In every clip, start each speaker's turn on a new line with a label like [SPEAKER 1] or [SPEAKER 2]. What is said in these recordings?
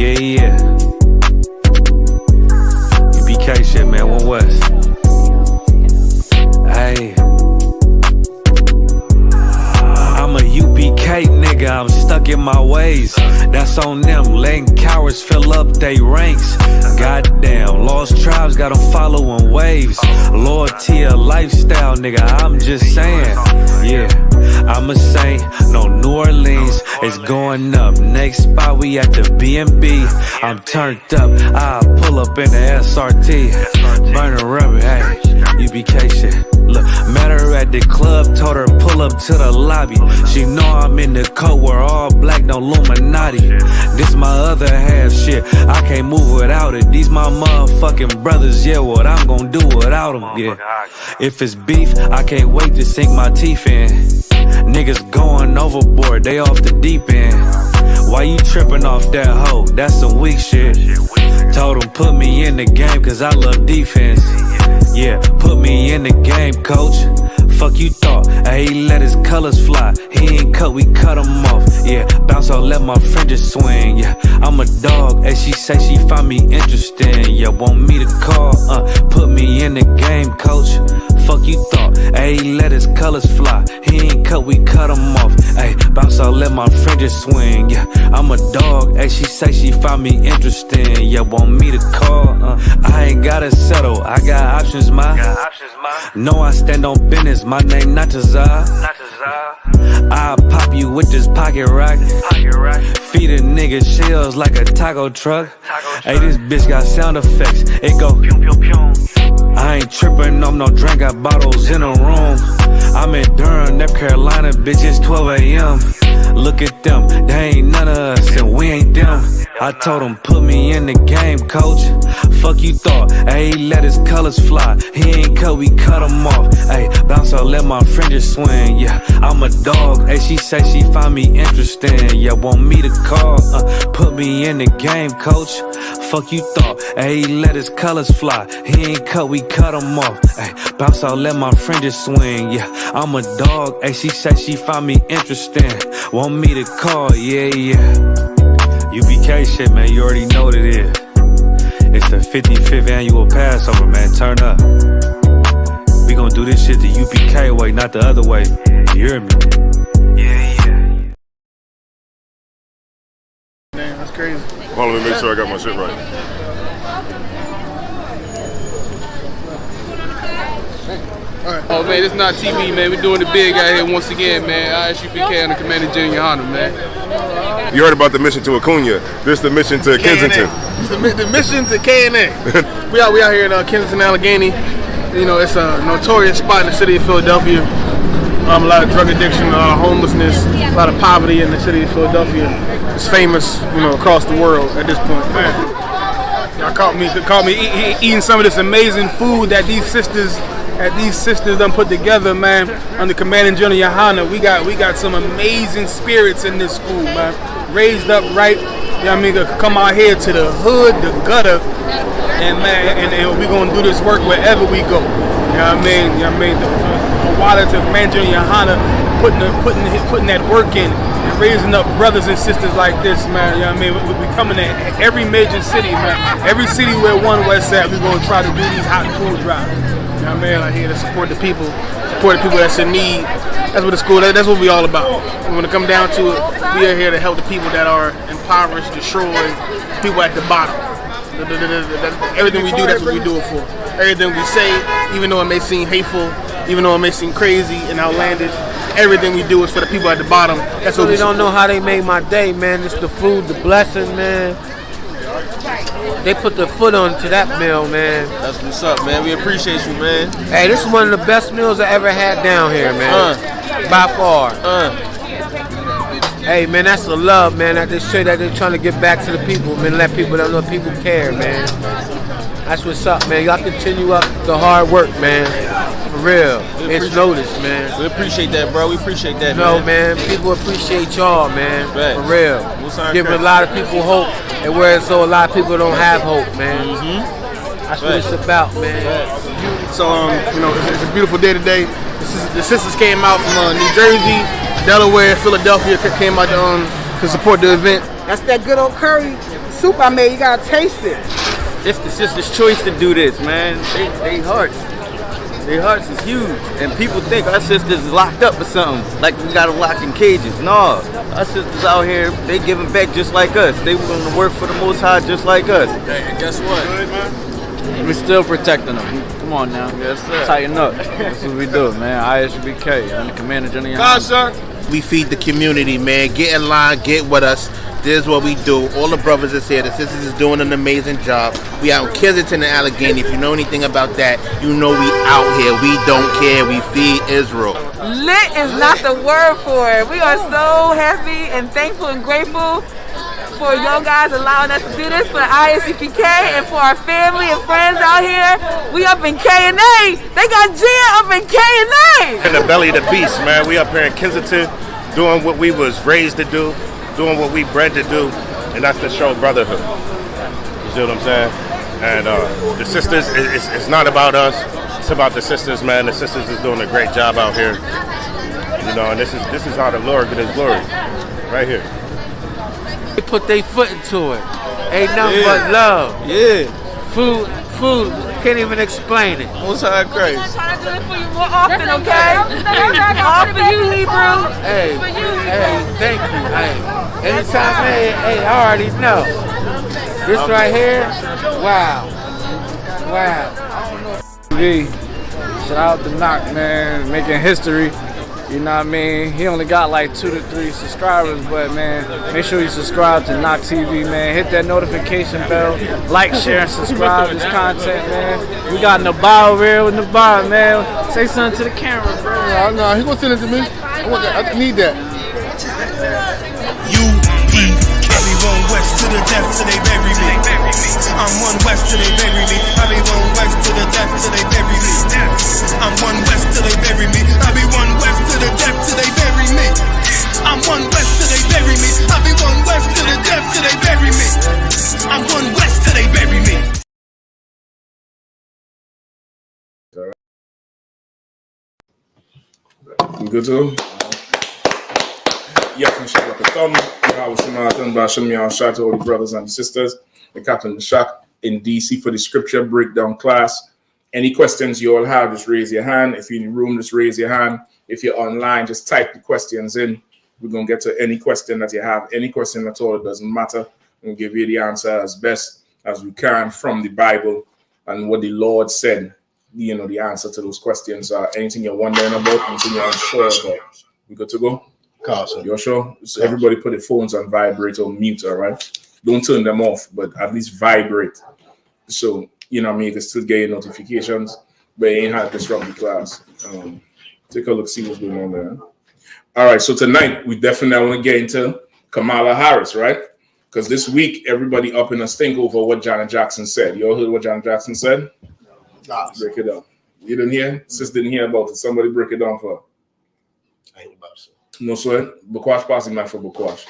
[SPEAKER 1] Yeah. U.P.K shit, man, One West. Hey. I'm a U.P.K nigga, I'm stuck in my ways. That's on them, letting cowards fill up they ranks. Goddamn, lost tribes got them following waves. Loyalty a lifestyle, nigga, I'm just saying. Yeah, I'm a saint, no New Orleans, it's going up. Next spot, we at the B&B. I'm turned up, I'll pull up in the SRT. Burning rubber, hey, U.P.K shit. Look, met her at the club, told her pull up to the lobby. She know I'm in the coat, we're all black, no Illuminati. This my other half shit, I can't move without it. These my motherfucking brothers, yeah, what I'm gonna do without them, yeah. If it's beef, I can't wait to sink my teeth in. Niggas going overboard, they off the deep end. Why you tripping off that hoe? That's some weak shit. Told him put me in the game cause I love defense. Yeah, put me in the game, coach. Fuck you thought, he let his colors fly. He ain't cut, we cut him off. Yeah, bounce out, let my fringes swing. Yeah, I'm a dog, and she say she find me interesting. Yeah, want me to call, put me in the game, coach. Fuck you thought, he let his colors fly. He ain't cut, we cut him off. Hey, bounce out, let my fringes swing. Yeah, I'm a dog, and she say she find me interesting. Yeah, want me to call, I ain't gotta settle, I got options, ma. No, I stand on business, my name not Tazar. I'll pop you with this pocket rock. Feed a nigga shells like a taco truck. Hey, this bitch got sound effects, it go pew pew pew. I ain't tripping on no drink, got bottles in a room. I'm in Durham, North Carolina, bitch, it's 12 a.m. Look at them, they ain't none of us and we ain't them. I told him put me in the game, coach. Fuck you thought, he let his colors fly. He ain't cut, we cut him off. Hey, bounce out, let my fringes swing. Yeah, I'm a dog, hey, she say she find me interesting. Yeah, want me to call, put me in the game, coach. Fuck you thought, he let his colors fly. He ain't cut, we cut him off. Hey, bounce out, let my fringes swing. Yeah, I'm a dog, hey, she say she find me interesting. Want me to call, yeah. U.P.K shit, man, you already know what it is. It's the 55th annual Passover, man, turn up. We gon' do this shit the U.P.K way, not the other way. You hear me? Yeah.
[SPEAKER 2] Man, that's crazy.
[SPEAKER 3] Hold on, let me make sure I got my shit right.
[SPEAKER 2] Alright. Oh man, it's not TV, man. We're doing it big out here once again, man. I.S.U.P.K and the Commander General Yahanna, man.
[SPEAKER 3] You heard about the mission to Acuna. This is the mission to Kensington.
[SPEAKER 2] The mission to K&A. we out here in Kensington, Allegheny. You know, it's a notorious spot in the city of Philadelphia. A lot of drug addiction, homelessness, a lot of poverty in the city of Philadelphia. It's famous, you know, across the world at this point. Man, y'all caught me eating some of this amazing food that these sisters done put together, man. Under Commanding General Yahanna, we got some amazing spirits in this school, man. Raised up right, you know what I mean, to come out here to the hood, the gutter, and man, and we gonna do this work wherever we go. You know what I mean? The water to Commanding General Yahanna, putting that work in and raising up brothers and sisters like this, man. You know what I mean? We coming to every major city, man. Every city where One West at, we're gonna try to do these hot food drives. You know what I mean? Like here to support the people that's in need. That's what the school, that's what we all about. When it come down to it, we are here to help the people that are impoverished, destroyed, people at the bottom. Everything we do, that's what we do it for. Everything we say, even though it may seem hateful, even though it may seem crazy and outlandish, everything we do is for the people at the bottom. That's what we
[SPEAKER 4] don't know how they made my day, man. It's the food, the blessing, man. They put their foot onto that meal, man.
[SPEAKER 5] That's what's up, man. We appreciate you, man.
[SPEAKER 4] Hey, this is one of the best meals I ever had down here, man. By far. Hey, man, that's the love, man. That they say that they're trying to get back to the people, man. Let people know people care, man. That's what's up, man. Y'all continue up the hard work, man. For real. It's noticed, man.
[SPEAKER 5] We appreciate that, bro. We appreciate that,
[SPEAKER 4] man. People appreciate y'all, man. For real. Giving a lot of people hope. And whereas so a lot of people don't have hope, man. That's what it's about, man.
[SPEAKER 2] So, you know, it's a beautiful day today. The sisters came out from New Jersey, Delaware, Philadelphia, came out to support the event.
[SPEAKER 6] That's that good old curry. soup I made. You gotta taste it.
[SPEAKER 7] It's the sister's choice to do this, man. Their hearts is huge. And people think our sisters is locked up or something, like we got them locked in cages. No, our sisters out here, they giving back just like us. They willing to work for the Most High just like us.
[SPEAKER 5] Hey, and guess what?
[SPEAKER 7] We're still protecting them. Come on now.
[SPEAKER 5] Yes, sir.
[SPEAKER 7] Tighten up. That's what we do, man. I.S.U.P.K. I'm the Commander General.
[SPEAKER 5] God, sir.
[SPEAKER 8] We feed the community, man. Get in line, get with us. This is what we do. All the brothers is here. The sisters is doing an amazing job. We out in Kensington and Allegheny. If you know anything about that, you know we out here. We don't care. We feed Israel.
[SPEAKER 9] Lit is not the word for it. We are so happy and thankful and grateful for y'all guys allowing us to do this for the I.S.U.P.K. and for our family and friends out here. We up in K&A. They got Gia up in K&A.
[SPEAKER 8] In the belly of the beast, man. We up here in Kensington doing what we was raised to do, doing what we bred to do, and that's to show brotherhood. You see what I'm saying? And the sisters, it's not about us. It's about the sisters, man. The sisters is doing a great job out here. You know, and this is how the Lord get His glory, right here.
[SPEAKER 4] They put their foot into it. Ain't nothing but love.
[SPEAKER 5] Yeah.
[SPEAKER 4] Food, can't even explain it.
[SPEAKER 5] Most High Christ.
[SPEAKER 9] I'm trying to do it for you more often, okay? All for you, Hebrew.
[SPEAKER 4] Hey,
[SPEAKER 9] For you,
[SPEAKER 4] thank you. Hey, anytime, hey, I already know. This right here, wow.
[SPEAKER 10] Shout out to Knock, man, making history. You know what I mean? He only got like 2 to 3 subscribers, but man, make sure you subscribe to Knock TV, man. Hit that notification bell, like, share, and subscribe to this content, man. We got Nabar real with Nabar, man. Say something to the camera, bro.
[SPEAKER 2] No, he gonna send it to me. I need that.
[SPEAKER 11] U.P.K. One west to the death till they bury me. I'm one west till they bury me. I be one west to the death till they bury me. I'm one west till they bury me. I be one west to the death till they bury me. I'm one west till they bury me. I be one west to the death till they bury me. I'm one west till they bury me.
[SPEAKER 12] You good to go? Yahanna, shout out to all the brothers and sisters, the Captain Meshach in DC for the scripture breakdown class. Any questions you all have, just raise your hand. If you're in the room, just raise your hand. If you're online, just type the questions in. We're going to get to any question that you have. Any question at all, it doesn't matter. We'll give you the answer as best as we can from the Bible and what the Lord said. You know, the answer to those questions are anything you're wondering about, anything you're unsure about. We good to go?
[SPEAKER 2] Carson.
[SPEAKER 12] You're sure? So everybody put their phones on vibrate or mute, all right? Don't turn them off, but at least vibrate. So, you know what I mean? You can still get your notifications, but it ain't hard to disrupt the class. Take a look, see what's going on there. All right, so tonight, we definitely want to get into Kamala Harris, right? Because this week, everybody up in a stink over what Janet Jackson said. You all heard what Janet Jackson said? Break it down. You didn't hear? Sis didn't hear about it. Somebody break it down for her.
[SPEAKER 8] I ain't about to.
[SPEAKER 12] No sweat. Bukwash passing back for Bukwash.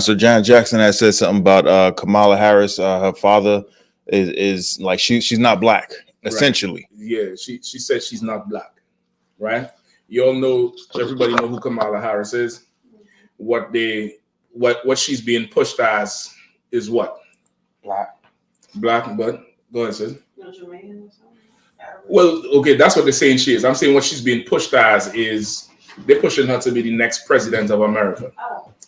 [SPEAKER 13] So Janet Jackson has said something about Kamala Harris. Her father is like she's not black, essentially.
[SPEAKER 12] Right. Yeah, she said she's not black, right? You all know, everybody know who Kamala Harris is. What she's being pushed as is what? Black, but go ahead, sis. Well, okay, that's what they're saying she is. I'm saying what she's being pushed as is they're pushing her to be the next president of America,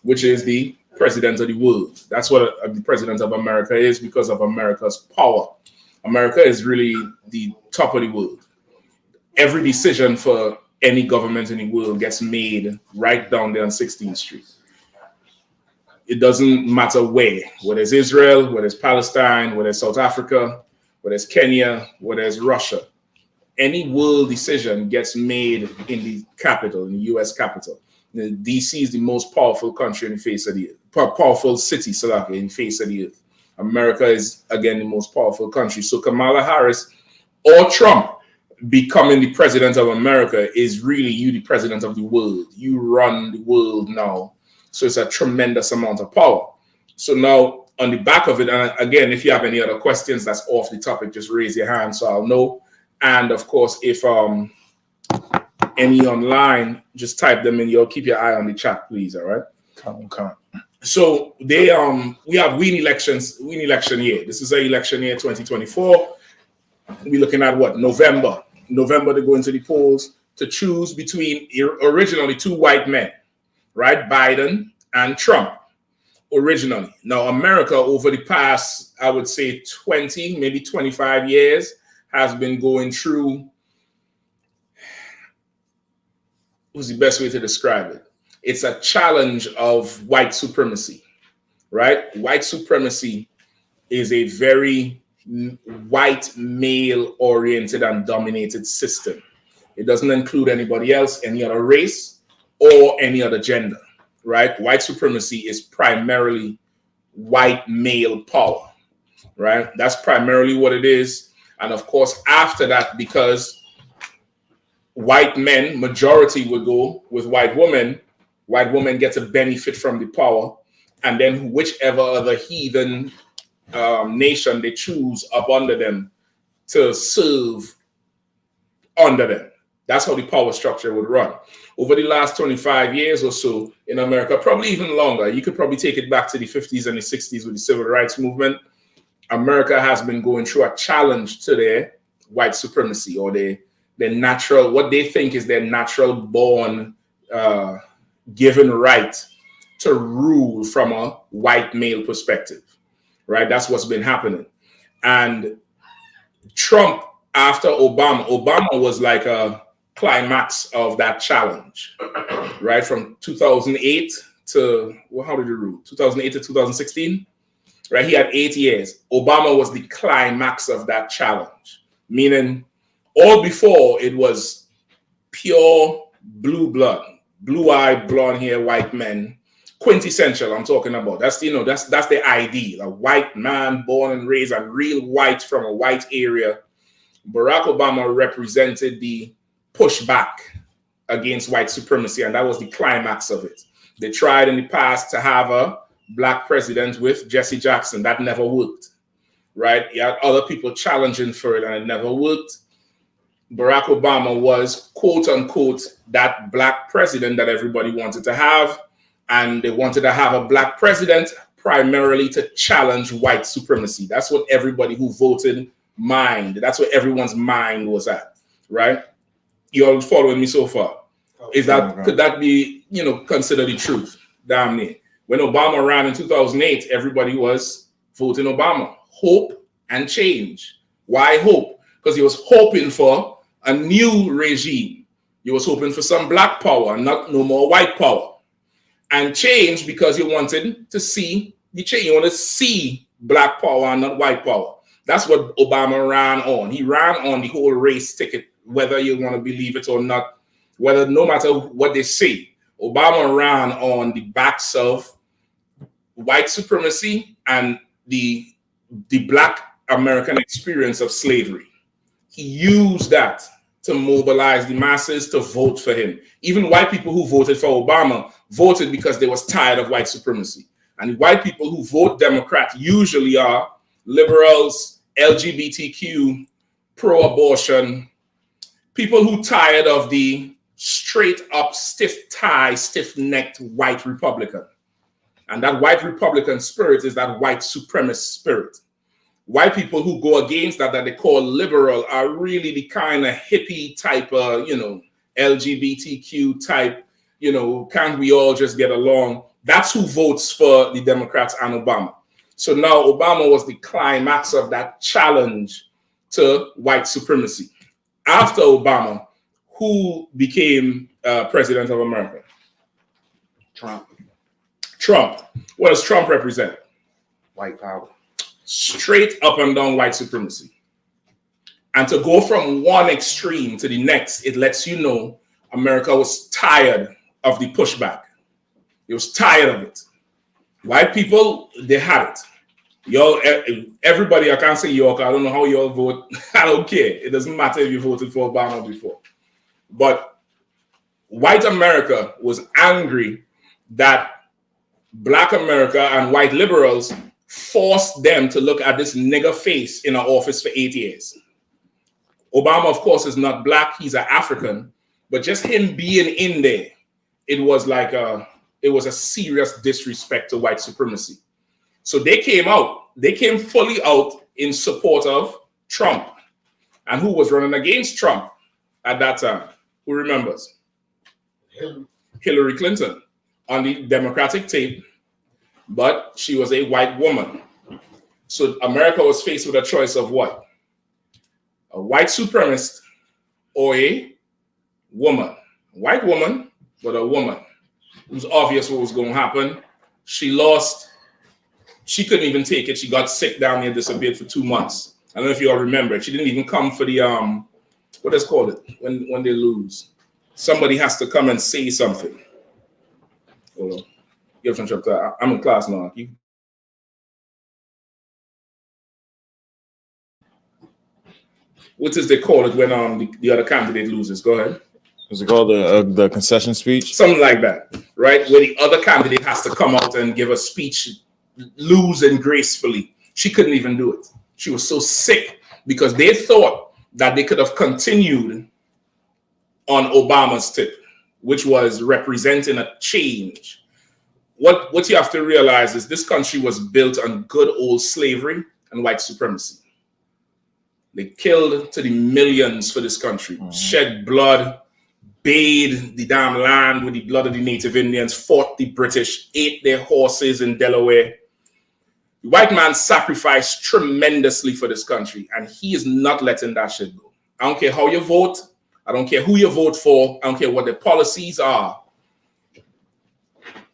[SPEAKER 12] which is the president of the world. That's what the president of America is because of America's power. America is really the top of the world. Every decision for any government in the world gets made right down there on 16th Street. It doesn't matter whether it's Israel, whether it's Palestine, whether it's South Africa, whether it's Kenya, whether it's Russia. Any world decision gets made in the capital, in the U.S. capital. The DC is the most powerful country in the face of the earth, powerful city, in the face of the earth. America is, again, the most powerful country. So Kamala Harris or Trump becoming the president of America is really you, the president of the world. You run the world now. So it's a tremendous amount of power. So now on the back of it, and again, if you have any other questions that's off the topic, just raise your hand so I'll know. And of course, if any online, just type them in. You'll keep your eye on the chat, please. All right. So they we have win election year. This is an election year 2024. We're looking at what? November to go into the polls to choose between originally two white men, right? Biden and Trump. Originally. Now, America over the past, I would say 20, maybe 25 years has been going through, what's the best way to describe it? It's a challenge of white supremacy, right? White supremacy is a very white male oriented and dominated system. It doesn't include anybody else, any other race or any other gender. Right? White supremacy is primarily white male power, right? That's primarily what it is. And of course, after that, because white men, majority would go with white women get a benefit from the power. And then whichever other heathen nation they choose up under them to serve under them. That's how the power structure would run. Over the last 25 years or so in America, probably even longer, you could probably take it back to the 50s and the 60s with the civil rights movement. America has been going through a challenge to their white supremacy or their natural, what they think is their natural born given right to rule from a white male perspective, right? That's what's been happening. And Trump, after Obama was like a climax of that challenge, right? From 2008 to, well, how did he rule? 2008 to 2016, right? He had 8 years. Obama was the climax of that challenge, meaning all before it was pure blue blood, blue-eyed, blonde hair, white men, quintessential. I'm talking about. That's that's the ideal, a white man born and raised, a real white from a white area. Barack Obama represented the pushback against white supremacy, and that was the climax of it. They tried in the past to have a black president with Jesse Jackson. That never worked, right? You had other people challenging for it, and it never worked. Barack Obama was, quote unquote, that black president that everybody wanted to have, and they wanted to have a black president primarily to challenge white supremacy. That's what everybody who voted that's what everyone's mind was at, right? You all following me so far? Could that be, considered the truth? Damn near. When Obama ran in 2008, everybody was voting Obama. Hope and change. Why hope? Because he was hoping for a new regime. He was hoping for some black power, no more white power. And change because he wanted to see the change. You want to see black power and not white power. That's what Obama ran on. He ran on the whole race ticket, whether you want to believe it or not, no matter what they say. Obama ran on the backs of white supremacy and the black American experience of slavery. He used that to mobilize the masses to vote for him. Even white people who voted for Obama voted because they was tired of white supremacy. And white people who vote Democrat usually are liberals, LGBTQ, pro-abortion, people who tired of the straight up, stiff-necked white Republican. And that white Republican spirit is that white supremacist spirit. White people who go against that they call liberal are really the kind of hippie type of, LGBTQ type, can't we all just get along? That's who votes for the Democrats and Obama. So now Obama was the climax of that challenge to white supremacy. After Obama, who became president of America?
[SPEAKER 14] Trump.
[SPEAKER 12] What does Trump represent?
[SPEAKER 14] White power.
[SPEAKER 12] Straight up and down white supremacy. And to go from one extreme to the next, it lets you know America was tired of the pushback. It was tired of it. White people, they had it. Y'all, everybody, I can't say y'all, I don't know how y'all vote. I don't care. It doesn't matter if you voted for Obama before. But white America was angry that black America and white liberals forced them to look at this nigger face in our office for 8 years. Obama, of course, is not black. He's an African. But just him being in there, it was like it was a serious disrespect to white supremacy. So they came fully out in support of Trump. And who was running against Trump at that time? Who remembers? Hillary Clinton on the Democratic tape, but she was a white woman. So America was faced with a choice of what? A white supremacist or a woman. A white woman, but a woman. It was obvious what was going to happen. She lost. She couldn't even take it. She got sick down here, disappeared for 2 months. I don't know if you all remember. She didn't even come for the, what is called it, when they lose. Somebody has to come and say something. Hold on. I'm in class now. What is they call it when the other candidate loses? Go ahead.
[SPEAKER 13] Is it called the concession speech?
[SPEAKER 12] Something like that, right? Where the other candidate has to come out and give a speech, losing gracefully. She couldn't even do it. She was so sick because they thought that they could have continued on Obama's tip, which was representing a change. What you have to realize is this country was built on good old slavery and white supremacy. They killed to the millions for this country, shed blood, bathed the damn land with the blood of the native Indians, fought the British, ate their horses in Delaware. The white man sacrificed tremendously for this country, and he is not letting that shit go. I don't care how you vote. I don't care who you vote for. I don't care what the policies are.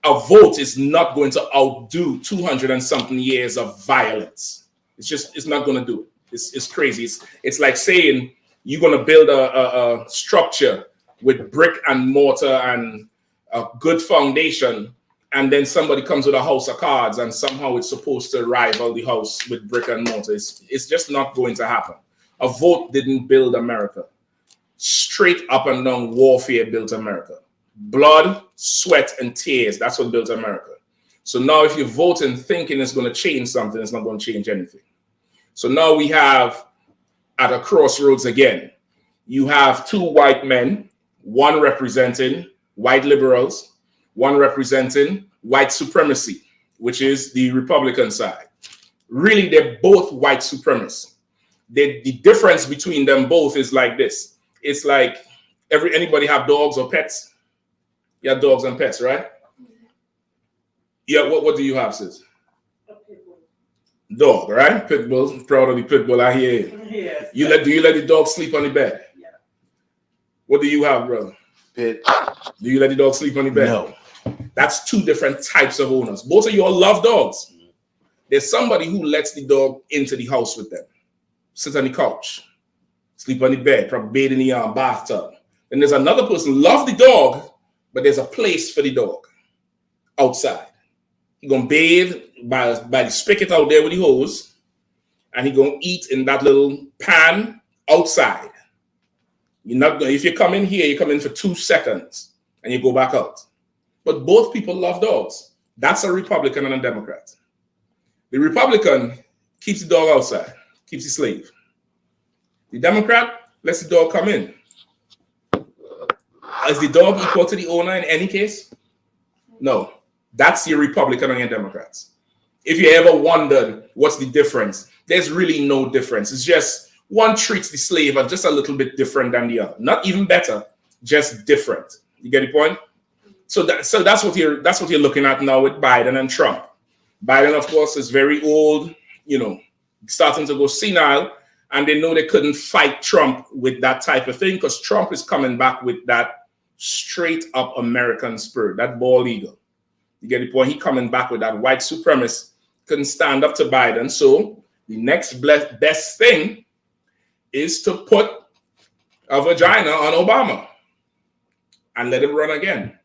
[SPEAKER 12] A vote is not going to outdo 200 and something years of violence. It's not going to do it. It's crazy. It's like saying you're going to build a structure with brick and mortar and a good foundation, and then somebody comes with a house of cards and somehow it's supposed to rival the house with brick and mortar. It's just not going to happen. A vote didn't build America. Straight up and down warfare built America. Blood, sweat, and tears. That's what built America. So now if you vote and thinking it's going to change something, it's not going to change anything. So now we have at a crossroads again. You have two white men, one representing white liberals, one representing white supremacy, which is the Republican side. Really, they're both white supremacists. The difference between them both is like this. It's like anybody have dogs or pets? You have dogs and pets, right? Yeah, what do you have, sis? Dog, right? Pit bull. Proud of the pit bull. I hear you. Yes. Do you let the dog sleep on the bed? Yeah. What do you have, brother?
[SPEAKER 14] Pit.
[SPEAKER 12] Do you let the dog sleep on the bed?
[SPEAKER 14] No.
[SPEAKER 12] That's two different types of owners. Both of you all love dogs. There's somebody who lets the dog into the house with them, sit on the couch, sleep on the bed, probably bathe in the bathtub. And there's another person who loves the dog, but there's a place for the dog outside. He's gonna bathe by the spigot out there with the hose, and he's gonna eat in that little pan outside. You're not gonna, if you come in here, you come in for 2 seconds and you go back out. But both people love dogs. That's a Republican and a Democrat. The Republican keeps the dog outside, keeps the slave. The Democrat lets the dog come in. Is the dog equal to the owner in any case? No. That's your Republican and your Democrats. If you ever wondered what's the difference, there's really no difference. It's just one treats the slave as just a little bit different than the other. Not even better, just different. You get the point? So that's what you're looking at now with Biden and Trump. Biden, of course, is very old, starting to go senile, and they know they couldn't fight Trump with that type of thing because Trump is coming back with that straight up American spirit, that bald eagle. You get the point? He coming back with that white supremacist, couldn't stand up to Biden. So the next best thing is to put a vagina on Obama and let him run again.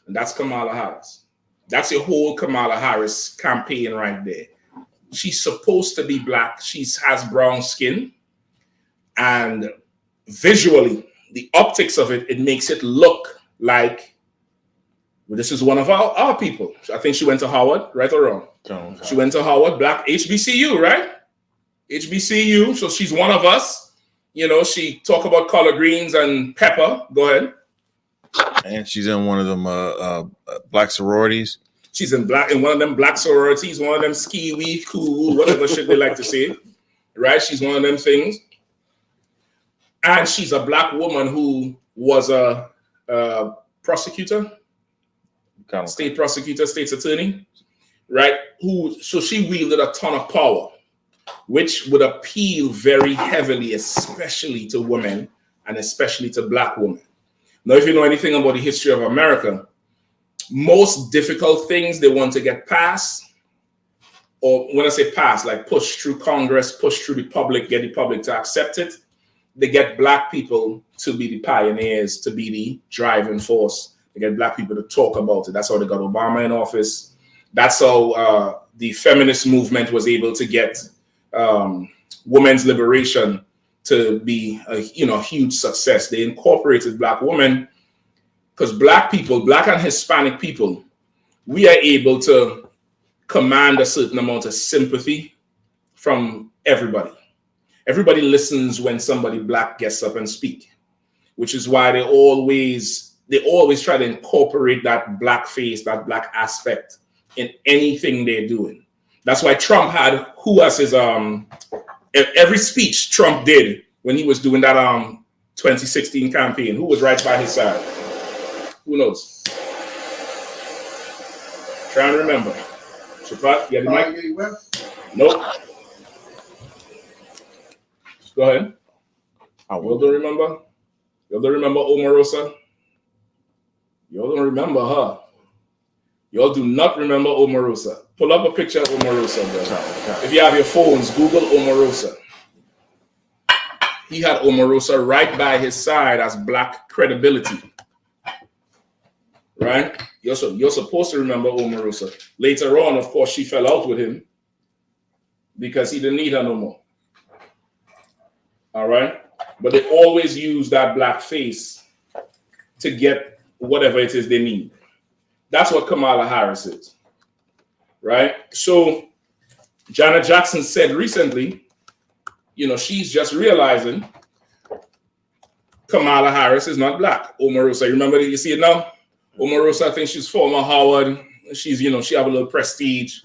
[SPEAKER 12] And that's Kamala Harris. That's your whole Kamala Harris campaign right there. She's supposed to be black. She has brown skin. And visually, the optics of it, it makes it look like this is one of our people. I think she went to Howard, right or wrong? Okay. She went to Howard, black HBCU, right? HBCU, so she's one of us. She talk about collard greens and pepper. Go ahead.
[SPEAKER 13] And she's in one of them black sororities.
[SPEAKER 12] She's in one of them black sororities, one of them ski-wee, cool, whatever shit they like to say. Right? She's one of them things. And she's a black woman who was a prosecutor, state prosecutor, state's attorney, right? So she wielded a ton of power, which would appeal very heavily, especially to women and especially to black women. Now, if you know anything about the history of America, most difficult things they want to get passed, or when I say pass, like push through Congress, push through the public, get the public to accept it, they get black people to be the pioneers, to be the driving force. They get black people to talk about it. That's how they got Obama in office. That's how the feminist movement was able to get women's liberation to be a huge success. They incorporated black women because black people, black and Hispanic people, we are able to command a certain amount of sympathy from everybody. Everybody listens when somebody black gets up and speak, which is why they always try to incorporate that black face, that black aspect in anything they're doing. That's why Trump had who as his every speech Trump did when he was doing that 2016 campaign. Who was right by his side? Who knows? Trying to remember. Shapat, you got the mic? Nope. Go ahead. Y'all don't remember? Y'all don't remember Omarosa? Y'all don't remember her. Y'all do not remember Omarosa. Pull up a picture of Omarosa, bro. If you have your phones, Google Omarosa. He had Omarosa right by his side as black credibility. Right? You're supposed to remember Omarosa. Later on, of course, she fell out with him because he didn't need her no more. All right? But they always use that black face to get whatever it is they need. That's what Kamala Harris is. Right? So Janet Jackson said recently, she's just realizing Kamala Harris is not black. Omarosa, you remember that? You see it now? Omarosa, I think she's former Howard. She's, she have a little prestige.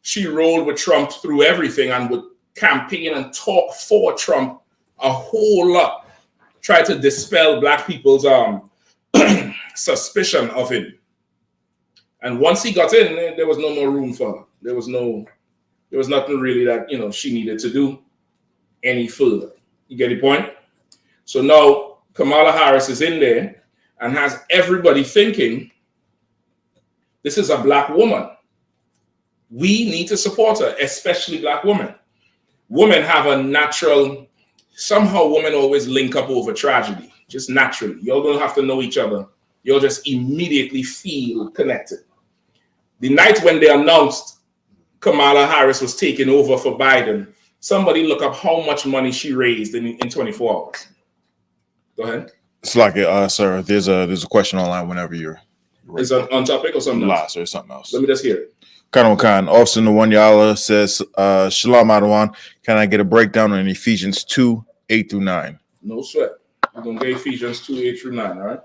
[SPEAKER 12] She rolled with Trump through everything and would campaign and talk for Trump a whole lot. Try to dispel black people's suspicion of him. And once he got in, there was no more room for her. There was nothing really that, she needed to do any further. You get the point? So now Kamala Harris is in there and has everybody thinking this is a black woman. We need to support her, especially black women. Women have a natural, somehow women always link up over tragedy, just naturally. Y'all don't have to know each other. You'll just immediately feel connected. The night when they announced Kamala Harris was taking over for Biden, somebody look up how much money she raised in 24 hours. Go ahead.
[SPEAKER 13] It's like, sir, there's a question online whenever you're ready.
[SPEAKER 12] Is it on topic or something else?
[SPEAKER 13] Or something else.
[SPEAKER 12] Let me just hear it.
[SPEAKER 13] Khan, Austin Nwanyala says, Shalom Adawan, can I get a breakdown on Ephesians 2, 8 through 9?
[SPEAKER 12] No sweat. We're going to get Ephesians 2, 8 through 9, all right?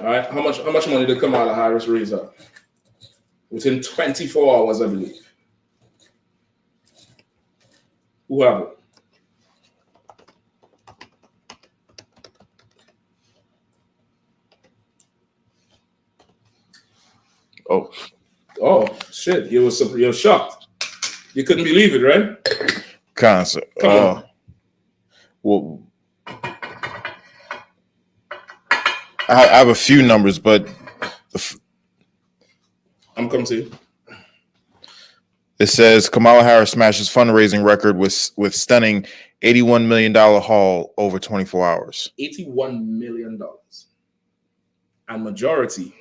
[SPEAKER 12] All right, how much money did Kamala Harris raise up? Within 24 hours, I believe. Who have it? Oh, shit! You're shocked. You couldn't believe it, right?
[SPEAKER 13] Concept.
[SPEAKER 12] Come on.
[SPEAKER 13] Well, I have a few numbers, but
[SPEAKER 12] I'm coming to you.
[SPEAKER 13] It says Kamala Harris smashes fundraising record with stunning $81 million haul over 24 hours.
[SPEAKER 12] $81 million. And majority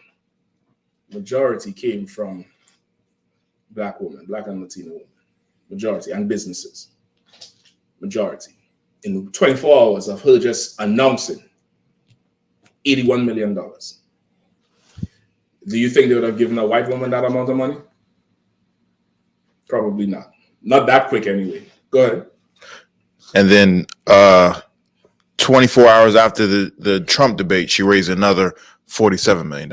[SPEAKER 12] came from black women, black and Latino women. Majority, and businesses. Majority. In 24 hours of her just announcing $81 million. Do you think they would have given a white woman that amount of money? Probably not. Not that quick anyway. Go ahead.
[SPEAKER 13] And then 24 hours after the Trump debate, she raised another $47 million.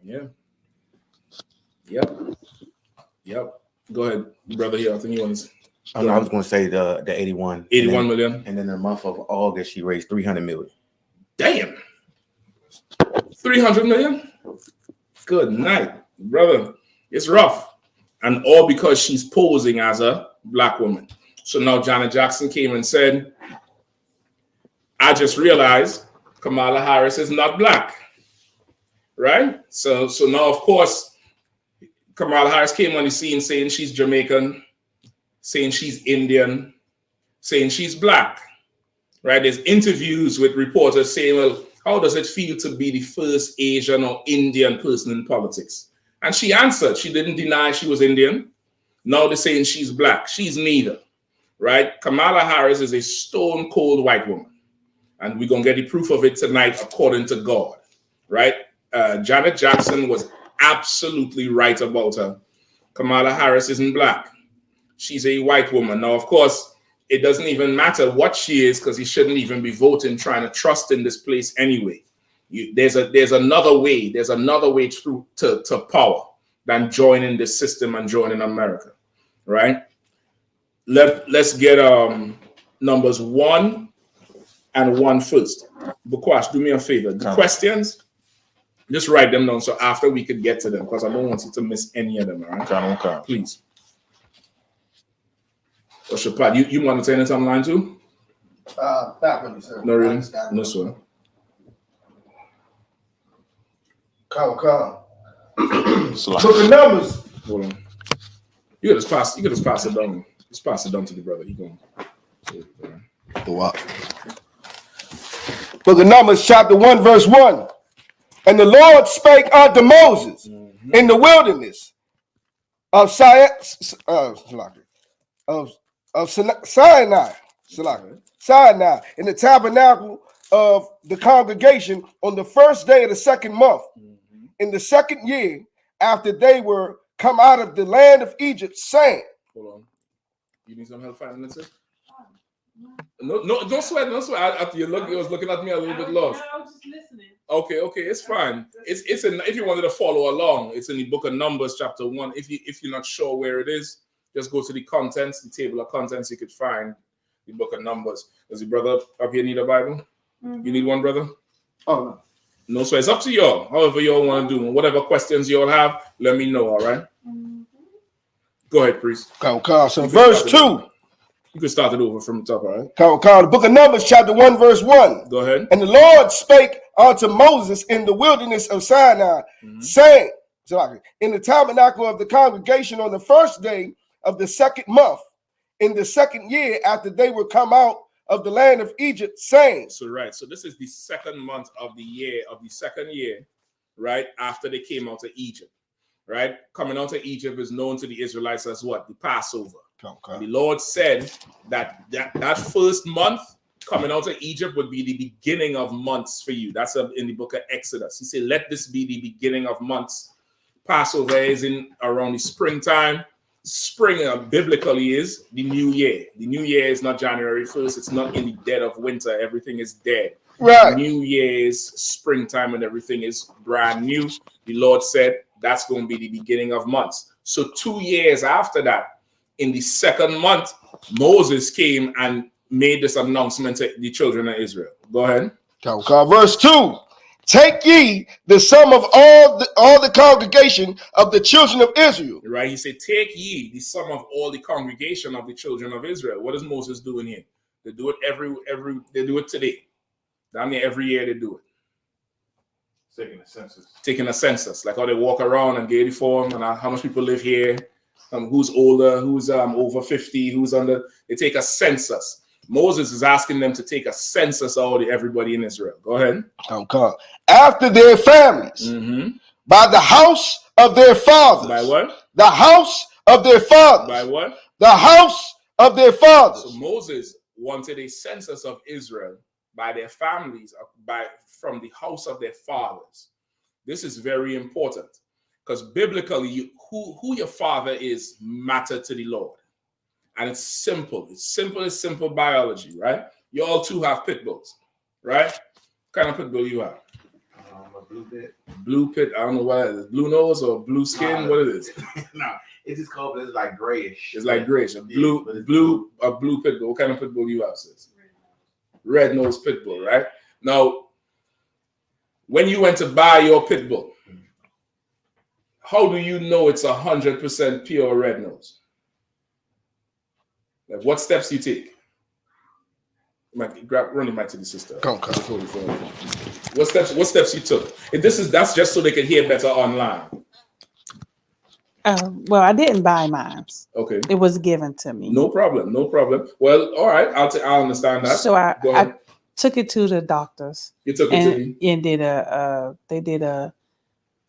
[SPEAKER 12] Yeah. Yep. Go ahead, brother. Here, I think you want to.
[SPEAKER 14] I was going to say the 81.
[SPEAKER 12] 81 million.
[SPEAKER 14] And then in the month of August, she raised 300 million.
[SPEAKER 12] Damn. 300 million? Good night, brother. It's rough. And all because she's posing as a black woman. So now Janet Jackson came and said, I just realized Kamala Harris is not black. Right? So now, of course, Kamala Harris came on the scene saying she's Jamaican, saying she's Indian, saying she's black. Right? There's interviews with reporters saying, well, how does it feel to be the first Asian or Indian person in politics? And she answered. She didn't deny she was Indian. Now they're saying she's black. She's neither. Right? Kamala Harris is a stone cold white woman. And we're going to get the proof of it tonight according to God. Right? Janet Jackson was absolutely right about her. Kamala Harris isn't black. She's a white woman. Now, of course, it doesn't even matter what she is because he shouldn't even be voting, trying to trust in this place anyway. There's another way. There's another way through to power than joining the system and joining America, right? Let's get numbers 1 and 1 first. Bukwash, do me a favor. The questions, just write them down so after we could get to them because I don't want you to miss any of them, all right?
[SPEAKER 13] Okay.
[SPEAKER 12] Please. Or Shapad, you want to say anything on line too?
[SPEAKER 2] Not really, sir.
[SPEAKER 12] No, really? No, sir.
[SPEAKER 2] Come. Look at numbers.
[SPEAKER 12] Hold on. You could just pass it down. Just pass it down to the brother. He going.
[SPEAKER 2] The what? Book of Numbers, chapter 1, verse 1. And the Lord spake unto Moses in the wilderness of Sinai, in the tabernacle of the congregation on the first day of the second month, in the second year after they were come out of the land of Egypt, saying.
[SPEAKER 12] Hold on. You need some help finding it? No, don't sweat. Don't sweat. You was looking at me a little bit lost.
[SPEAKER 9] I was just listening.
[SPEAKER 12] Okay, it's fine. It's in. If you wanted to follow along, it's in the book of Numbers, chapter 1. If you're not sure where it is, just go to the contents, the table of contents. You could find the book of Numbers. Does the brother up here need a Bible? You need one, brother?
[SPEAKER 2] Oh no.
[SPEAKER 12] No, so it's up to y'all. However y'all want to do. Whatever questions y'all have, let me know. All right. Go ahead, priest.
[SPEAKER 2] So verse 2.
[SPEAKER 12] You can start it over from the top, all right?
[SPEAKER 2] The book of Numbers, chapter 1, verse 1.
[SPEAKER 12] Go ahead.
[SPEAKER 2] And the Lord spake unto Moses in the wilderness of Sinai, saying, in the tabernacle of the congregation on the first day of the second month, in the second year after they were come out of the land of Egypt, saying.
[SPEAKER 12] So this is the second month of the second year, right? After they came out of Egypt, right? Coming out of Egypt is known to the Israelites as what? The Passover. Okay. The Lord said that first month coming out of Egypt would be the beginning of months for you. That's in the book of Exodus. He said, let this be the beginning of months. Passover is in around the springtime. Spring biblically is the new year. The new year is not January 1st. It's not in the dead of winter. Everything is dead.
[SPEAKER 2] Right.
[SPEAKER 12] New year is springtime and everything is brand new. The Lord said that's going to be the beginning of months. So 2 years after that, in the second month, Moses came and made this announcement to the children of Israel. Go ahead.
[SPEAKER 2] Verse 2. Take ye the sum of all the congregation of the children of Israel.
[SPEAKER 12] Right. He said, take ye the sum of all the congregation of the children of Israel. What is Moses doing here? They do it they do it today. Down there every year they do it. Taking a census. Like how they walk around and get the form and how much people live here. Who's older, who's over 50, who's under. They take a census. Moses is asking them to take a census of everybody in Israel. Go ahead.
[SPEAKER 2] After their families, by the house of their fathers.
[SPEAKER 12] By what?
[SPEAKER 2] The house of their fathers.
[SPEAKER 12] By what?
[SPEAKER 2] The house of their fathers.
[SPEAKER 12] So Moses wanted a census of Israel by their families, from the house of their fathers. This is very important. Because biblically, who your father is matter to the Lord. And it's simple. It's simple biology, right? You all two have pit bulls, right? What kind of pit bull you have?
[SPEAKER 14] A blue pit.
[SPEAKER 12] Blue pit. I don't know what it is. Blue nose or blue skin? What it is?
[SPEAKER 14] No, it's just called. It's like grayish.
[SPEAKER 12] It's like grayish. A blue pit bull. What kind of pit bull you have, sis? Red nose pit bull, right? Now, when you went to buy your pit bull, how do you know it's 100% pure red nose? Like, what steps you take? Run the mic to the sister.
[SPEAKER 2] Come.
[SPEAKER 12] What steps you took? That's just so they can hear better online.
[SPEAKER 6] Well, I didn't buy mine.
[SPEAKER 12] Okay.
[SPEAKER 6] It was given to me.
[SPEAKER 12] No problem. Well, all right. I'll understand that.
[SPEAKER 6] So I took it to the doctors.
[SPEAKER 12] You took it to me?
[SPEAKER 6] And they did a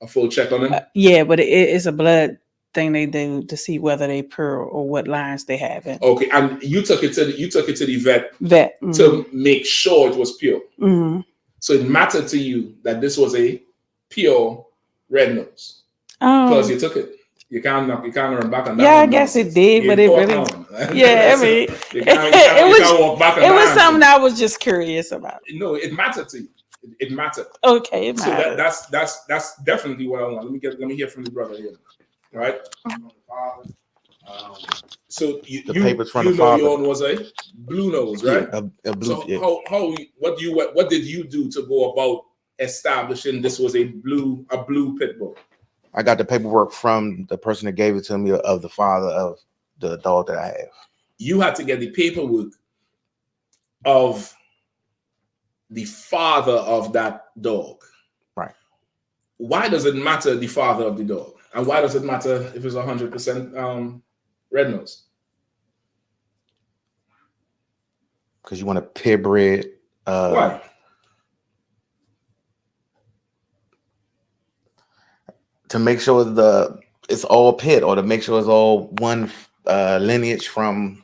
[SPEAKER 12] full check on them?
[SPEAKER 6] Yeah, but it's a blood thing they do to see whether they pure or what lines they have in.
[SPEAKER 12] Okay, and you took it to the vet
[SPEAKER 6] mm-hmm.
[SPEAKER 12] to make sure it was pure.
[SPEAKER 6] Mm-hmm.
[SPEAKER 12] So it mattered to you that this was a pure red nose because you took it. You can't run back on that.
[SPEAKER 6] Yeah, I guess it did, but it really. Yeah, I mean,
[SPEAKER 12] you can't walk back on
[SPEAKER 6] it was something I was just curious about.
[SPEAKER 12] No, it mattered to you. It mattered.
[SPEAKER 6] Okay, it mattered.
[SPEAKER 12] So that's definitely what I want. Let me hear from the brother here. All right. So the
[SPEAKER 14] papers from the
[SPEAKER 12] father.
[SPEAKER 14] Your
[SPEAKER 12] own was a blue nose, right?
[SPEAKER 14] Yeah, a blue.
[SPEAKER 12] So
[SPEAKER 14] yeah.
[SPEAKER 12] what did you do to go about establishing this was a blue pit bull?
[SPEAKER 14] I got the paperwork from the person that gave it to me of the father of the dog that I have.
[SPEAKER 12] You had to get the paperwork of the father of that dog.
[SPEAKER 14] Right.
[SPEAKER 12] Why does it matter the father of the dog? And why does it matter if it's 100% red nose?
[SPEAKER 14] Because you want a purebred.
[SPEAKER 12] Why?
[SPEAKER 14] To make sure it's all pit, or to make sure it's all one lineage from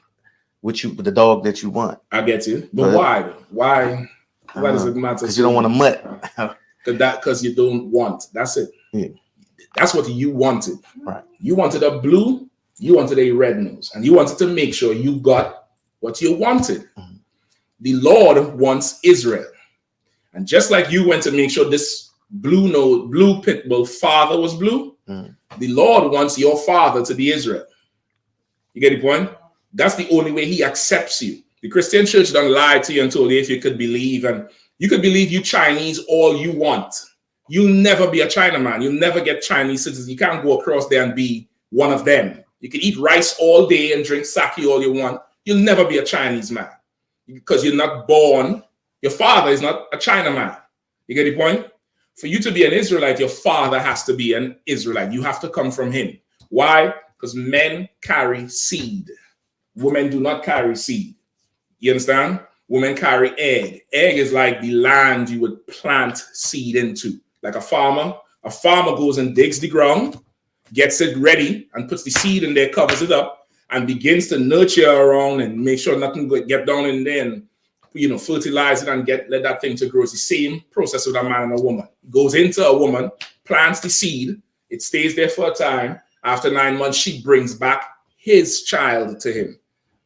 [SPEAKER 14] the dog that you want.
[SPEAKER 12] I get you, but why? Why does it matter?
[SPEAKER 14] Because you don't want a mutt.
[SPEAKER 12] Because you don't want. That's it.
[SPEAKER 14] Yeah.
[SPEAKER 12] That's what you wanted.
[SPEAKER 14] Right.
[SPEAKER 12] You wanted a blue. You wanted a red nose, and you wanted to make sure you got what you wanted. Mm-hmm. The Lord wants Israel, and just like you went to make sure this blue pit bull father was blue, the Lord wants your father to be Israel. You get the point? That's the only way he accepts you. The Christian church done lie to you and told you if you could believe, and you could believe you Chinese all you want. You'll never be a Chinaman. You'll never get Chinese citizens. You can't go across there and be one of them. You can eat rice all day and drink sake all you want. You'll never be a Chinese man because you're not born. Your father is not a Chinaman. You get the point? For you to be an Israelite, your father has to be an Israelite. You have to come from him. Why? Because men carry seed. Women do not carry seed. You understand? Women carry egg. Egg is like the land you would plant seed into. Like a farmer goes and digs the ground, gets it ready, and puts the seed in there, covers it up, and begins to nurture around and make sure nothing get down in there and fertilize it and let that thing to grow. It's the same process with a man and a woman. It goes into a woman, plants the seed, it stays there for a time. After 9 months, she brings back his child to him.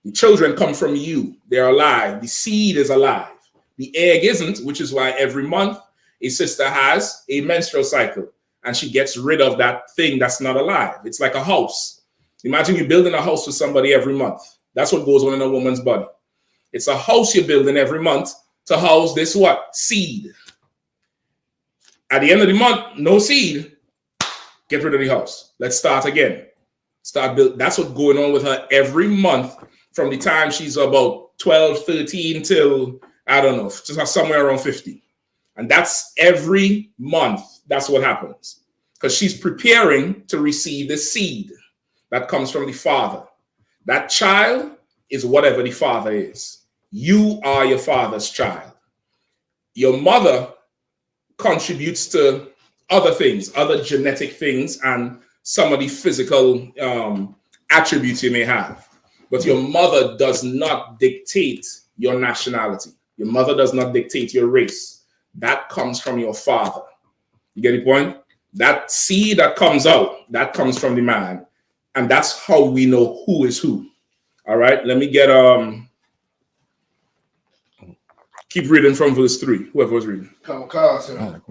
[SPEAKER 12] The children come from you. They're alive. The seed is alive. The egg isn't, which is why every month a sister has a menstrual cycle and she gets rid of that thing that's not alive. It's like a house. Imagine you're building a house for somebody every month. That's what goes on in a woman's body. It's a house you're building every month to house this what? Seed. At the end of the month, no seed. Get rid of the house. Let's start again. Start build. That's what's going on with her every month from the time she's about 12, 13 till, I don't know, just somewhere around 50. And that's every month. That's what happens. Because she's preparing to receive the seed that comes from the father. That child is whatever the father is. You are your father's child. Your mother contributes to other things, other genetic things, and some of the physical attributes you may have. But your mother does not dictate your nationality. Your mother does not dictate your race. That comes from your father. You get the point? That seed that comes out, that comes from the man. And that's how we know who is who. All right, let me get Keep reading from verse 3. Whoever was reading.
[SPEAKER 2] Carl, sir.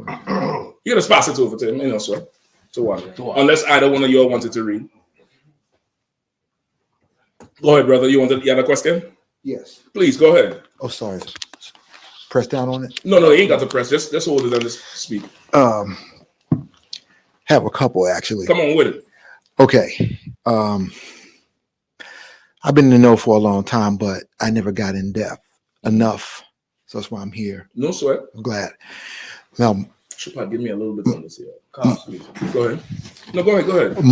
[SPEAKER 12] You just pass it over to him, so to one. Unless either one of you all wanted to read. Go ahead, brother. You had a question?
[SPEAKER 15] Yes.
[SPEAKER 12] Please go ahead.
[SPEAKER 15] Oh, sorry. Press down on it.
[SPEAKER 12] No, you ain't got to press. Just hold it and just speak.
[SPEAKER 15] Have a couple actually.
[SPEAKER 12] Come on with it.
[SPEAKER 15] Okay. I've been in the know for a long time, but I never got in depth enough. So that's why I'm here.
[SPEAKER 12] No sweat.
[SPEAKER 15] I'm glad. Now,
[SPEAKER 12] should probably give me a little bit on this here. Go ahead. No, go ahead.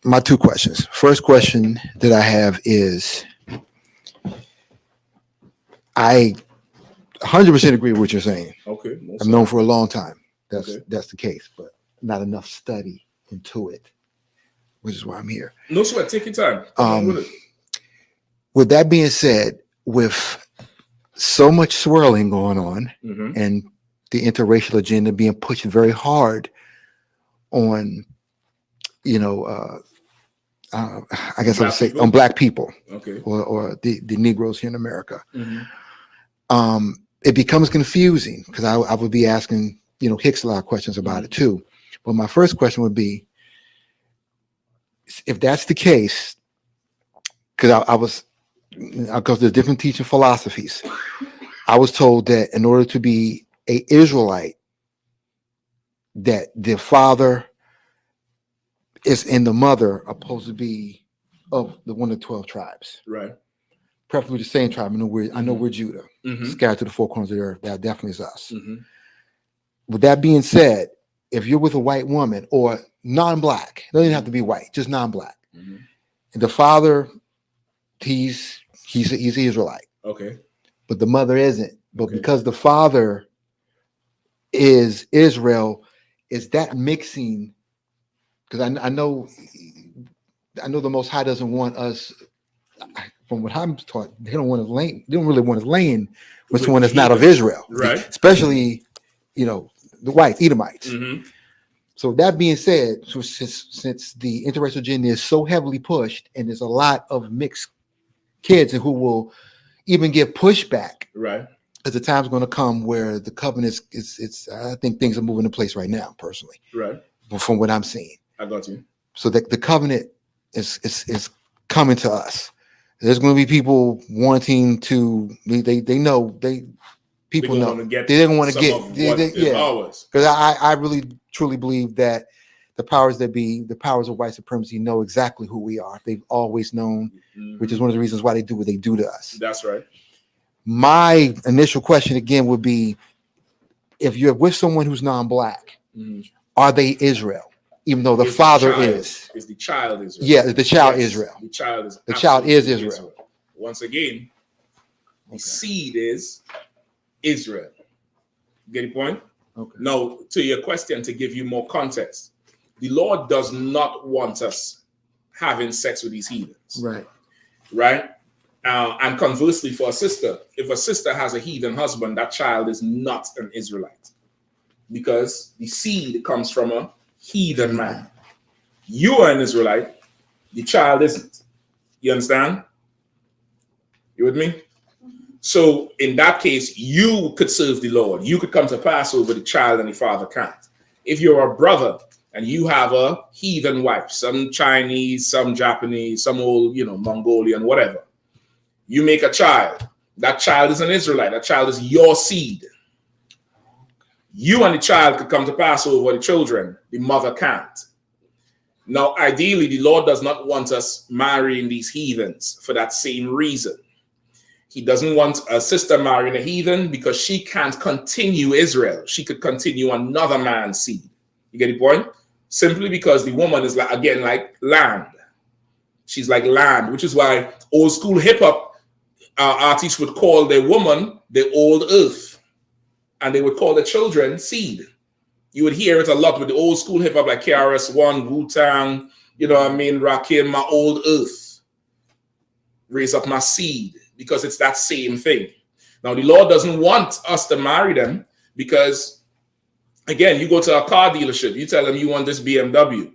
[SPEAKER 15] My two questions. First question that I have is, I 100% agree with what you're saying.
[SPEAKER 12] Okay.
[SPEAKER 15] I've known for a long time that's the case, but not enough study into it, which is why I'm here.
[SPEAKER 12] No sweat. Take your time. Come on with it.
[SPEAKER 15] With that being said, with so much swirling going on and the interracial agenda being pushed very hard on, I guess I would say on Black people, or the Negroes here in America, it becomes confusing because I would be asking, Hicks a lot of questions about it too. But my first question would be, if that's the case, because there's different teaching philosophies. I was told that in order to be an Israelite, that the father is in the mother opposed to be of the one of the 12 tribes.
[SPEAKER 12] Right.
[SPEAKER 15] Preferably the same tribe. I know we're Judah, scattered to the four corners of the earth. That definitely is us. With that being said, if you're with a white woman or non-Black, it doesn't have to be white, just non-Black. The father, he's an Israelite.
[SPEAKER 12] Okay.
[SPEAKER 15] But the mother isn't. But because the father is Israel, is that mixing? Because I know the Most High doesn't want us. From what I'm taught, they don't want us laying. They don't really want us laying with someone that's not of Israel,
[SPEAKER 12] right?
[SPEAKER 15] Especially, the whites, Edomites. So that being said, since the interracial agenda is so heavily pushed, and there's a lot of mixed kids who will even get pushback,
[SPEAKER 12] right?
[SPEAKER 15] Because the time's going to come where the covenant is. I think things are moving in place right now, personally,
[SPEAKER 12] right?
[SPEAKER 15] From what I'm seeing,
[SPEAKER 12] I got you.
[SPEAKER 15] So the covenant is coming to us. There's going to be people wanting to. They know people know they didn't want to get
[SPEAKER 12] ours.
[SPEAKER 15] Because I really truly believe that the powers that be, the powers of white supremacy, know exactly who we are. They've always known, which is one of the reasons why they do what they do to us.
[SPEAKER 12] That's right.
[SPEAKER 15] My initial question again would be, if you're with someone who's non-Black, are they Israel? Even though the father is
[SPEAKER 12] the child Israel.
[SPEAKER 15] Yeah, the child Israel.
[SPEAKER 12] The child is
[SPEAKER 15] Israel.
[SPEAKER 12] Once again, the seed is Israel. Get the point?
[SPEAKER 15] Okay.
[SPEAKER 12] Now, to your question, to give you more context, the Lord does not want us having sex with these heathens.
[SPEAKER 15] Right.
[SPEAKER 12] Right? And conversely, for a sister, if a sister has a heathen husband, that child is not an Israelite, because the seed comes from a heathen man. You are an Israelite, the child isn't. You understand? You with me? So in that case, you could serve the Lord. You could come to Passover, the child and the father can't. If you're a brother and you have a heathen wife, some Chinese, some Japanese, some old, Mongolian, whatever, you make a child. That child is an Israelite. That child is your seed. You and the child could come to Passover, the children. The mother can't. Now, ideally, the Lord does not want us marrying these heathens for that same reason. He doesn't want a sister marrying a heathen because she can't continue Israel. She could continue another man's seed. You get the point? Simply because the woman is like land. She's like land, which is why old school hip hop artists would call their woman the old earth, and they would call their children seed. You would hear it a lot with the old school hip hop like KRS-One, Wu-Tang, Rakim, my old earth. Raise up my seed, because it's that same thing. Now, the Lord doesn't want us to marry them because, again, you go to a car dealership, you tell them you want this BMW.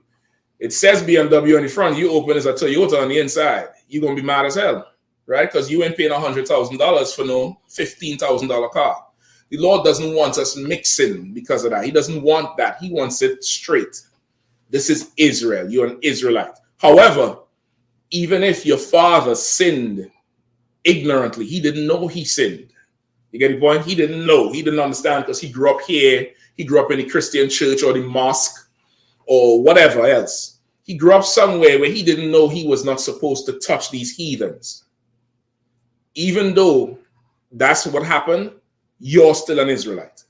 [SPEAKER 12] It says BMW on the front, you open as a Toyota on the inside. You're going to be mad as hell. right? Because you ain't paying $100,000 for no $15,000 car. The Lord doesn't want us mixing because of that. He doesn't want that. He wants it straight. This is Israel. You're an Israelite. However, even if your father sinned ignorantly, he didn't know he sinned. You get the point? He didn't know. He didn't understand because he grew up here. He grew up in the Christian church or the mosque or whatever else. He grew up somewhere where he didn't know he was not supposed to touch these heathens. Even though that's what happened, you're still an Israelite.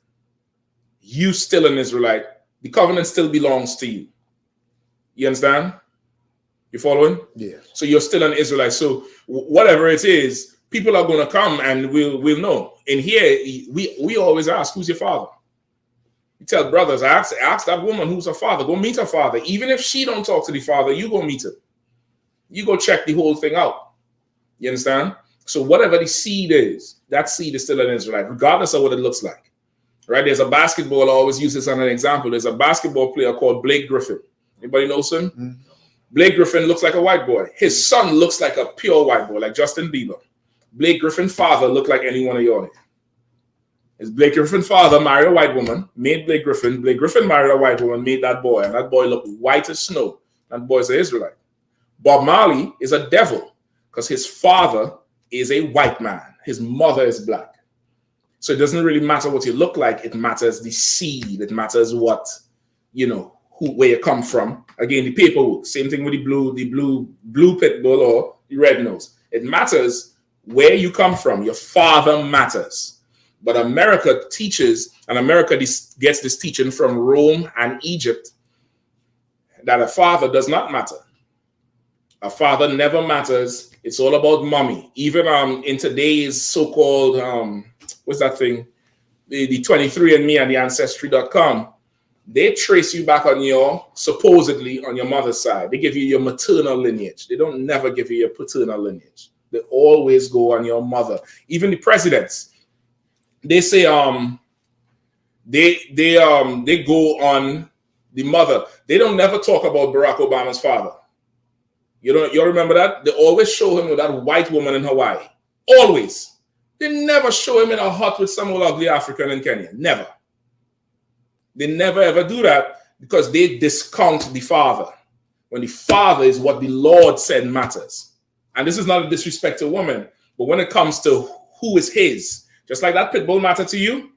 [SPEAKER 12] You still an Israelite. The covenant still belongs to you. You understand? You following?
[SPEAKER 15] Yeah.
[SPEAKER 12] So you're still an Israelite. So whatever it is, people are going to come and we'll know. In here, we always ask, who's your father? You tell brothers, ask that woman who's her father. Go meet her father. Even if she don't talk to the father, you go meet her. You go check the whole thing out. You understand? So whatever the seed is, that seed is still an Israelite, regardless of what it looks like. Right? There's a basketball, I always use this as an example. There's a basketball player called Blake Griffin. Anybody knows him? Mm-hmm. Blake Griffin looks like a white boy. His son looks like a pure white boy, like Justin Bieber. Blake Griffin's father looked like any one of y'all here. His Blake Griffin's father married a white woman, made Blake Griffin. Blake Griffin married a white woman, made that boy, and that boy looked white as snow. That boy's an Israelite. Bob Marley is a devil because his father is a white man. His mother is black. So it doesn't really matter what you look like. It matters the seed. It matters what, where you come from. Again, the paperwork. Same thing with the blue pit bull or the red nose. It matters where you come from. Your father matters. But America teaches, and America gets this teaching from Rome and Egypt, that a father does not matter. A father never matters. It's all about mommy. Even in today's so-called, what's that thing? The 23andMe and the Ancestry.com, they trace you back on supposedly on your mother's side. They give you your maternal lineage. They don't never give you your paternal lineage. They always go on your mother. Even the presidents, they say they go on the mother. They don't never talk about Barack Obama's father. You remember that? They always show him with that white woman in Hawaii. Always. They never show him in a hut with some old ugly African in Kenya. Never. They never ever do that because they discount the father. When the father is what the Lord said matters. And this is not a disrespect to women, but when it comes to who is his, just like that pit bull matter to you,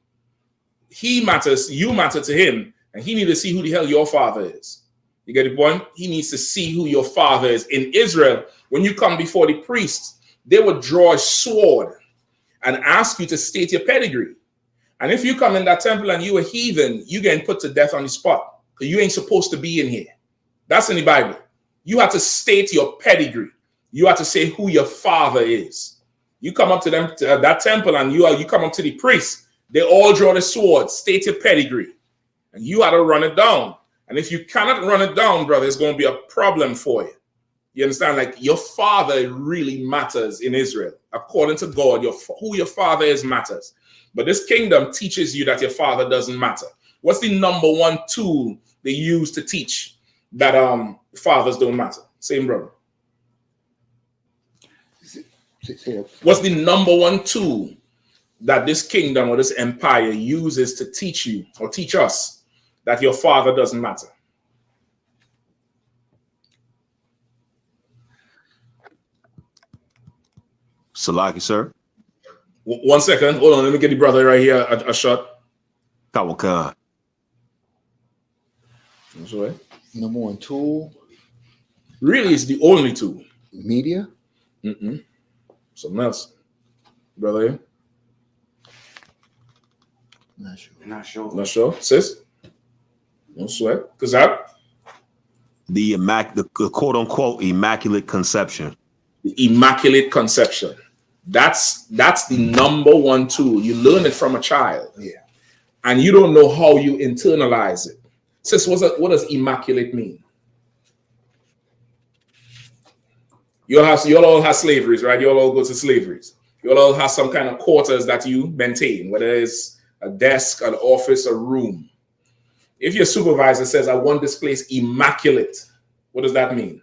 [SPEAKER 12] he matters, you matter to him, and he needs to see who the hell your father is. You get the point? He needs to see who your father is. In Israel, when you come before the priest, they would draw a sword and ask you to state your pedigree. And if you come in that temple and you a heathen, you getting put to death on the spot because you ain't supposed to be in here. That's in the Bible. You have to state your pedigree. You have to say who your father is. You come up to them to that temple and you come up to the priest. They all draw the sword, state your pedigree, and you have to run it down. And if you cannot run it down, brother, it's going to be a problem for you. You understand? Like your father really matters in Israel. According to God, who your father is matters. But this kingdom teaches you that your father doesn't matter. What's the number one tool they use to teach that fathers don't matter? Same brother. What's the number one tool that this kingdom or this empire uses to teach you or teach us that your father doesn't matter?
[SPEAKER 16] Salaki, sir.
[SPEAKER 12] 1 second. Hold on. Let me get the brother right here a shot.
[SPEAKER 16] Kawakan.
[SPEAKER 12] That's right.
[SPEAKER 15] Number one tool.
[SPEAKER 12] Really, it's the only tool.
[SPEAKER 15] Media?
[SPEAKER 12] Something else. Brother.
[SPEAKER 15] Not sure.
[SPEAKER 12] Not sure. Sis? No sweat. Because that?
[SPEAKER 16] The quote unquote immaculate conception.
[SPEAKER 12] The immaculate conception. That's the number one tool. You learn it from a child.
[SPEAKER 15] Yeah.
[SPEAKER 12] And you don't know how you internalize it. Sis, what does immaculate mean? You all have slaveries, right? You all go to slaveries. You all have some kind of quarters that you maintain, whether it's a desk, an office, a room. If your supervisor says, I want this place immaculate, what does that mean?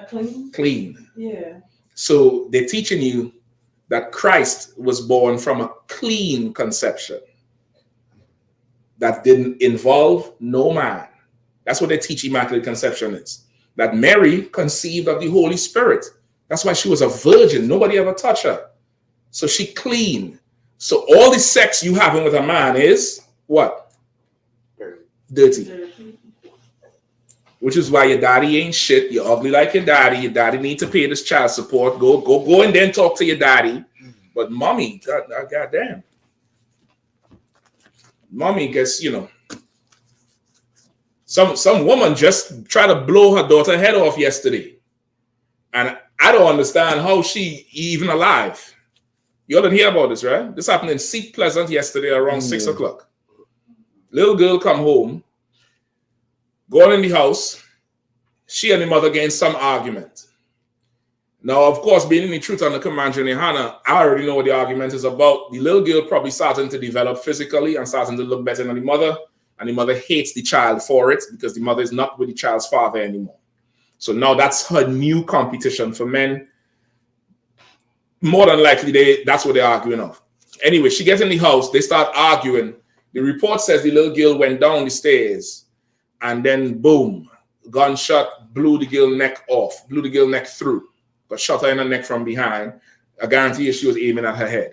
[SPEAKER 6] Clean.
[SPEAKER 12] Clean.
[SPEAKER 6] Yeah.
[SPEAKER 12] So they're teaching you that Christ was born from a clean conception that didn't involve no man. That's what they teach Immaculate Conception is. That Mary conceived of the Holy Spirit. That's why she was a virgin. Nobody ever touched her. So she clean. So all the sex you having with a man is what? Dirty. Which is why your daddy ain't shit. You're ugly like your daddy. Your daddy need to pay this child support. Go and then talk to your daddy. But mommy, goddamn. Mommy gets, some woman just tried to blow her daughter head off yesterday. And I don't understand how she even alive. You all didn't hear about this, right? This happened in Seat Pleasant yesterday around 6 o'clock. Little girl come home, going in the house. She and the mother getting some argument. Now, of course, being in the Truth and the Commander in Yahanna, I already know what the argument is about. The little girl probably starting to develop physically and starting to look better than the mother. And the mother hates the child for it because the mother is not with the child's father anymore. So now that's her new competition for men. More than likely, that's what they're arguing of. Anyway, she gets in the house. They start arguing. The report says the little girl went down the stairs. And then, boom, gunshot blew the girl neck off. Blew the girl neck through. But shot her in the neck from behind. I guarantee you she was aiming at her head.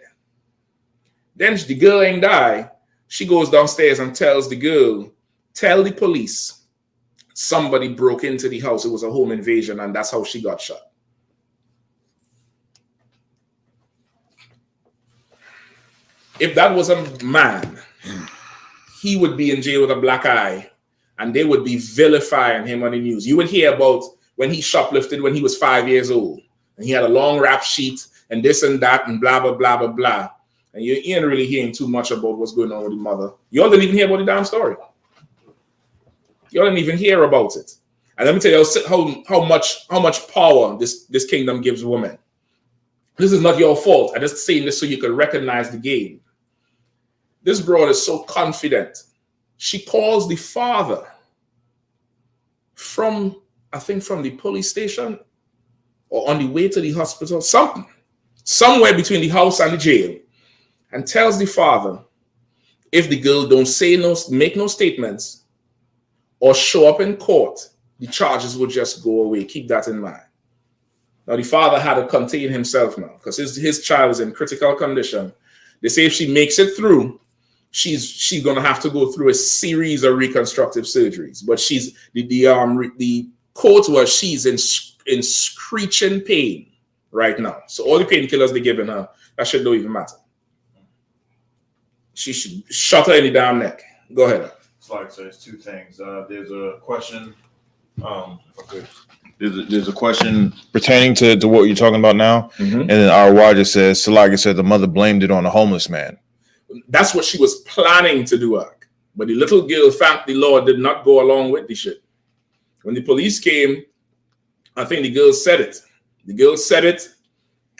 [SPEAKER 12] Then the girl ain't die. She goes downstairs and tells the girl, tell the police somebody broke into the house. It was a home invasion, and that's how she got shot. If that was a man, he would be in jail with a black eye, and they would be vilifying him on the news. You would hear about when he shoplifted when he was 5 years old, and he had a long rap sheet, and this and that, and blah, blah, blah, blah, blah. And you ain't really hearing too much about what's going on with the mother. You all didn't even hear about the damn story. You all didn't even hear about it. And let me tell you how much power this kingdom gives women. This is not your fault. I'm just saying this so you can recognize the game. This broad is so confident. She calls the father from the police station or on the way to the hospital, somewhere between the house and the jail, and tells the father, if the girl don't make no statements or show up in court, the charges will just go away. Keep that in mind. Now, the father had to contain himself now because his child is in critical condition. They say if she makes it through, she's going to have to go through a series of reconstructive surgeries. But the quote was she's in screeching pain right now. So all the painkillers they're giving her, that shit don't even matter. She should shot her in the damn neck. Go ahead.
[SPEAKER 13] It's like, so it's two things. There's a question. There's a question pertaining to what you're talking about now. Mm-hmm. And then our just says, Salagi said the mother blamed it on a homeless man.
[SPEAKER 12] That's what she was planning to do. But the little girl, thank the Lord, did not go along with the shit. When the police came, I think the girl said it. The girl said it.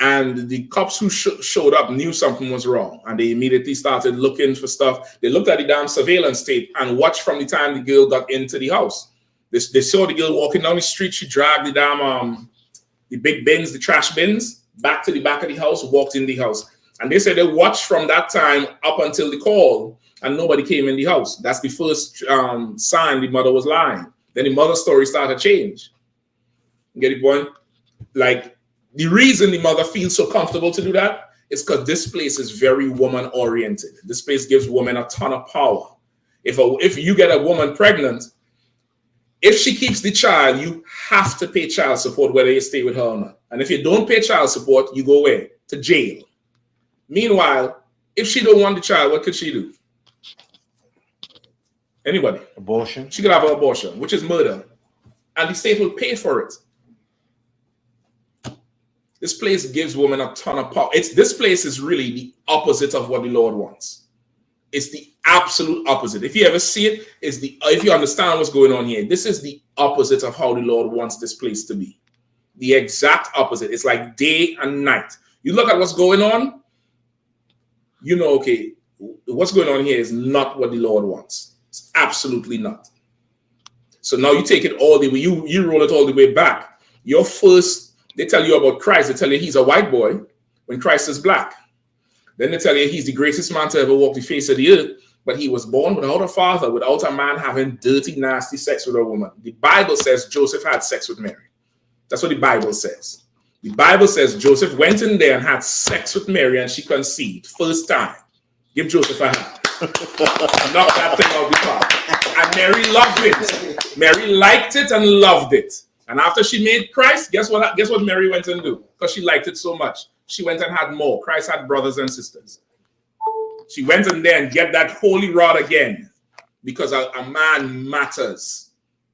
[SPEAKER 12] And the cops who showed up knew something was wrong. And they immediately started looking for stuff. They looked at the damn surveillance tape and watched from the time the girl got into the house. They saw the girl walking down the street. She dragged the damn, the big bins, the trash bins, back to the back of the house, walked in the house. And they said they watched from that time up until the call, and nobody came in the house. That's the first sign the mother was lying. Then the mother's story started to change. You get the point? Like, the reason the mother feels so comfortable to do that is because this place is very woman-oriented. This place gives women a ton of power. If you get a woman pregnant, if she keeps the child, you have to pay child support whether you stay with her or not. And if you don't pay child support, you go where? To jail. Meanwhile, if she don't want the child, what could she do? Anybody?
[SPEAKER 15] Abortion.
[SPEAKER 12] She could have an abortion, which is murder. And the state will pay for it. This place gives women a ton of power. This place is really the opposite of what the Lord wants. It's the absolute opposite. If you ever see it, if you understand what's going on here, this is the opposite of how the Lord wants this place to be. The exact opposite. It's like day and night. You look at what's going on, you know, okay, what's going on here is not what the Lord wants. It's absolutely not. So now you take it all the way, you roll it all the way back. Your first They tell you about Christ. They tell you he's a white boy when Christ is black. Then they tell you he's the greatest man to ever walk the face of the earth, but he was born without a father, without a man having dirty, nasty sex with a woman. The Bible says Joseph had sex with Mary. That's what the Bible says. The Bible says Joseph went in there and had sex with Mary and she conceived. First time. Give Joseph a hand. Knock that thing out the park. And Mary loved it. Mary liked it and loved it. And after she made Christ, guess what Mary went and do? Because she liked it so much. She went and had more. Christ had brothers and sisters. She went in there and get that holy rod again. Because a man matters.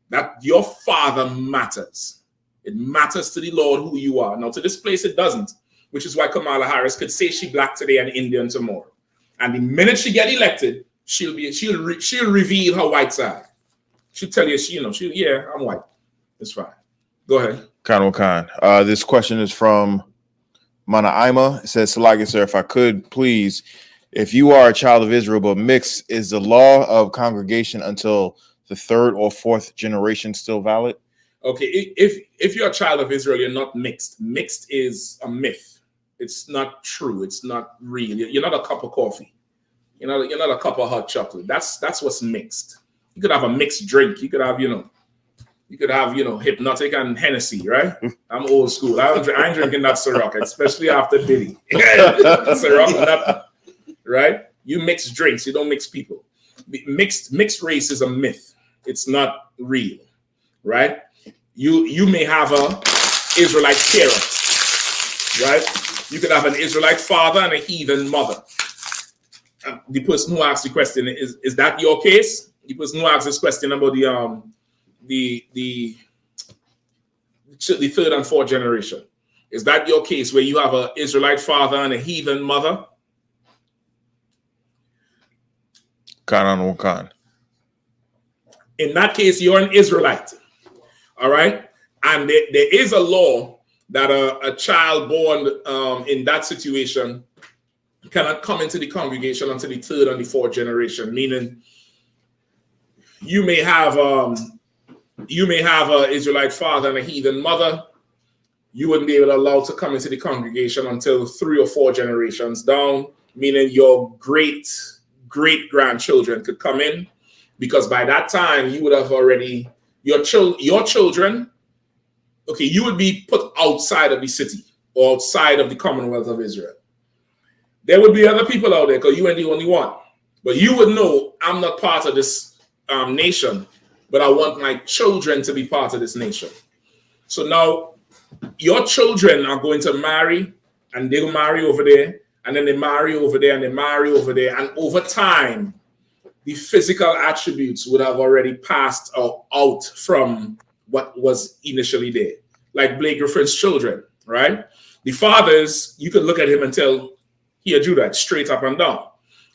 [SPEAKER 12] That your father matters. It matters to the Lord who you are. Now, to this place, it doesn't, which is why Kamala Harris could say she black today and Indian tomorrow. And the minute she get elected, she'll reveal her white side. She'll tell you, yeah, I'm white. It's fine. Go ahead.
[SPEAKER 13] Khan. This question is from Mana Ima. It says, Salagi, sir, if I could, please, if you are a child of Israel but mixed, is the law of congregation until the third or fourth generation still valid?
[SPEAKER 12] Okay, if you're a child of Israel, you're not mixed. Mixed is a myth. It's not true. It's not real. You're not a cup of coffee. You're not a cup of hot chocolate. That's what's mixed. You could have a mixed drink. You could have, Hypnotic and Hennessy, right? I'm old school. I ain't drinking that Ciroc, especially after Diddy. Ciroc, right? You mix drinks. You don't mix people. Mixed race is a myth. It's not real, right? You may have a Israelite parent, right? You could have an Israelite father and a heathen mother. The person who asked the question, is that your case? The person who asked this question about the third and fourth generation. Is that your case where you have an Israelite father and a heathen mother?
[SPEAKER 13] Khan.
[SPEAKER 12] In that case, you're an Israelite. All right. And there is a law that a child born in that situation cannot come into the congregation until the third and the fourth generation, meaning you may have an Israelite father and a heathen mother. You wouldn't be allowed to come into the congregation until 3 or 4 generations down, meaning your great grandchildren could come in, because by that time you would have already your children. Okay, you would be put outside of the city or outside of the Commonwealth of Israel. There would be other people out there because you ain't the only one. But you would know, I'm not part of this nation, but I want my children to be part of this nation. So now your children are going to marry, and they'll marry over there, and then they marry over there, and they marry over there. And over time, the physical attributes would have already passed out from what was initially there. Like Blake Griffin's children, right? The fathers, you could look at him and tell he a Judite, straight up and down.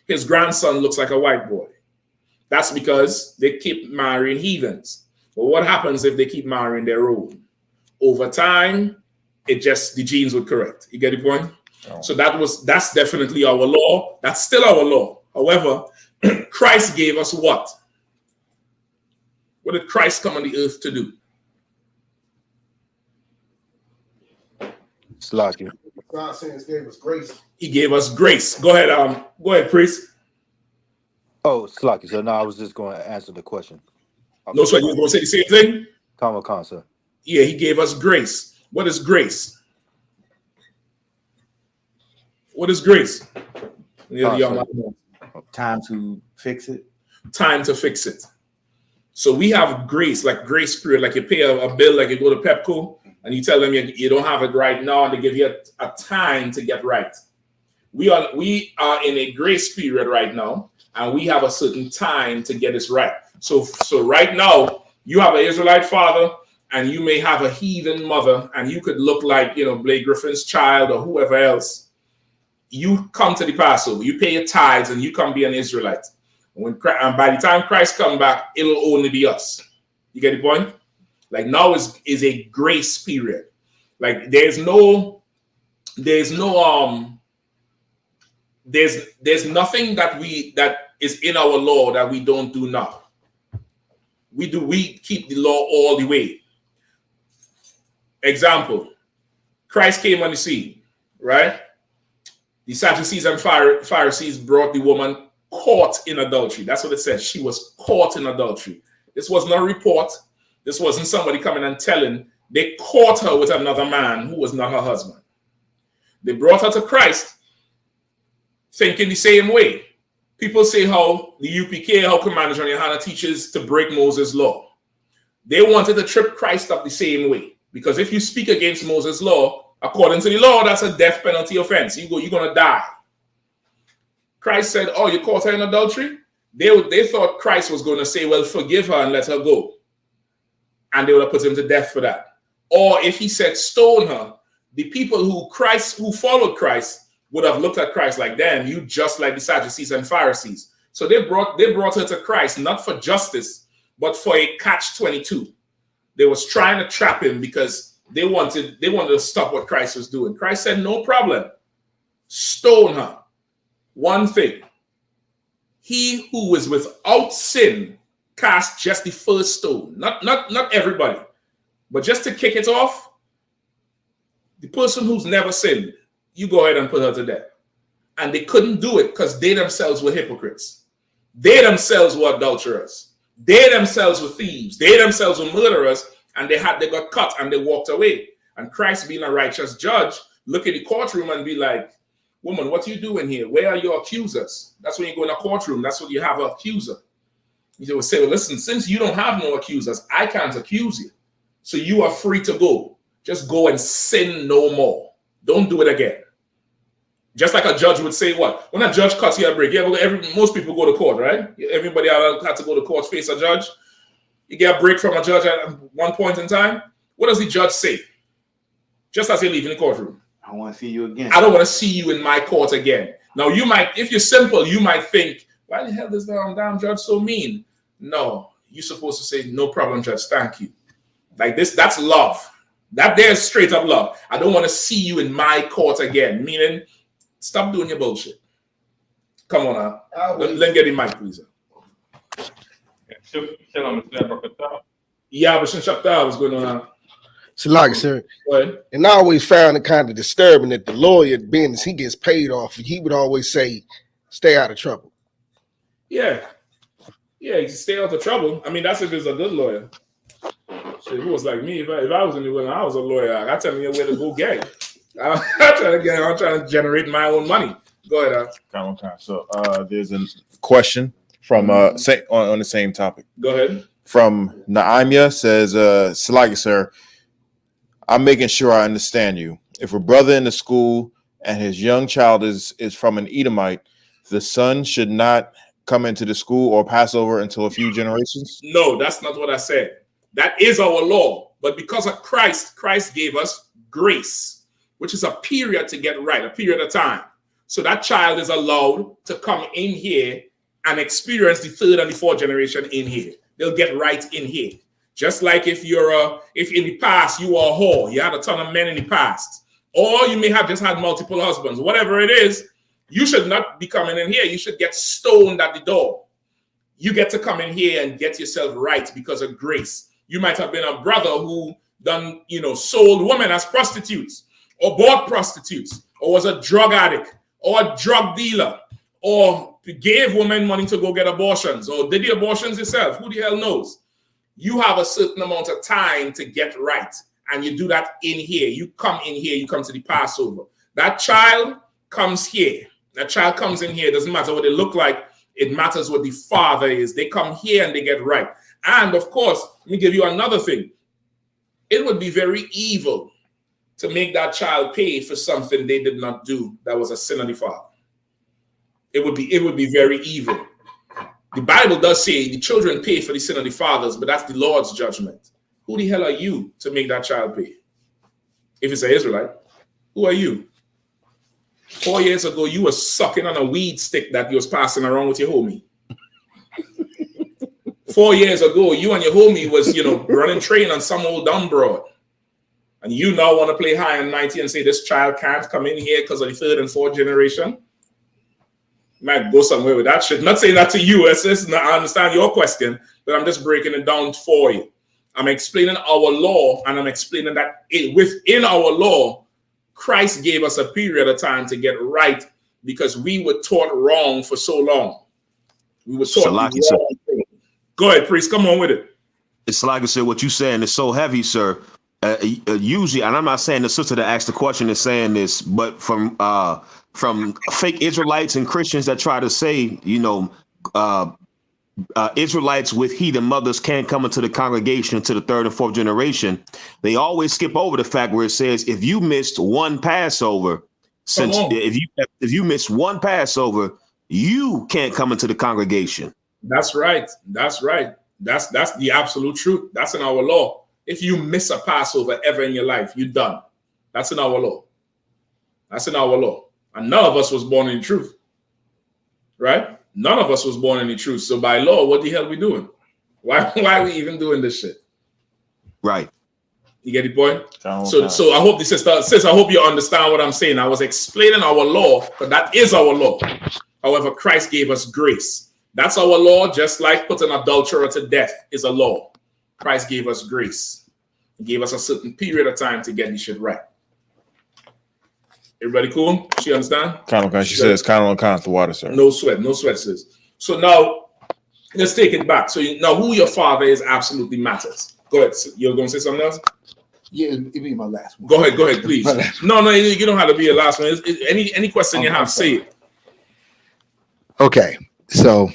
[SPEAKER 12] His grandson looks like a white boy. That's because they keep marrying heathens. But what happens if they keep marrying their own? Over time, the genes would correct. You get the point? Oh. So that's definitely our law. That's still our law. However, Christ gave us what? What did Christ come on the earth to do?
[SPEAKER 15] Slack.
[SPEAKER 2] God says gave us grace.
[SPEAKER 12] He gave us grace. Go ahead, priest.
[SPEAKER 17] Oh, Slacky. So now I was just going to answer the question.
[SPEAKER 12] No, so you were going to say the same thing?
[SPEAKER 17] Khan, sir.
[SPEAKER 12] Yeah, he gave us grace. What is grace? What is grace?
[SPEAKER 14] Time to fix it.
[SPEAKER 12] Time to fix it. So we have grace, like grace period, like you pay a bill, like you go to Pepco and you tell them you don't have it right now, and they give you a time to get right. We are in a grace period right now, and we have a certain time to get this right. So right now, you have an Israelite father, and you may have a heathen mother, and you could look like, Blake Griffin's child or whoever else. You come to the Passover, you pay your tithes, and you come be an Israelite. And by the time Christ come back, it'll only be us. You get the point? Like now is a grace period. Like there's nothing that is in our law that we don't do now. We keep the law all the way. Example, Christ came on the scene, right? The Sadducees and Pharisees brought the woman caught in adultery. That's what it says. She was caught in adultery. This was not a report. This wasn't somebody coming and telling. They caught her with another man who was not her husband. They brought her to Christ thinking the same way. People say how the UPK, how Commander John Yahanna teaches to break Moses' law. They wanted to trip Christ up the same way. Because if you speak against Moses' law, according to the law, that's a death penalty offense. You're going to die. Christ said, oh, you caught her in adultery? They thought Christ was going to say, well, forgive her and let her go. And they would have put him to death for that. Or if he said stone her, the people who followed Christ would have looked at Christ like, damn, you just like the Sadducees and Pharisees. So they brought her to Christ, not for justice, but for a catch-22. They was trying to trap him because they wanted to stop what Christ was doing. Christ said, no problem. Stone her. One thing. He who is without sin cast just the first stone. Not everybody. But just to kick it off, the person who's never sinned, you go ahead and put her to death. And they couldn't do it because they themselves were hypocrites. They themselves were adulterers. They themselves were thieves. They themselves were murderers. And they got cut and they walked away. And Christ, being a righteous judge, look in the courtroom and be like, woman, what are you doing here? Where are your accusers? That's when you go in a courtroom. That's when you have an accuser. You will say, well, listen, since you don't have no accusers, I can't accuse you. So you are free to go. Just go and sin no more. Don't do it again. Just like a judge would say what? When a judge cuts you a break, most people go to court, right? Everybody had to go to court, face a judge. You get a break from a judge at one point in time. What does the judge say? Just as you leave in the courtroom.
[SPEAKER 14] I want to see you again.
[SPEAKER 12] I don't want to see you in my court again. Now, you might, if you're simple, you might think, why the hell is that damn judge so mean? No, you're supposed to say, no problem, judge, thank you. Like this, that's love. That there's straight up love. I don't want to see you in my court again. Meaning, stop doing your bullshit. Come on now. Let me get the mic, please. Yeah, but since what's going on now?
[SPEAKER 2] Salaki, sir. And I always found it kind of disturbing that the lawyer, being as he gets paid off, he would always say, stay out of trouble.
[SPEAKER 12] Yeah. Yeah, you stay out of trouble. I mean, that's if it's a good lawyer. Shit, who was like me? If I was anywhere, I was a lawyer. I tell you where to go get it. I'm trying to generate my own money. Go ahead.
[SPEAKER 13] So there's a question from on the same topic.
[SPEAKER 12] Go ahead.
[SPEAKER 13] From Naimia says, Salaki, sir, I'm making sure I understand you. If a brother in the school and his young child is from an Edomite, the son should not come into the school or pass over until a few generations?
[SPEAKER 12] No, that's not what I said. That is our law. But because of Christ, Christ gave us grace, which is a period to get right, a period of time. So that child is allowed to come in here and experience the third and the fourth generation in here. They'll get right in here. Just like if in the past you were a whore, you had a ton of men in the past, or you may have just had multiple husbands, whatever it is, you should not be coming in here. You should get stoned at the door. You get to come in here and get yourself right because of grace. You might have been a brother who done, sold women as prostitutes, or bought prostitutes, or was a drug addict, or a drug dealer, or gave women money to go get abortions, or did the abortions yourself. Who the hell knows? You have a certain amount of time to get right, and you do that in here. You come in here, you come to the Passover. That child comes here. That child comes in here. It doesn't matter what they look like. It matters what the father is. They come here and they get right. And of course, let me give you another thing. It would be very evil to make that child pay for something they did not do that was a sin of the father. It would be very evil. The Bible does say the children pay for the sin of the fathers, but that's the Lord's judgment. Who the hell are you to make that child pay? If it's an Israelite, who are you? 4 years ago, you were sucking on a weed stick that you was passing around with your homie. 4 years ago, you and your homie was, running train on some old dumb broad. And you now want to play high and mighty and say this child can't come in here because of the third and fourth generation? You might go somewhere with that shit. Not saying that to you. I understand your question, but I'm just breaking it down for you. I'm explaining our law, and I'm explaining that within our law, Christ gave us a period of time to get right because we were taught wrong for so long. We were taught
[SPEAKER 16] Salaki,
[SPEAKER 12] the wrong thing. Go ahead, priest. Come on with it.
[SPEAKER 16] It's like I said, what you saying is so heavy, sir. Usually, and I'm not saying the sister that asked the question is saying this, but from fake Israelites and Christians that try to say, Israelites with heathen mothers can't come into the congregation to the third and fourth generation. They always skip over the fact where it says if you missed one Passover, if you missed one Passover, you can't come into the congregation.
[SPEAKER 12] That's right. That's right. That's the absolute truth. That's in our law. If you miss a Passover ever in your life, you're done. That's in our law. That's in our law. And none of us was born in truth. Right? None of us was born in the truth. So by law, what the hell are we doing? Why are we even doing this shit?
[SPEAKER 16] Right.
[SPEAKER 12] You get the point? So I hope the sister, sis, I hope you understand what I'm saying. I was explaining our law, but that is our law. However, Christ gave us grace. That's our law, just like putting an adulterer to death is a law. Christ gave us grace. He gave us a certain period of time to get this shit right. Everybody cool? She understand?
[SPEAKER 13] She says, kind on count the water, sir.
[SPEAKER 12] No sweat, sis. So now, let's take it back. So now who your father is absolutely matters. Go ahead. You're going to say something else?
[SPEAKER 15] Yeah, it'll be my last one.
[SPEAKER 12] Go ahead, please. No, you don't have to be your last one. Any question you have, say it.
[SPEAKER 15] Okay, so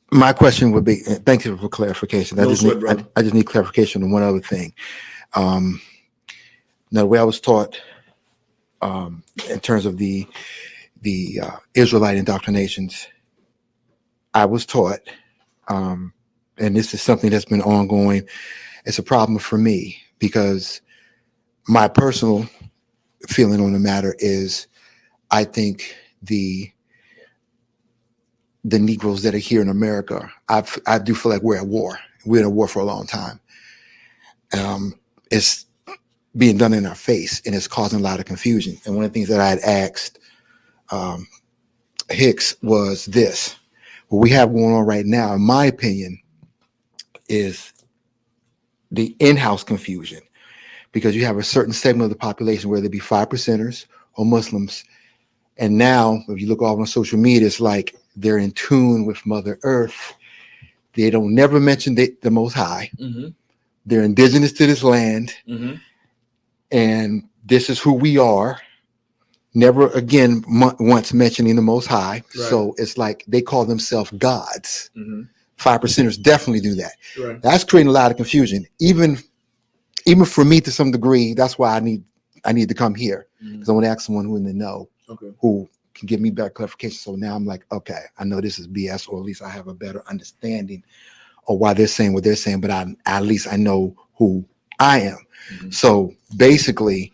[SPEAKER 15] my question would be, thank you for clarification. I just need clarification on one other thing. Now, the way I was taught in terms of the Israelite indoctrinations, I was taught, and this is something that's been ongoing. It's a problem for me because my personal feeling on the matter is I think the Negroes that are here in America, I do feel like we're at war. We're in a war for a long time. It's being done in our face, and it's causing a lot of confusion. And one of the things that I had asked Hicks was this: what we have going on right now, in my opinion, is the in-house confusion, because you have a certain segment of the population, whether it be 5%ers or Muslims, and now if you look all on social media, it's like they're in tune with Mother Earth. They don't never mention the Most High.
[SPEAKER 12] Mm-hmm.
[SPEAKER 15] They're indigenous to this land.
[SPEAKER 12] Mm-hmm.
[SPEAKER 15] And this is who we are. Never again once mentioning the Most High. Right. So it's like they call themselves gods.
[SPEAKER 12] Mm-hmm.
[SPEAKER 15] 5%ers definitely do that.
[SPEAKER 12] Right.
[SPEAKER 15] That's creating a lot of confusion. Even for me to some degree, that's why I need to come here. Because I want to ask someone who in the know, who can give me better clarification. So now I'm like, okay, I know this is BS, or at least I have a better understanding of why they're saying what they're saying, but at least I know who I am. Mm-hmm. So basically,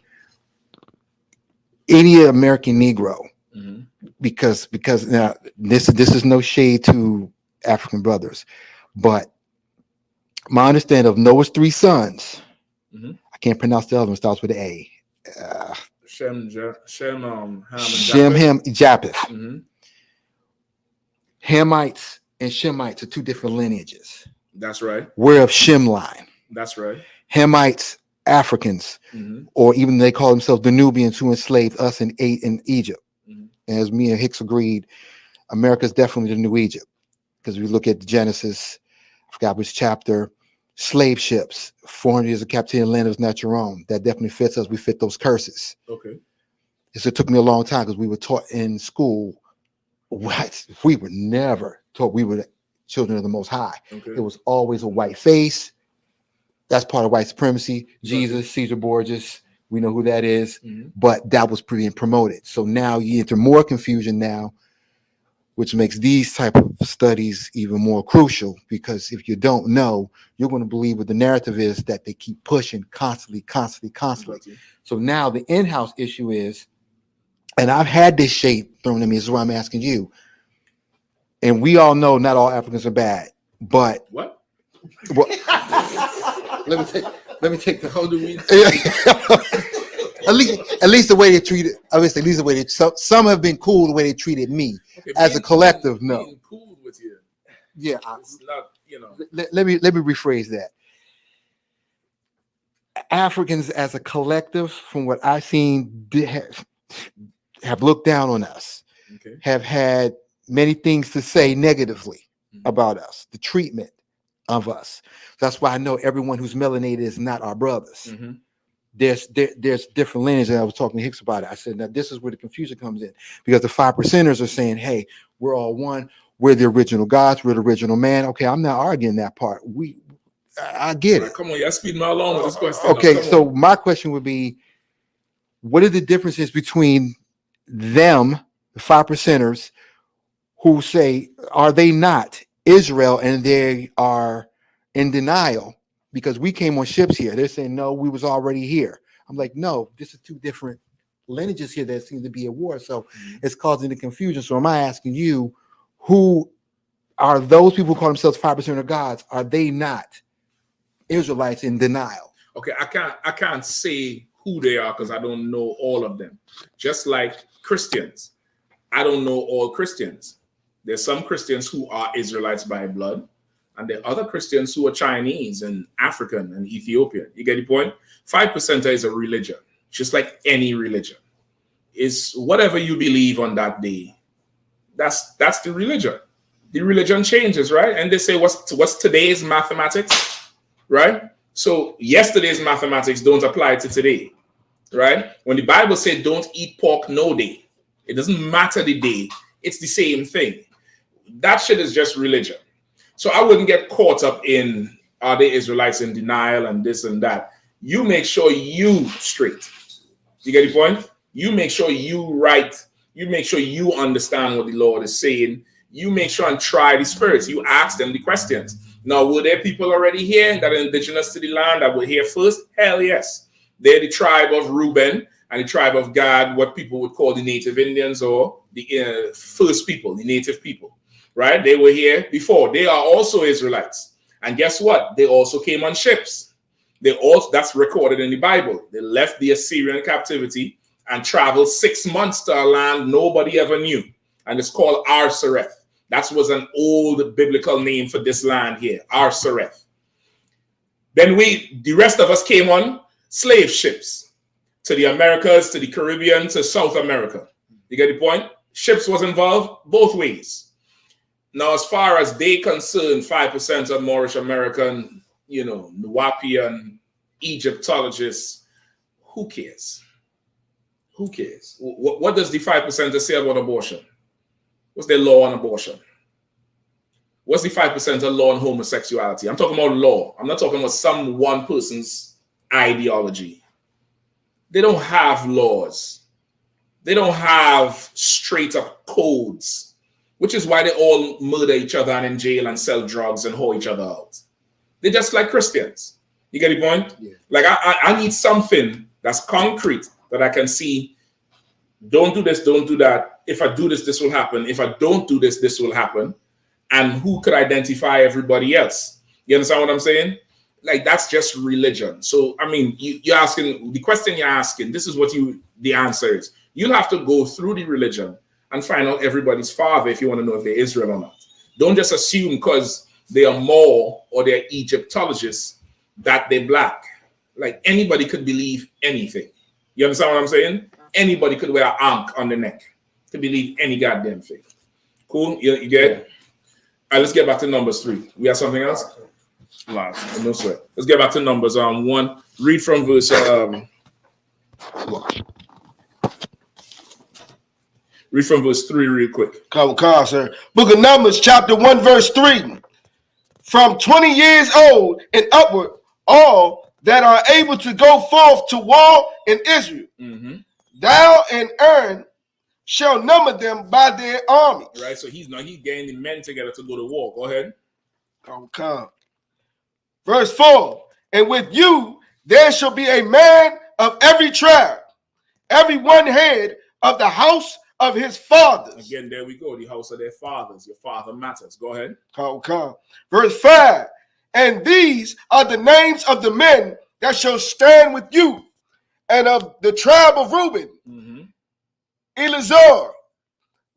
[SPEAKER 15] any American Negro, mm-hmm. because now this is no shade to African brothers, but my understanding of Noah's 3 sons, mm-hmm. I can't pronounce the other one, starts with an A.
[SPEAKER 12] Shem,
[SPEAKER 15] Ham, Japheth.
[SPEAKER 12] Mm-hmm.
[SPEAKER 15] Hamites and Shemites are 2 different lineages.
[SPEAKER 12] That's right.
[SPEAKER 15] We're of Shem line.
[SPEAKER 12] That's right.
[SPEAKER 15] Hamites, Africans, mm-hmm. or even they call themselves the Nubians who enslaved us in Egypt. Mm-hmm. As me and Hicks agreed, America's definitely the new Egypt. Because if you look at Genesis, I forgot which chapter, slave ships, 400 years of captivity in the land was not your own. That definitely fits us. We fit those curses.
[SPEAKER 12] Okay.
[SPEAKER 15] So it took me a long time because we were taught in school, we were never taught we were the children of the Most High. Okay. It was always a white face. That's part of white supremacy. Jesus, Caesar Borgia, we know who that is. Mm-hmm. But that was being promoted. So now you enter more confusion now, which makes these type of studies even more crucial, because if you don't know, you're going to believe what the narrative is that they keep pushing constantly. Mm-hmm. So now the in-house issue is, and I've had this shade thrown at me, this is why I'm asking you, and we all know not all Africans are bad, but
[SPEAKER 12] what?
[SPEAKER 15] Well, let me take the whole new at least the way they treated, obviously, at least the way they, some have been cool the way they treated me. Okay, as a collective, no.
[SPEAKER 12] Being cool with you.
[SPEAKER 15] Yeah.
[SPEAKER 12] It's not,
[SPEAKER 15] let me rephrase that. Africans as a collective, from what I've seen, have looked down on us, have had many things to say negatively about us, the treatment of us. That's why I know everyone who's melanated is not our brothers. There's different lineages, and I was talking to Hicks about it. I said, now this is where the confusion comes in, because the 5%ers are saying, hey, we're all one, we're the original gods, we're the original man. Okay, I'm not arguing that part. I get it.
[SPEAKER 12] Come on, y'all speed me along with this question.
[SPEAKER 15] Okay, so my question would be, what are the differences between them, the 5%ers, who say, are they not Israel and they are in denial because we came on ships here? They're saying, no, we was already here. I'm like, no, this is two different lineages here that seem to be at war. So it's causing the confusion. So am I asking you, who are those people who call themselves 5% of gods? Are they not Israelites in denial?
[SPEAKER 12] Okay, I can't say who they are because I don't know all of them. Just like Christians, I don't know all Christians. There's some Christians who are Israelites by blood, and there are other Christians who are Chinese and African and Ethiopian. You get the point? 5% is a religion, just like any religion. It's whatever you believe on that day. That's the religion. The religion changes, right? And they say, what's today's mathematics, right? So yesterday's mathematics don't apply to today, right? When the Bible said don't eat pork no day, it doesn't matter the day. It's the same thing. That shit is just religion. So I wouldn't get caught up in, are they Israelites in denial and this and that. You make sure you straight. You get the point? You make sure you right. You make sure you understand what the Lord is saying. You make sure and try the spirits. You ask them the questions. Now, were there people already here that are indigenous to the land that were here first? Hell yes. They're the tribe of Reuben and the tribe of Gad, what people would call the native Indians or the first people, the native people, right? They were here before. They are also Israelites. And guess what? They also came on ships. That's recorded in the Bible. They left the Assyrian captivity and traveled 6 months to a land nobody ever knew. And it's called Ar-Sareth. That was an old biblical name for this land here, Ar-Sareth. Then the rest of us came on slave ships to the Americas, to the Caribbean, to South America. You get the point? Ships was involved both ways. Now, as far as they concerned, 5% of Moorish American, Nuwapian, Egyptologists, who cares? Who cares? What does the 5% say about abortion? What's their law on abortion? What's the 5% law on homosexuality? I'm talking about law. I'm not talking about some one person's ideology. They don't have laws. They don't have straight up codes, which is why they all murder each other and in jail and sell drugs and hoe each other out. They're just like Christians. You get the point? Yeah. Like I need something that's concrete that I can see. Don't do this, don't do that. If I do this, this will happen. If I don't do this, this will happen. And who could identify everybody else? You understand what I'm saying? Like, that's just religion. So, I mean, you're asking, the question you're asking, this is what the answer is. You'll have to go through the religion and find out everybody's father if you want to know if they're Israel or not. Don't just assume because they are Moor or they're Egyptologists that they're black. Like, anybody could believe anything. You understand what I'm saying? Anybody could wear an ankh on the neck to believe any goddamn thing. Cool? You get it? All right, let's get back to Numbers 3. We have something else? No sweat. Let's get back to Numbers 1. Read from verse read from verse 3 real quick.
[SPEAKER 2] Come, sir. Book of Numbers, chapter 1, verse 3. From 20 years old and upward, all that are able to go forth to war in Israel, thou and Aaron shall number them by their armies.
[SPEAKER 12] Right, so he's getting the men together to go to war. Go ahead.
[SPEAKER 2] Come. Verse 4. And with you there shall be a man of every tribe, every one head of the house of his fathers.
[SPEAKER 12] Again, there we go. The house of their fathers. Your father matters. Go ahead.
[SPEAKER 2] Come. Verse 5. And these are the names of the men that shall stand with you, and of the tribe of Reuben, Elazar,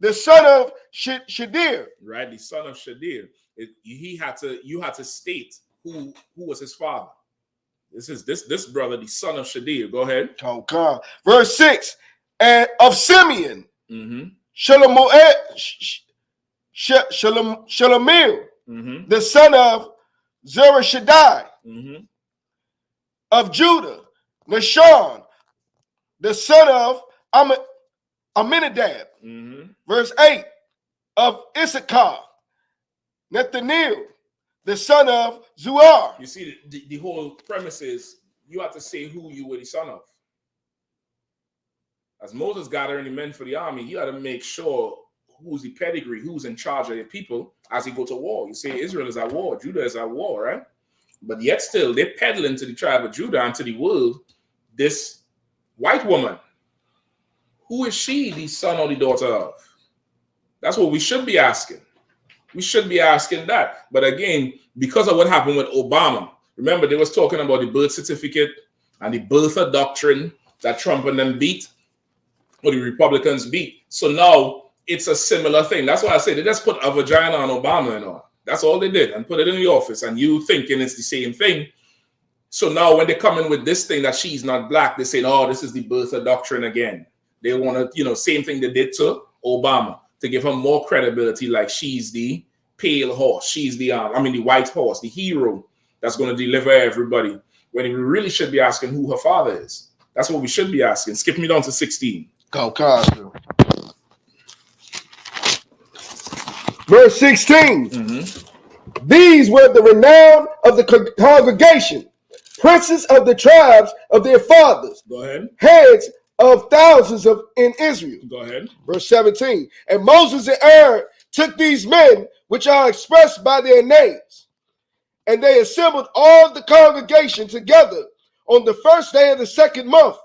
[SPEAKER 2] the son of Shadir.
[SPEAKER 12] Right, the son of Shadir. You had to state who was his father. This brother, the son of Shadir. Go ahead.
[SPEAKER 2] Oh, God. Verse 6. And of Simeon,
[SPEAKER 12] Mm-hmm.
[SPEAKER 2] Shalamil,
[SPEAKER 12] Mm-hmm.
[SPEAKER 2] the son of Zerashadai,
[SPEAKER 12] Mm-hmm.
[SPEAKER 2] of Judah, Nashon, the son of Aminadab.
[SPEAKER 12] Mm-hmm.
[SPEAKER 2] Verse 8. Of Issachar, Nathaniel, the son of Zuar.
[SPEAKER 12] You see, the whole premise is you have to say who you were the son of. As Moses gathering the men for the army, you got to make sure who's the pedigree, who's in charge of the people as he go to war. You say Israel is at war, Judah is at war, right? But yet still, they're peddling to the tribe of Judah and to the world this white woman. Who is she, the son or the daughter of? That's what we should be asking. We should be asking that. But again, because of what happened with Obama, remember they was talking about the birth certificate and the birther doctrine that Trump and them beat, or the Republicans beat. So now it's a similar thing. That's why I say they just put a vagina on Obama and all. That's all they did, and put it in the office, and you thinking it's the same thing. So now when they come in with this thing that she's not black, they say, oh, this is the birther doctrine again. They want to, same thing they did to Obama, to give her more credibility, like she's the pale horse, she's the white horse, the hero that's going to deliver everybody, when we really should be asking who her father is. That's what we should be asking. Skip me down to 16.
[SPEAKER 2] Verse 16.
[SPEAKER 12] Mm-hmm.
[SPEAKER 2] These were the renown of the congregation, princes of the tribes of their fathers,
[SPEAKER 12] Go ahead.
[SPEAKER 2] heads of thousands in Israel.
[SPEAKER 12] Go ahead.
[SPEAKER 2] Verse 17. And Moses and Aaron took these men, which are expressed by their names, and they assembled all the congregation together on the first day of the second month,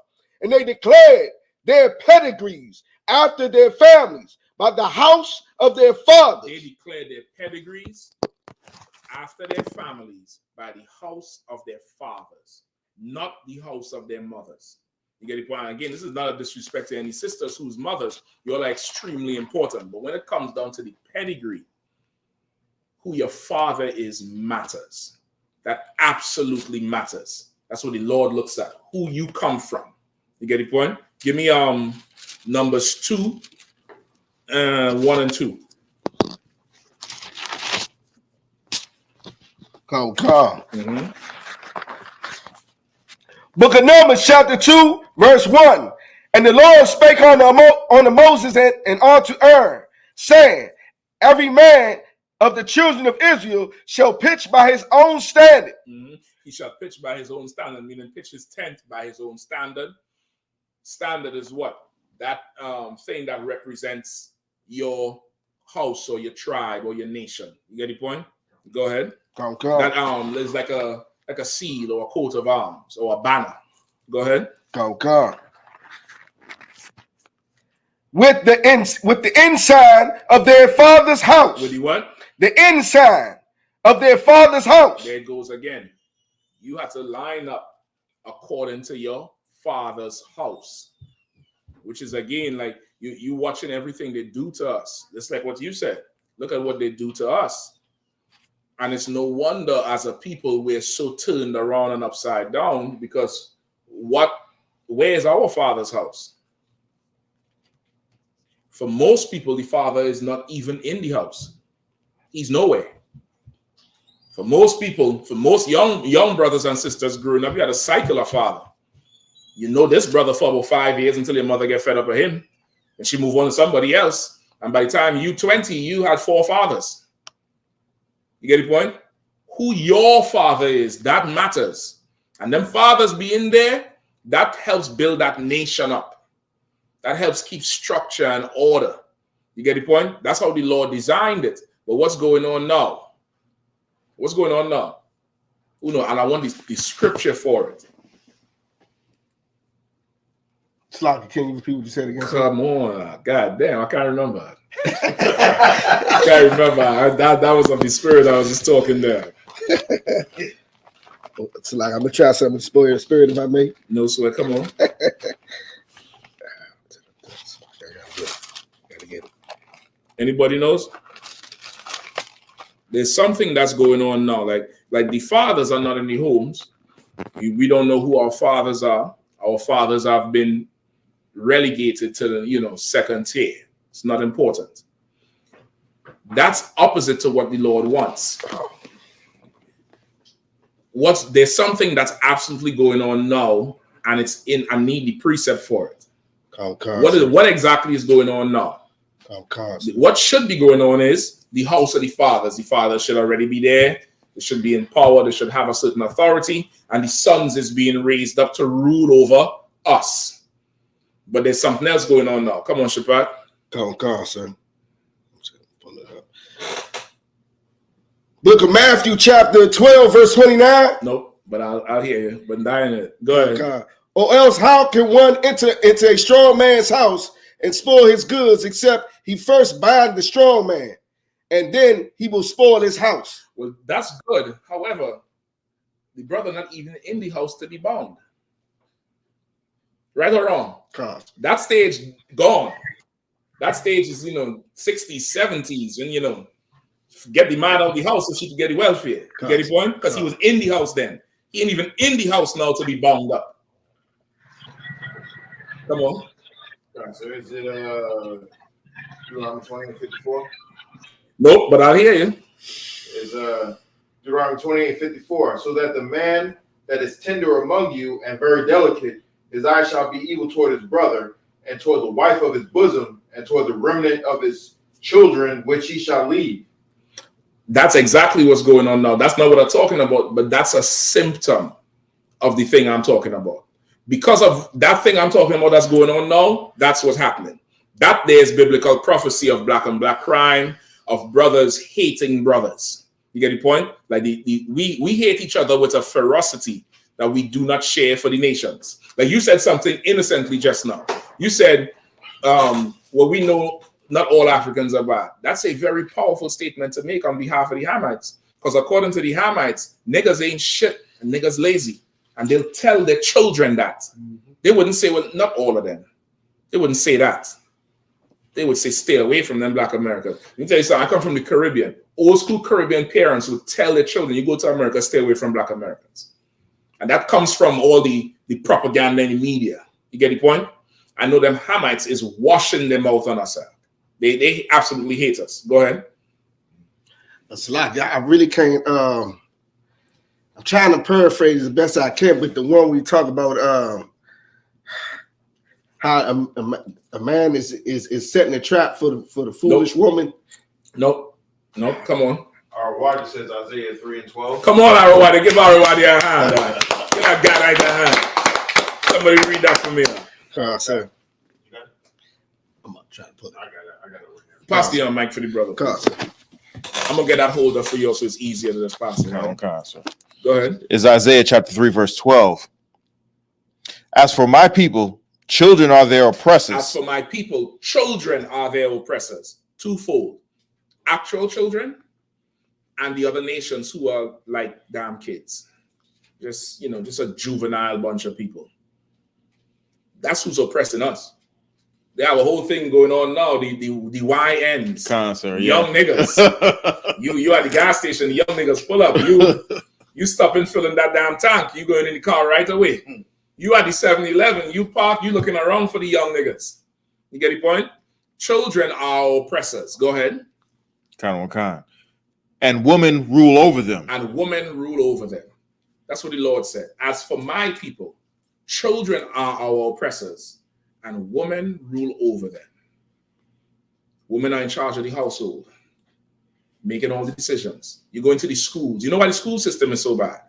[SPEAKER 2] and they declared their pedigrees after their families by the house of their fathers.
[SPEAKER 12] They declared their pedigrees after their families by the house of their fathers, not the house of their mothers. You get the point? Again, this is not a disrespect to any sisters whose mothers, you're like extremely important. But when it comes down to the pedigree, who your father is matters. That absolutely matters. That's what the Lord looks at. Who you come from. You get the point? Give me Numbers 2, 1 and 2.
[SPEAKER 2] Come.
[SPEAKER 12] Mm-hmm.
[SPEAKER 2] Book of Numbers, chapter 2, verse 1. And the Lord spake unto Moses and unto Aaron, saying, every man of the children of Israel shall pitch by his own standard.
[SPEAKER 12] Mm-hmm. He shall pitch by his own standard, meaning pitch his tent by his own standard. Standard is what? That thing that represents your house or your tribe or your nation. You get the point? Go ahead.
[SPEAKER 2] Come.
[SPEAKER 12] That is like a seal or a coat of arms or a banner. Go ahead.
[SPEAKER 2] Come. With the ensign of their father's house.
[SPEAKER 12] With the what?
[SPEAKER 2] The ensign of their father's house.
[SPEAKER 12] There it goes again. You have to line up according to your father's house, which is again like you watching everything they do to us. Just like what you said. Look at what they do to us. And it's no wonder as a people we're so turned around and upside down, because where is our father's house? For most people, the father is not even in the house. He's nowhere. For most people, for most young brothers and sisters growing up, you had a cycle of father. You know this brother for about 5 years until your mother get fed up with him and she move on to somebody else. And by the time you 20, you had 4 fathers. You get the point? Who your father is, that matters. And them fathers being there, that helps build that nation up. That helps keep structure and order. You get the point? That's how the Lord designed it. But what's going on now? What's going on now? And I want the scripture for it.
[SPEAKER 2] Slocky, can you repeat what you said again?
[SPEAKER 12] Come on. God damn, I can't remember. I can't remember. That was of the spirit I was just talking there.
[SPEAKER 2] It's like I'm gonna try something to spoil your spirit if I may.
[SPEAKER 12] No sweat. Come on. Gotta get it. Anybody knows? There's something that's going on now. Like the fathers are not in the homes, We don't know who our fathers are. Our fathers have been relegated to the second tier. It's not important. That's opposite to what the Lord wants. There's something that's absolutely going on now, and I need the precept for it. What exactly is going on now? What should be going on is the house of the fathers. The fathers should already be there. They should be in power. They should have a certain authority, and the sons is being raised up to rule over us. But there's something else going on now. Come on, Shabbat.
[SPEAKER 2] Come on, sir. Pull it up. Book of Matthew, chapter 12, verse 29.
[SPEAKER 12] Nope, but I'll hear you. But go ahead.
[SPEAKER 2] Or else how can one enter into a strong man's house and spoil his goods, except he first bind the strong man, and then he will spoil his house?
[SPEAKER 12] Well, that's good. However, the brother not even in the house to be bound. Right or wrong? That stage gone. That stage is 60s, 70s, and get the man out of the house so she can get the welfare. You get the point? Because he was in the house then. He ain't even in the house now to be bound up. Come on.
[SPEAKER 13] So is it Deuteronomy 20 and 54?
[SPEAKER 12] Nope, but I'll hear you.
[SPEAKER 13] Is Deuteronomy 20 and 54. So that the man that is tender among you and very delicate, his eye shall be evil toward his brother, and toward the wife of his bosom, and toward the remnant of his children, which he shall leave.
[SPEAKER 12] That's exactly what's going on now. That's not what I'm talking about, but that's a symptom of the thing I'm talking about. Because of that thing I'm talking about that's going on now, that's what's happening. That there's biblical prophecy of black and black crime, of brothers hating brothers. You get the point? Like we hate each other with a ferocity that we do not share for the nations. Like you said something innocently just now. You said, well, we know not all Africans are bad. That's a very powerful statement to make on behalf of the Hamites. Because according to the Hamites, niggas ain't shit and niggas lazy. And they'll tell their children that. They wouldn't say, well, not all of them. They wouldn't say that. They would say, stay away from them black Americans. Let me tell you something. I come from the Caribbean. Old school Caribbean parents would tell their children, you go to America, stay away from black Americans. And that comes from all the propaganda in the media. You get the point? I know them Hamites is washing their mouth on us. They absolutely hate us. Go ahead.
[SPEAKER 2] That's a lot. I really can't. I'm trying to paraphrase as best I can, but the one we talk about how a man is setting a trap for the foolish woman.
[SPEAKER 12] Nope. Come on.
[SPEAKER 13] Our water says Isaiah 3 and 12.
[SPEAKER 12] Come on, Arawadi. Give Arawadi a hand. Give that guy right a hand. Somebody read that for me.
[SPEAKER 2] Sir.
[SPEAKER 13] I'm gonna try to put it. I got it.
[SPEAKER 12] Pass the mic for the brother. I'm gonna get that holder for you so it's easier to just pass it.
[SPEAKER 13] Okay, sir.
[SPEAKER 12] Go ahead.
[SPEAKER 13] Is Isaiah chapter 3, verse 12. As for my people, children are their oppressors.
[SPEAKER 12] As for my people, children are their oppressors. Twofold. Actual children and the other nations who are like damn kids. Just a juvenile bunch of people. That's who's oppressing us. They have a whole thing going on now. The YNs, young niggas. You at the gas station, the young niggas pull up. You stop and fill in that damn tank. You going in the car right away. You at the 7-Eleven, you park, you looking around for the young niggas. You get the point? Children are oppressors. Go ahead.
[SPEAKER 13] And women rule over them.
[SPEAKER 12] And women rule over them. That's what the Lord said. As for my people, children are our oppressors, and women rule over them. Women are in charge of the household, making all the decisions. You go into the schools. You know why the school system is so bad?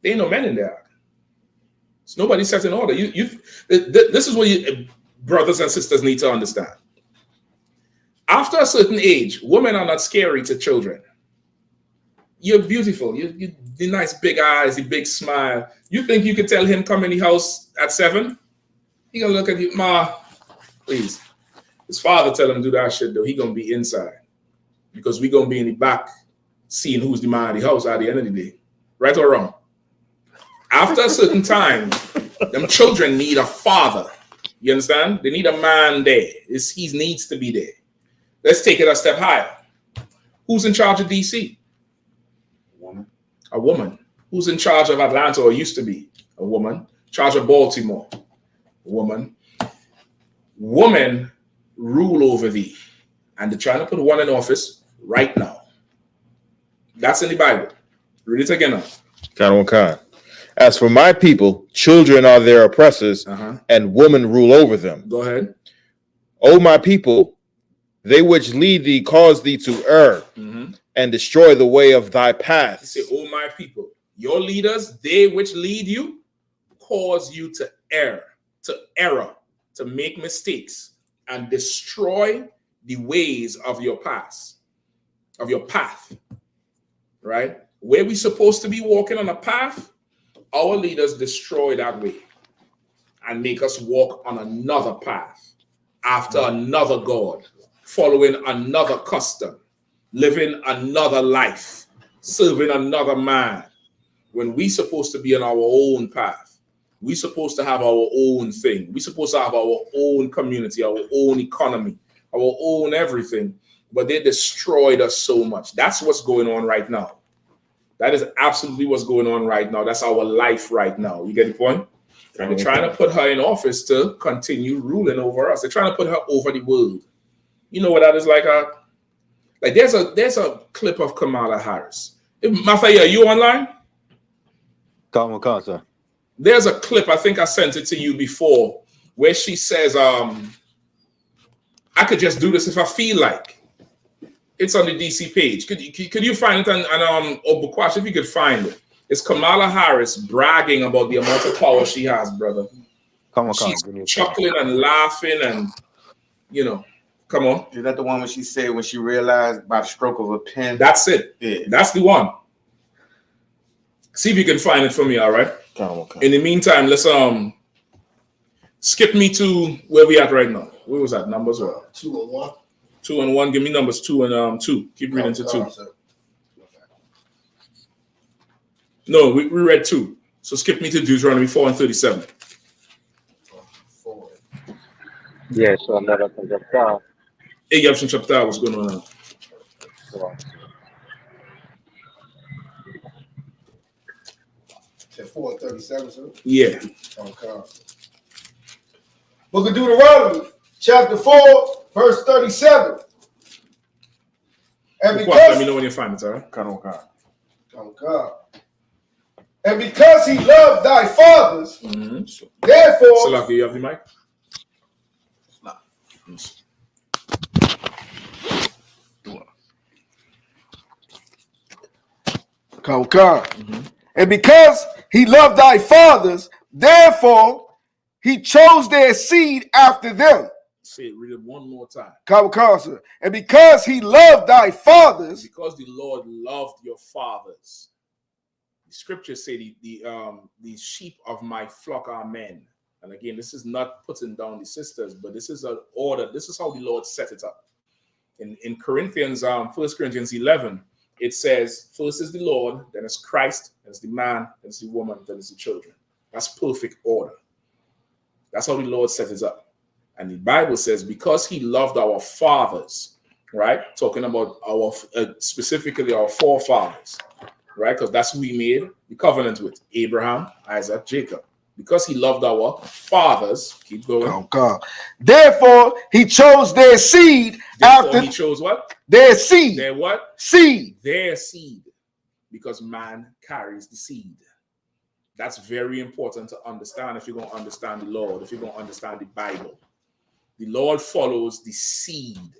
[SPEAKER 12] There ain't no men in there. It's nobody set in order. This is what you brothers and sisters need to understand. After a certain age, women are not scary to children. You're beautiful. You the nice big eyes, the big smile. You think you could tell him come in the house at 7? He gonna look at you, Ma, please. His father tell him do that shit though. He gonna be inside because we gonna be in the back seeing who's the man of the house at the end of the day. Right or wrong? After a certain time, them children need a father. You understand? They need a man there. He needs to be there. Let's take it a step higher. Who's in charge of DC? A woman. Who's in charge of Atlanta or used to be? A woman. In charge of Baltimore? A woman. Women rule over thee. And they're trying to put one in office right now. That's in the Bible. Read it again now.
[SPEAKER 13] Kind. As for my people, children are their oppressors, and women rule over them.
[SPEAKER 12] Go ahead.
[SPEAKER 13] O my people, they which lead thee cause thee to err, and destroy the way of thy paths.
[SPEAKER 12] You say, oh my people, your leaders, they which lead you, cause you to err, to make mistakes, and destroy the ways of your path, right? Where we supposed to be walking on a path, our leaders destroy that way and make us walk on another path, after another God, following another custom, living another life, serving another man, when we supposed to be on our own path. We supposed to have our own thing. We supposed to have our own community, our own economy, our own everything. But they destroyed us so much. That's what's going on right now. That is absolutely what's going on right now. That's our life right now. You get the point? And they're trying to put her in office to continue ruling over us. They're trying to put her over the world. You know what that is like? Like there's a clip of Kamala Harris. Mafia, are you online?
[SPEAKER 17] Come on, sir.
[SPEAKER 12] There's a clip, I think I sent it to you before, where she says, I could just do this if I feel like. It's on the DC page. Could you find it on Obukwash, if you could find it? It's Kamala Harris bragging about the amount of power she has, brother. She's chuckling and laughing and, you know, come on.
[SPEAKER 14] Is that the one when she said when she realized by the stroke of a pen?
[SPEAKER 12] That's it.
[SPEAKER 14] Yeah.
[SPEAKER 12] That's the one. See if you can find it for me, all right? In the meantime, let's skip me to where we at right now. Where was that? Numbers what?
[SPEAKER 2] 2 and 1.
[SPEAKER 12] 2 and 1. Give me numbers 2 and 2. Keep reading to 2. No, we read 2. So skip me to Deuteronomy 4 and 37.
[SPEAKER 18] Yes, so another chapter.
[SPEAKER 12] Hey, Yapson chapter, what's going on now?
[SPEAKER 2] 4 and 37, sir?
[SPEAKER 12] Yeah.
[SPEAKER 2] Okay. Book of Deuteronomy, chapter 4, verse 37. And because
[SPEAKER 12] let me know when you find it, all right?
[SPEAKER 2] Okay. And because he loved thy fathers, therefore.
[SPEAKER 12] Salaki, you have the mic?
[SPEAKER 2] And because he loved thy fathers, therefore he chose their seed after them.
[SPEAKER 12] Say it, read it one more time.
[SPEAKER 2] And because he loved thy fathers.
[SPEAKER 12] Because the Lord loved your fathers. The scriptures say the sheep of my flock are men. And again, this is not putting down the sisters, but this is an order. This is how the Lord set it up. In Corinthians, 1 Corinthians 11, it says, first is the Lord, then it's Christ, then it's the man, then it's the woman, then it's the children. That's perfect order. That's how the Lord set it up. And the Bible says, because he loved our fathers, right? Talking about our specifically our forefathers, right? Because that's who he made the covenant with, Abraham, Isaac, Jacob. Because he loved our fathers, keep going.
[SPEAKER 2] Therefore, he chose their seed after.
[SPEAKER 12] He chose what?
[SPEAKER 2] Their seed.
[SPEAKER 12] Their what?
[SPEAKER 2] Seed.
[SPEAKER 12] Their seed. Because man carries the seed. That's very important to understand if you're going to understand the Lord, if you're going to understand the Bible. The Lord follows the seed.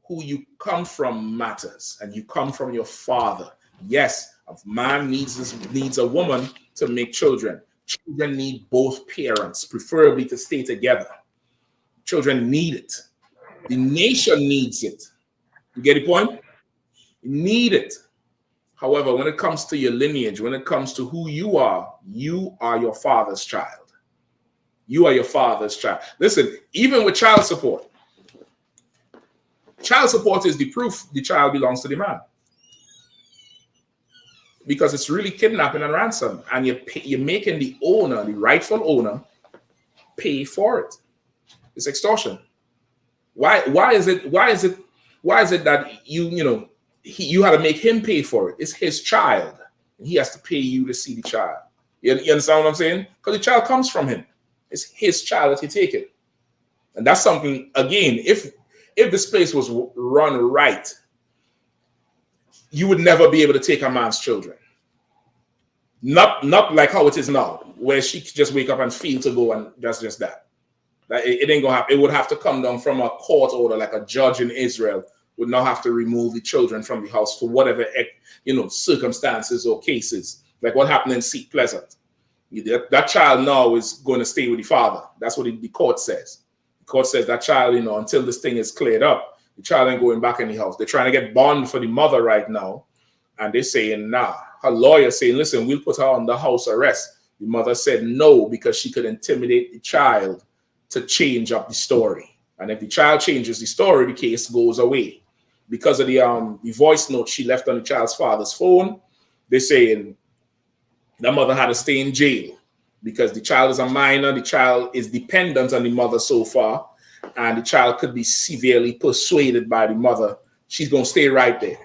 [SPEAKER 12] Who you come from matters, and you come from your father. Yes, a man needs a woman to make children. Children need both parents, preferably to stay together. Children need it. The nation needs it. You get the point? You need it. However, when it comes to your lineage, when it comes to who you are your father's child. You are your father's child. Listen, even with child support is the proof the child belongs to the man. Because it's really kidnapping and ransom, and you're making the owner, the rightful owner, pay for it. It's extortion. Why is it that you had to make him pay for it? It's his child. and he has to pay you to see the child. You understand what I'm saying? Because the child comes from him. It's his child that he take it. And that's something, again, if this place was run right, you would never be able to take a man's children. Not like how it is now, where she could just wake up and feel to go and just that. Like it ain't gonna happen. It would have to come down from a court order, like a judge in Israel would now have to remove the children from the house for whatever circumstances or cases, like what happened in Seat Pleasant. That child now is going to stay with the father. That's what the court says. The court says that child, until this thing is cleared up, the child ain't going back in the house. They're trying to get bond for the mother right now, and they're saying, nah. Her lawyer saying, listen, we'll put her under house arrest. The mother said no, because she could intimidate the child to change up the story. And if the child changes the story, the case goes away. Because of the voice note she left on the child's father's phone, they're saying the mother had to stay in jail because the child is a minor, the child is dependent on the mother so far, and the child could be severely persuaded by the mother. She's going to stay right there.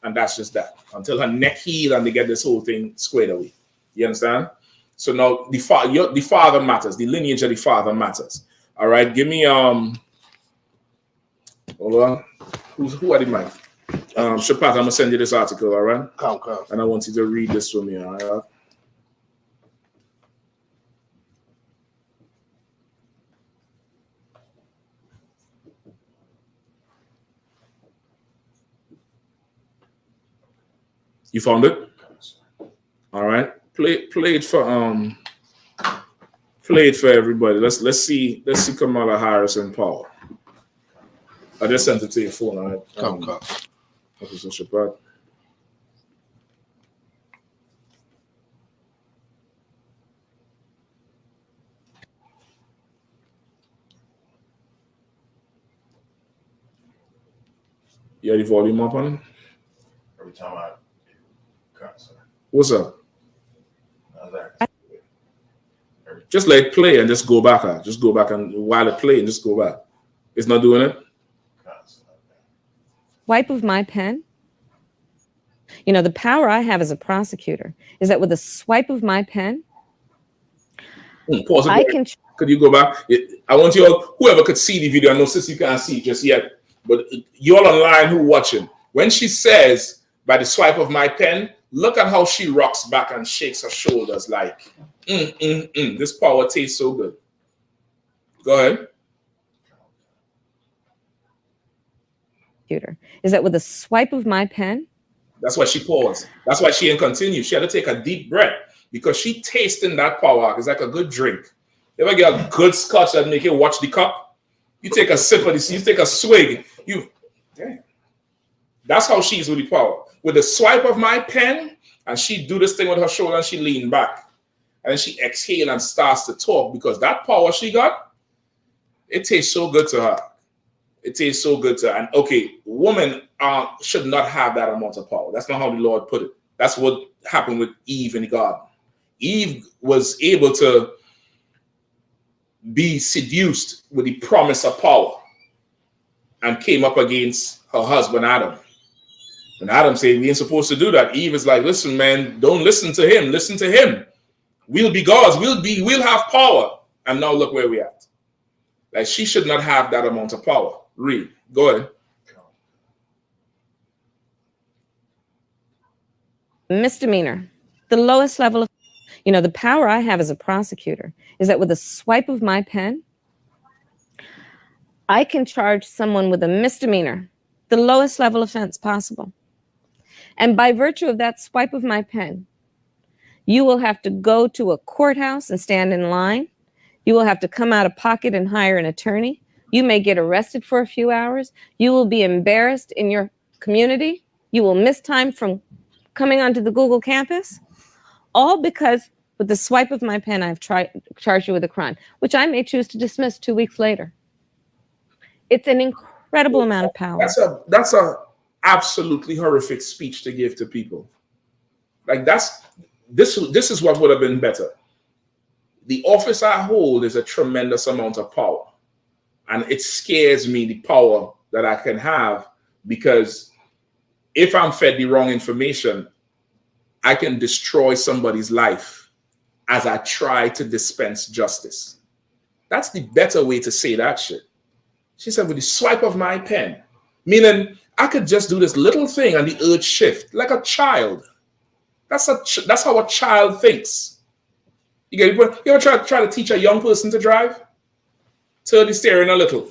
[SPEAKER 12] And that's just that. Until her neck healed and they get this whole thing squared away. You understand? So now the father matters. The lineage of the father matters. All right, give me hold on. Who are the mic? Shapat, I'm gonna send you this article, all right?
[SPEAKER 2] Come.
[SPEAKER 12] And I want you to read this for me, all right? You found it? All right. Play it for everybody. Let's see Kamala Harris and Paul. I just sent it to your phone, all right?
[SPEAKER 2] Come.
[SPEAKER 12] Okay, so Shabbat. You have the volume up on it?
[SPEAKER 13] Every time I
[SPEAKER 12] What's up? Just let it play and just go back. Just go back, and while it play and just go back. It's not doing it?
[SPEAKER 19] Swipe of my pen. The power I have as a prosecutor is that with a swipe of my pen,
[SPEAKER 12] Pause it. Could you go back? I want you all, whoever could see the video, I know since you can't see it just yet, but you all online who watching, when she says, by the swipe of my pen, look at how she rocks back and shakes her shoulders like, this power tastes so good. Go ahead.
[SPEAKER 19] Is that with a swipe of my pen?
[SPEAKER 12] That's why she paused. That's why she didn't continue. She had to take a deep breath because she tasting that power. It's like a good drink. You ever get a good scotch that make you watch the cup? You take a sip of this, you take a swig. Damn. That's how she's with the power. With the swipe of my pen, and she do this thing with her shoulder and she lean back. And then she exhale and starts to talk because that power she got, it tastes so good to her. It tastes so good to her. And okay, women should not have that amount of power. That's not how the Lord put it. That's what happened with Eve in the garden. Eve was able to be seduced with the promise of power and came up against her husband Adam. And Adam said, we ain't supposed to do that. Eve is like, listen, man, don't listen to him. Listen to him. We'll be gods. We'll have power. And now look where we're at. Like, she should not have that amount of power. Read. Go ahead.
[SPEAKER 19] Misdemeanor. The lowest level of, the power I have as a prosecutor is that with a swipe of my pen, I can charge someone with a misdemeanor, the lowest level offense possible. And by virtue of that swipe of my pen, you will have to go to a courthouse and stand in line. You will have to come out of pocket and hire an attorney. You may get arrested for a few hours. You will be embarrassed in your community. You will miss time from coming onto the Google campus, all because with the swipe of my pen, I've charged you with a crime, which I may choose to dismiss 2 weeks later. It's an incredible amount of power.
[SPEAKER 12] That's a absolutely horrific speech to give to people. Like this is what would have been better. The office I hold is a tremendous amount of power. And it scares me, the power that I can have, because if I'm fed the wrong information, I can destroy somebody's life as I try to dispense justice. That's the better way to say that shit. She said, with the swipe of my pen, meaning I could just do this little thing and the urge shift like a child. That's how a child thinks. You ever try to teach a young person to drive? Turn the steering a little.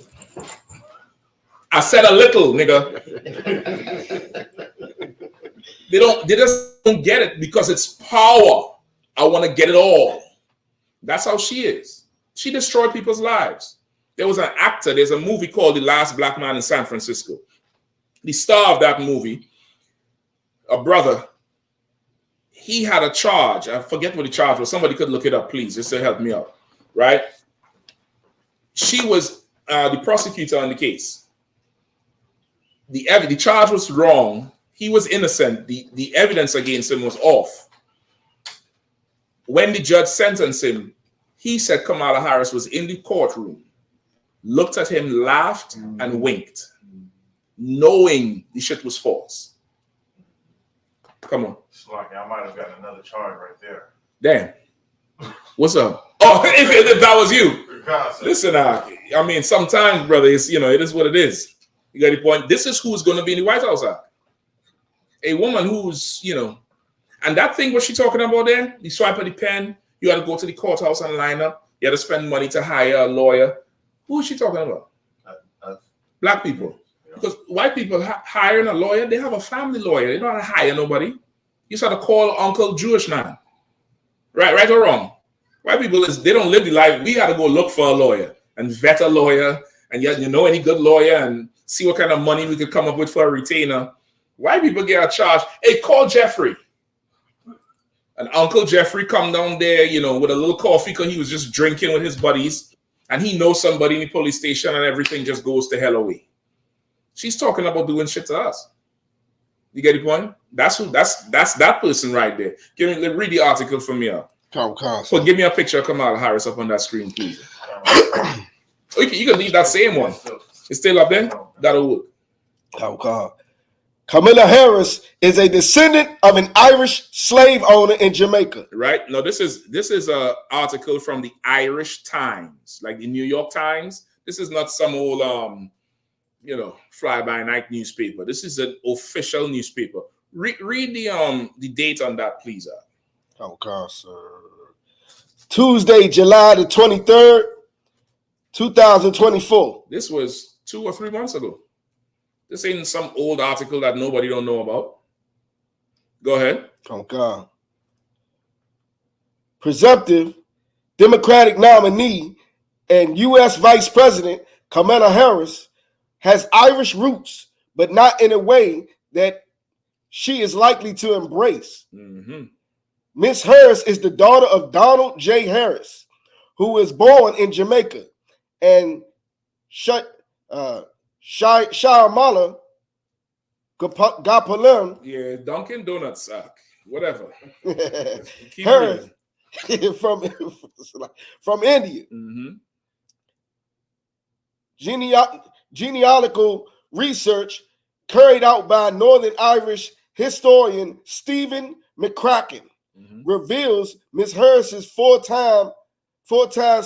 [SPEAKER 12] I said a little, nigga. They just don't get it because it's power. I want to get it all. That's how she is. She destroyed people's lives. There was an actor, there's a movie called The Last Black Man in San Francisco. The star of that movie, a brother, he had a charge. I forget what the charge was. Somebody could look it up, please, just to help me out, right? She was the prosecutor on the case. The charge was wrong. He was innocent. The evidence against him was off. When the judge sentenced him, he said Kamala Harris was in the courtroom, looked at him, laughed, and winked, knowing the shit was false. Come on.
[SPEAKER 13] Like I might have gotten another charge right there.
[SPEAKER 12] Damn. What's up? Oh, if that was you. Listen, I mean, sometimes, brother, it's, it is what it is. You got the point. This is who's going to be in the White House. A woman who's, and that thing, what she talking about there, the swipe of the pen, you had to go to the courthouse and line up. You had to spend money to hire a lawyer. Who is she talking about? Black people. Because white people hiring a lawyer, they have a family lawyer. They don't have to hire nobody. You just have to call Uncle Jewish man. Right or wrong? White people, they don't live the life. We got to go look for a lawyer and vet a lawyer and any good lawyer and see what kind of money we could come up with for a retainer. White people get a charge. Hey, call Jeffrey. And Uncle Jeffrey come down there, with a little coffee because he was just drinking with his buddies. And he knows somebody in the police station and everything just goes to hell away. She's talking about doing shit to us. You get the point? That's that person right there. Read the article from me. So give me a picture of Kamala Harris up on that screen, please. You can leave that same one. It's still up there? That'll work.
[SPEAKER 2] Kamala Harris is a descendant of an Irish slave owner in Jamaica.
[SPEAKER 12] Right? No, this is an article from the Irish Times, like the New York Times. This is not some old fly-by-night newspaper. This is an official newspaper. Read the date on that, please.
[SPEAKER 2] Sir. Tuesday, July the 23rd, 2024.
[SPEAKER 12] This was 2 or 3 months ago. This ain't some old article that nobody don't know about. Go ahead.
[SPEAKER 2] Presumptive Democratic nominee and U.S. Vice President Kamala Harris has Irish roots, but not in a way that she is likely to embrace. Miss Harris is the daughter of Donald J. Harris, who was born in Jamaica, and Shamala Gapalam.
[SPEAKER 12] Yeah, Dunkin' Donuts, whatever.
[SPEAKER 2] Harris from India. Genealogical research carried out by Northern Irish historian Stephen McCracken reveals Miss Harris's four times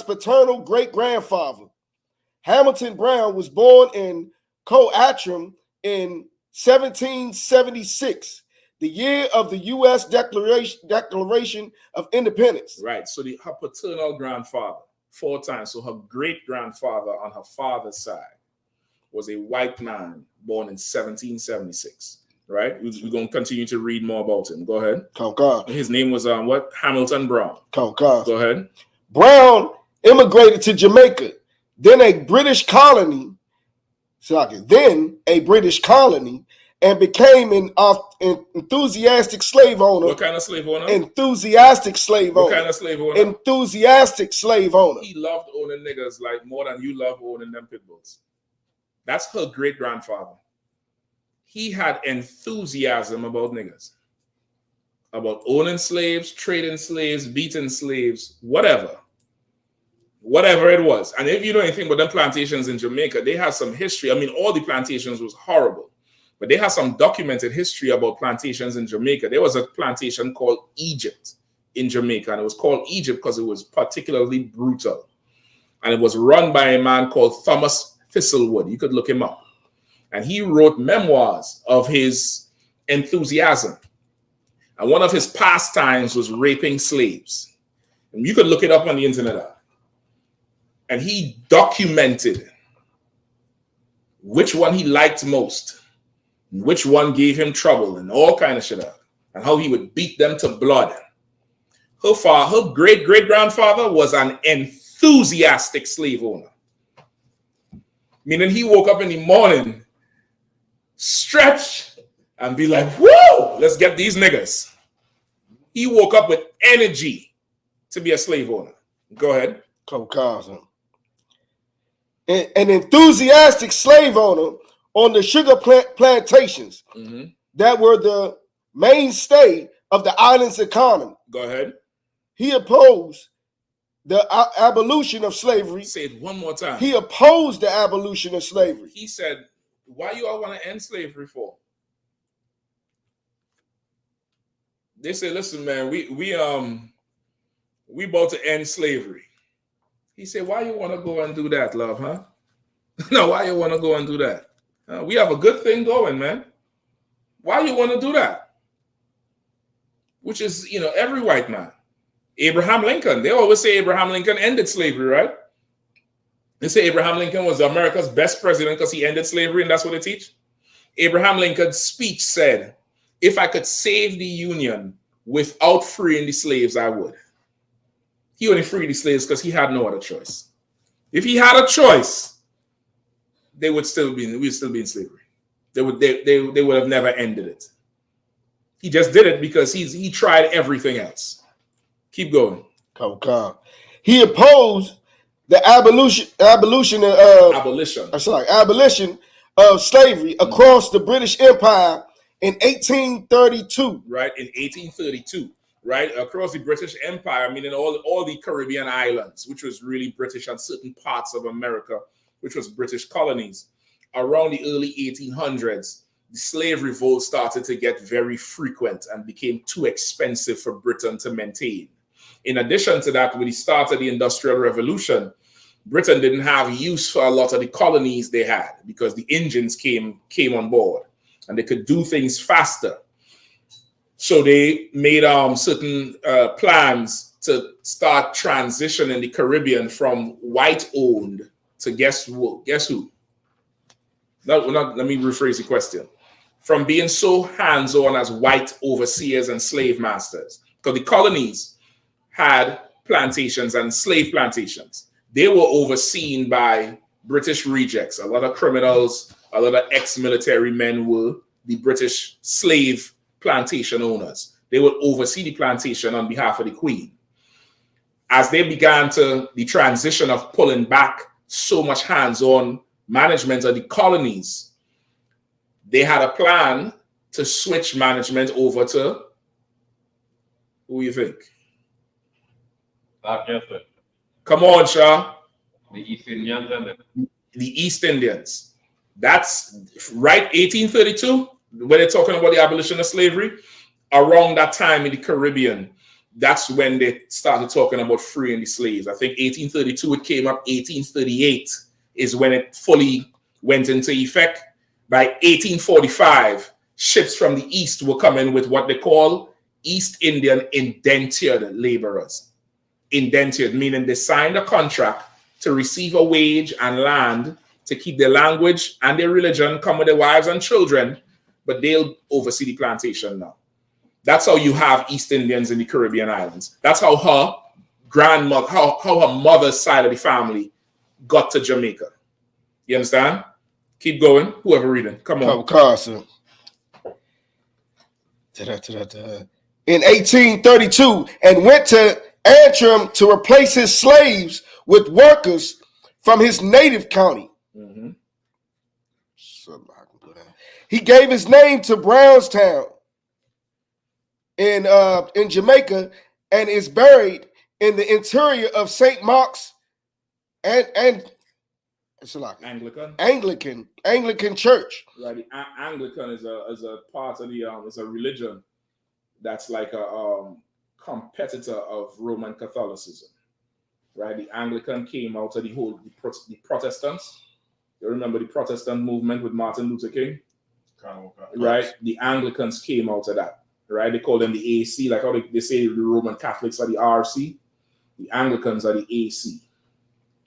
[SPEAKER 2] paternal great-grandfather. Hamilton Brown was born in Coatram in 1776, the year of the U.S. Declaration of Independence.
[SPEAKER 12] Right. So her paternal grandfather, 4 times. So her great-grandfather on her father's side was a white man born in 1776. Right? We're going to continue to read more about him. Go ahead. His name was Hamilton Brown. Go ahead.
[SPEAKER 2] Brown immigrated to Jamaica, then a British colony, and became an enthusiastic slave owner.
[SPEAKER 12] What kind of slave owner?
[SPEAKER 2] Enthusiastic slave owner.
[SPEAKER 12] What kind of slave owner?
[SPEAKER 2] Enthusiastic slave owner.
[SPEAKER 12] He loved owning niggas like more than you love owning them pit bulls. That's her great-grandfather. He had enthusiasm about niggas, about owning slaves, trading slaves, beating slaves, whatever it was. And if you know anything about them plantations in Jamaica, they have some history. I mean, all the plantations was horrible. but they have some documented history about plantations in Jamaica. There was a plantation called Egypt in Jamaica, and it was called Egypt because it was particularly brutal. And it was run by a man called Thomas Thistlewood. You could look him up. And he wrote memoirs of his enthusiasm. And one of his pastimes was raping slaves. And you could look it up on the internet. And he documented which one he liked most, and which one gave him trouble, and all kind of shit, and how he would beat them to blood. Her great-great-grandfather was an enthusiastic slave owner. Meaning he woke up in the morning, stretch, and be like, whoa, let's get these niggas. He woke up with energy to be a slave owner. Go ahead.
[SPEAKER 2] An enthusiastic slave owner on the sugar plantations that were the mainstay of the island's economy.
[SPEAKER 12] Go ahead.
[SPEAKER 2] He opposed the abolition of slavery.
[SPEAKER 12] Say it one more time.
[SPEAKER 2] He opposed the abolition of slavery.
[SPEAKER 12] He said, why you all want to end slavery for? They say, listen, man, we about to end slavery. He said, why you want to go and do that, love, huh? No, why you want to go and do that? We have a good thing going, man. Why you want to do that? Which is, every white man. Abraham Lincoln. They always say Abraham Lincoln ended slavery, right? They say Abraham Lincoln was America's best president because he ended slavery, and that's what they teach. Abraham Lincoln's speech said, if I could save the Union without freeing the slaves, I would. He only freed the slaves because he had no other choice. If he had a choice, we would still be in slavery. They would have never ended it. He just did it because he tried everything else. Keep going.
[SPEAKER 2] He opposed the abolition of slavery across the British Empire in 1832.
[SPEAKER 12] Right, in 1832. Right, across the British Empire, meaning all the Caribbean islands, which was really British, and certain parts of America, which was British colonies. Around the early 1800s, the slave revolt started to get very frequent and became too expensive for Britain to maintain. In addition to that, when he started the Industrial Revolution, Britain didn't have use for a lot of the colonies they had because the engines came on board and they could do things faster. So they made certain plans to start transitioning the Caribbean from white-owned to guess who? Let me rephrase the question. From being so hands-on as white overseers and slave masters, because the colonies had plantations and slave plantations. They were overseen by British rejects. A lot of criminals, a lot of ex-military men were the British slave plantation owners. They would oversee the plantation on behalf of the Queen. As they began the transition of pulling back so much hands-on management of the colonies, they had a plan to switch management over to, who you think? Come on, Shah.
[SPEAKER 18] The East Indians.
[SPEAKER 12] The East Indians. That's right, 1832, when they're talking about the abolition of slavery. Around that time in the Caribbean, that's when they started talking about freeing the slaves. I think 1832 it came up. 1838 is when it fully went into effect. By 1845, ships from the East were coming with what they call East Indian indentured laborers. Indentured, meaning they signed a contract to receive a wage and land to keep their language and their religion, come with their wives and children, but they'll oversee the plantation now. That's how you have East Indians in the Caribbean islands. That's how her grandmother, how her mother's side of the family got to Jamaica. You understand? Keep going. Whoever reading, come on.
[SPEAKER 2] Carson. In 1832, and went to Antrim to replace his slaves with workers from his native county. He gave his name to Brownstown in Jamaica and is buried in the interior of St. Mark's and It's like
[SPEAKER 12] Anglican.
[SPEAKER 2] Anglican Church.
[SPEAKER 12] Right. The Anglican is a part of the it's a religion that's like a competitor of Roman Catholicism. Right. The Anglican came out of the Protestants. You remember the Protestant movement with Martin Luther King? Right. The Anglicans came out of that. Right. They call them the AC, like how they say the Roman Catholics are the RC. The Anglicans are the AC.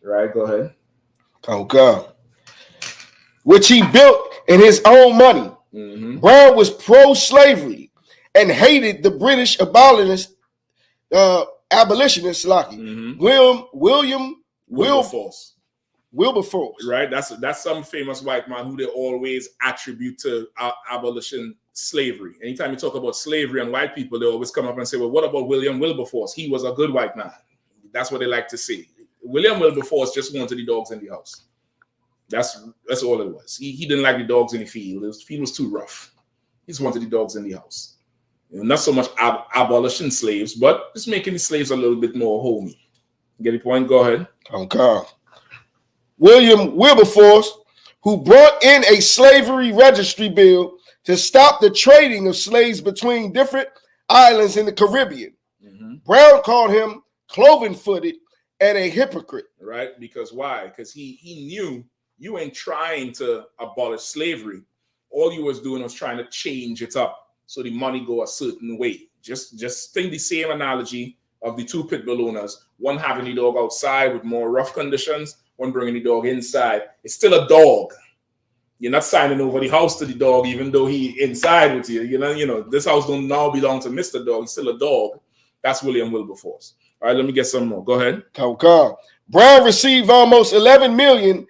[SPEAKER 12] Right. Go ahead.
[SPEAKER 2] Oh God. Which he built in his own money.
[SPEAKER 12] Mm-hmm.
[SPEAKER 2] Brown was pro-slavery and hated the British abolitionists,
[SPEAKER 12] Mm-hmm.
[SPEAKER 2] William Wilberforce.
[SPEAKER 12] Right, that's some famous white man who they always attribute to abolition slavery. Anytime you talk about slavery and white people, they always come up and say, well, what about William Wilberforce? He was a good white man. That's what they like to say. William Wilberforce just wanted the dogs in the house. That's all it was. He didn't like the dogs in the field. The field was too rough. He just wanted the dogs in the house. Not so much abolition slaves, but just making the slaves a little bit more homey. Get the point? Go ahead.
[SPEAKER 2] Okay. William Wilberforce, who brought in a slavery registry bill to stop the trading of slaves between different islands in the Caribbean.
[SPEAKER 12] Mm-hmm.
[SPEAKER 2] Brown called him cloven-footed and a hypocrite.
[SPEAKER 12] Right? Because why? Because he knew you ain't trying to abolish slavery. All you was doing was trying to change it up so the money go a certain way. Just think the same analogy of the two pit bull owners, one having the dog outside with more rough conditions, one bringing the dog inside. It's still a dog. You're not signing over the house to the dog, even though he inside with you. You know, this house don't now belong to Mr. Dog. He's still a dog. That's William Wilberforce. All right, let me get some more. Go ahead.
[SPEAKER 2] Okay. Brown received almost 11 million,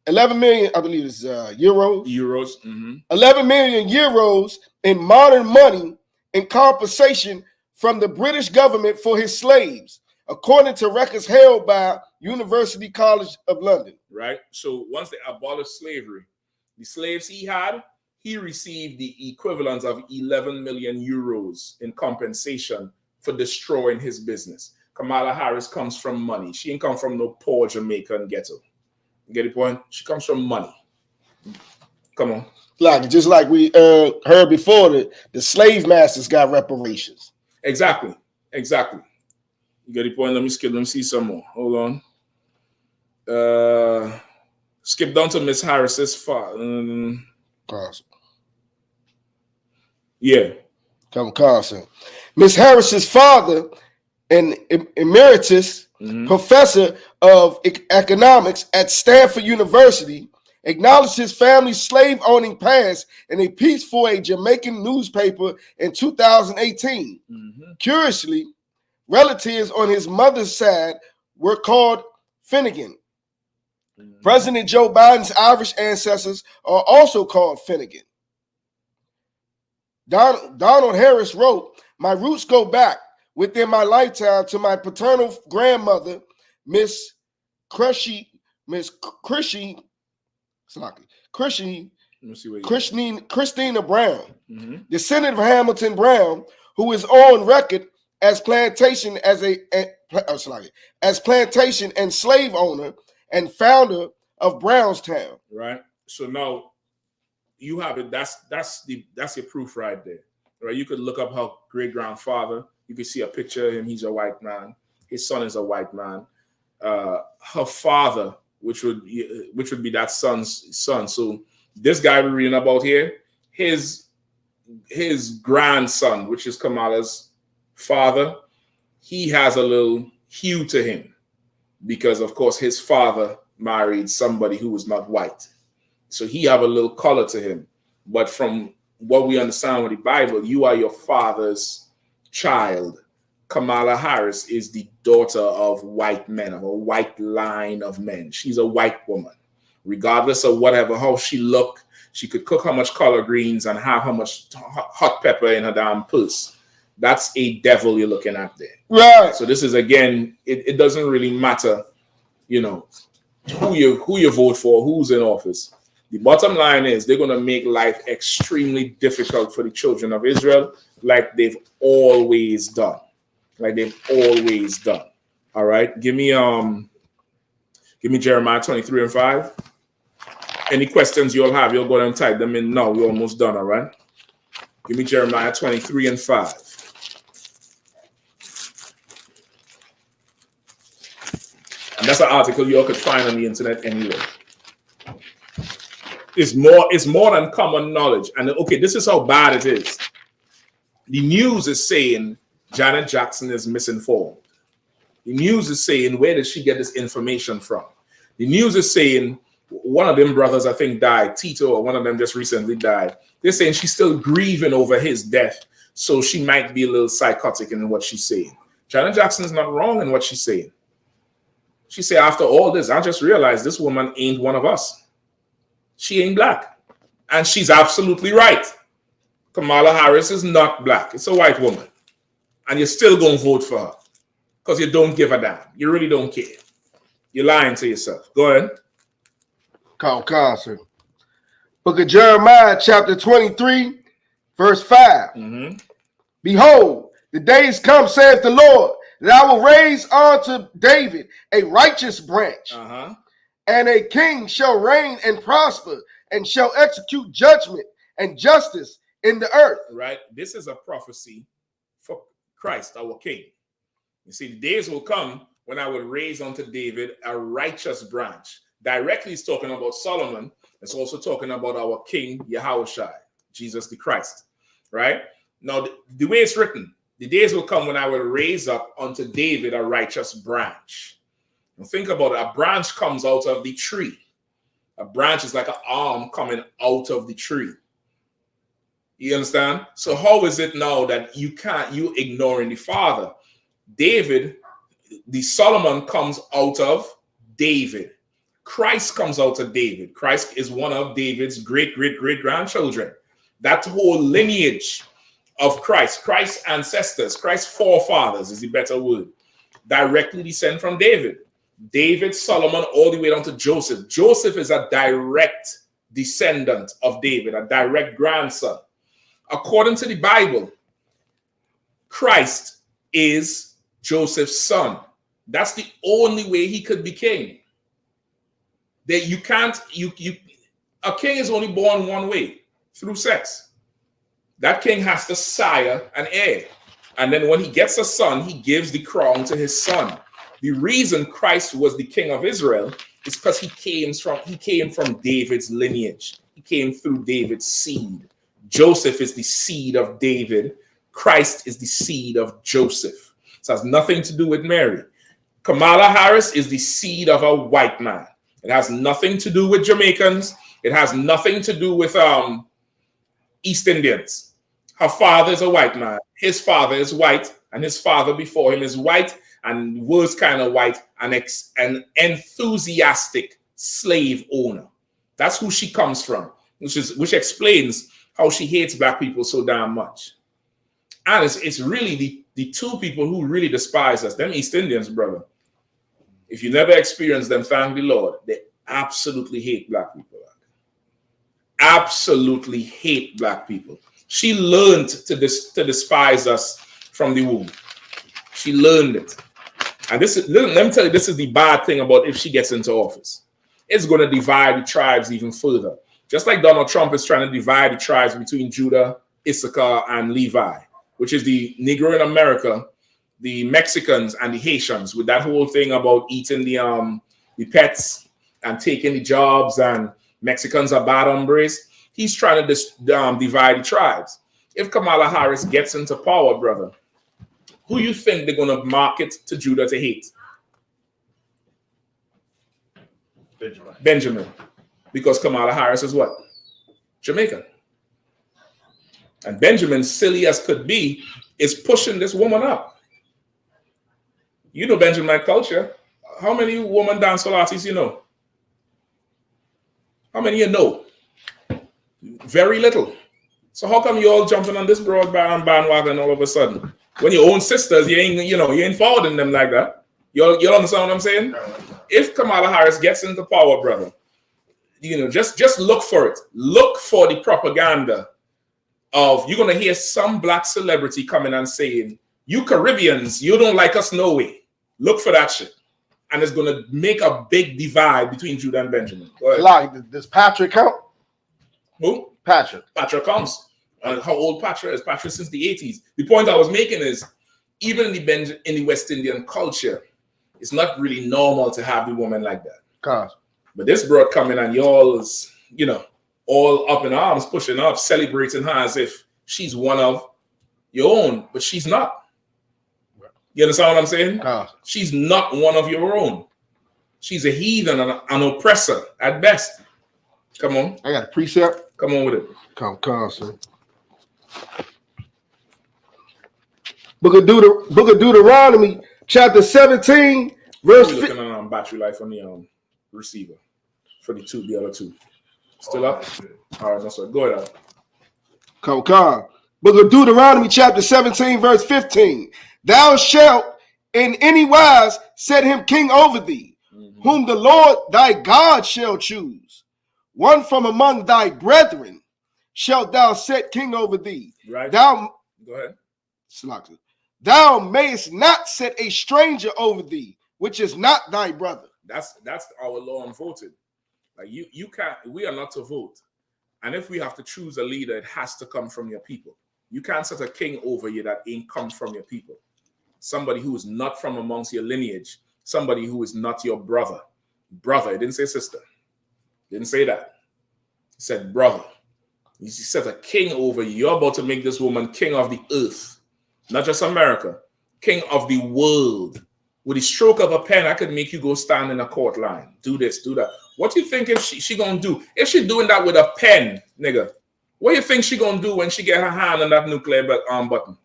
[SPEAKER 2] I believe it's euros.
[SPEAKER 12] Euros. Mm-hmm.
[SPEAKER 2] 11 million euros in modern money in compensation from the British government for his slaves, according to records held by University College of London.
[SPEAKER 12] Right. So once they abolished slavery, the slaves he had, he received the equivalent of 11 million euros in compensation for destroying his business. Kamala Harris comes from money. She ain't come from no poor Jamaican ghetto. Get the point? She comes from money. Come on.
[SPEAKER 2] Just like we heard before, the slave masters got reparations.
[SPEAKER 12] Exactly. You get the point? Let me see some more. Hold on. Skip down to Miss Harris's father. Yeah.
[SPEAKER 2] Carson. Miss Harris's father, an emeritus professor of economics at Stanford University, acknowledged his family's slave-owning past in a piece for a Jamaican newspaper in 2018. Curiously, relatives on his mother's side were called Finnegan. President Joe Biden's Irish ancestors are also called Finnegan. Donald Harris wrote, "My roots go back within my lifetime to my paternal grandmother, Miss Christina Brown, descendant of Hamilton Brown, who is on record as plantation and slave owner and founder of Brownstown."
[SPEAKER 12] Right. So now you have it. That's your proof right there. Right. You could look up her great grandfather. You can see a picture of him. He's a white man. His son is a white man. Her father, which would be that son's son. So this guy we're reading about here, his grandson, which is Kamala's father, he has a little hue to him because, of course, his father married somebody who was not white. So he have a little color to him. But from what we understand with the Bible, you are your father's child. Kamala Harris is the daughter of white men, of a white line of men. She's a white woman. Regardless of how she look, she could cook how much collard greens and have how much hot pepper in her damn purse. That's a devil you're looking at there.
[SPEAKER 2] Right.
[SPEAKER 12] So this is, again, it doesn't really matter, who you vote for, who's in office. The bottom line is they're going to make life extremely difficult for the children of Israel, like they've always done. All right. Give me Give me Jeremiah 23 and 5. Any questions you'll have, you'll go ahead and type them in now. We're almost done, all right? Give me Jeremiah 23 and 5. And that's an article you all could find on the internet anyway. It's more than common knowledge. And okay, this is how bad it is. The news is saying Janet Jackson is misinformed. The news is saying, where did she get this information from? The news is saying one of them brothers, I think, died. Tito, or one of them just recently died. They're saying she's still grieving over his death, so she might be a little psychotic in what she's saying. Janet Jackson is not wrong in what she's saying. She said, after all this, I just realized this woman ain't one of us. She ain't black. And she's absolutely right. Kamala Harris is not black. It's a white woman. And you're still going to vote for her because you don't give a damn. You really don't care. You're lying to yourself. Go ahead.
[SPEAKER 2] Call concert. Book of Jeremiah, chapter 23, verse 5. Behold, the days come, saith the Lord, that I will raise unto David a righteous branch, and a king shall reign and prosper, and shall execute judgment and justice in the earth.
[SPEAKER 12] Right? This is a prophecy for Christ, our king. You see, the days will come when I will raise unto David a righteous branch. Directly, it's talking about Solomon. It's also talking about our king, Yahushua, Jesus the Christ. Right? Now, the way it's written, the days will come when I will raise up unto David a righteous branch. Now think about it. A branch comes out of the tree. A branch is like an arm coming out of the tree. You understand? So how is it now that you ignoring the father? David, the Solomon comes out of David. Christ comes out of David. Christ is one of David's great-great-great-grandchildren. That whole lineage of Christ, Christ's ancestors, Christ's forefathers is the better word, directly descend from David. David, Solomon, all the way down to Joseph. Joseph is a direct descendant of David, a direct grandson. According to the Bible, Christ is Joseph's son. That's the only way he could be king. That you can't, a king is only born one way, through sex. That king has to sire an heir. And then when he gets a son, he gives the crown to his son. The reason Christ was the king of Israel is because he came from David's lineage. He came through David's seed. Joseph is the seed of David. Christ is the seed of Joseph. So it has nothing to do with Mary. Kamala Harris is the seed of a white man. It has nothing to do with Jamaicans. It has nothing to do with East Indians. Her father is a white man. His father is white, and his father before him is white, and was kind of white, and an enthusiastic slave owner. That's who she comes from, which explains how she hates black people so damn much. And it's really the two people who really despise us, them East Indians, brother. If you never experienced them, thank the Lord. They absolutely hate black people. Absolutely hate black people. She learned to despise us from the womb. She learned it. And let me tell you, this is the bad thing about if she gets into office. It's going to divide the tribes even further. Just like Donald Trump is trying to divide the tribes between Judah, Issachar, and Levi, which is the Negro in America, the Mexicans, and the Haitians, with that whole thing about eating the pets and taking the jobs, and Mexicans are bad hombres. He's trying to divide the tribes. If Kamala Harris gets into power, brother, who you think they're going to market to Judah to hate? Benjamin. Because Kamala Harris is what? Jamaican. And Benjamin, silly as could be, is pushing this woman up. You know Benjamin culture. How many woman dancehall artists you know? How many you know? Very little. So how come you all jumping on this broadband bandwagon all of a sudden? When your own sisters, you ain't forwarding them like that. You understand what I'm saying? If Kamala Harris gets into power, brother, just look for it. Look for the propaganda of, you're gonna hear some black celebrity coming and saying, "You Caribbeans, you don't like us no way." Look for that shit. and it's going to make a big divide between Judah and Benjamin. Go ahead.
[SPEAKER 2] Like, does Patrick count?
[SPEAKER 12] Who?
[SPEAKER 2] Patrick.
[SPEAKER 12] Patrick counts. How old Patrick is? Patrick since the 80s. The point I was making is, even in the West Indian culture, it's not really normal to have the woman like that. But this broad coming and y'all's, you know, all up in arms, pushing up, celebrating her as if she's one of your own, but she's not. You understand what I'm saying? She's not one of your own. She's a heathen and an oppressor at best. Come on.
[SPEAKER 2] I got a precept.
[SPEAKER 12] Come on with it.
[SPEAKER 2] Come, sir. Book of Deuteronomy, chapter 17, verse.
[SPEAKER 12] We're looking on battery life on the receiver for the other two. Still up? All right, no sir. Go ahead.
[SPEAKER 2] Come. Book of Deuteronomy, chapter 17, verse 15. Thou shalt in any wise set him king over thee, whom the Lord thy God shall choose. One from among thy brethren shalt thou set king over thee.
[SPEAKER 12] Right.
[SPEAKER 2] Go
[SPEAKER 12] ahead.
[SPEAKER 2] Thou mayest not set a stranger over thee, which is not thy brother.
[SPEAKER 12] That's our law unvoted. Like you can't. We are not to vote, and if we have to choose a leader, it has to come from your people. You can't set a king over you that ain't come from your people. Somebody who is not from amongst your lineage. Somebody who is not your brother. Brother. It didn't say sister. It didn't say that. It said brother. You set a king over you. You're about to make this woman king of the earth. Not just America, king of the world. With the stroke of a pen, I could make you go stand in a court line. Do this, do that. What do you think if she gonna do? If she doing that with a pen, nigga, what do you think she gonna do when she get her hand on that nuclear button?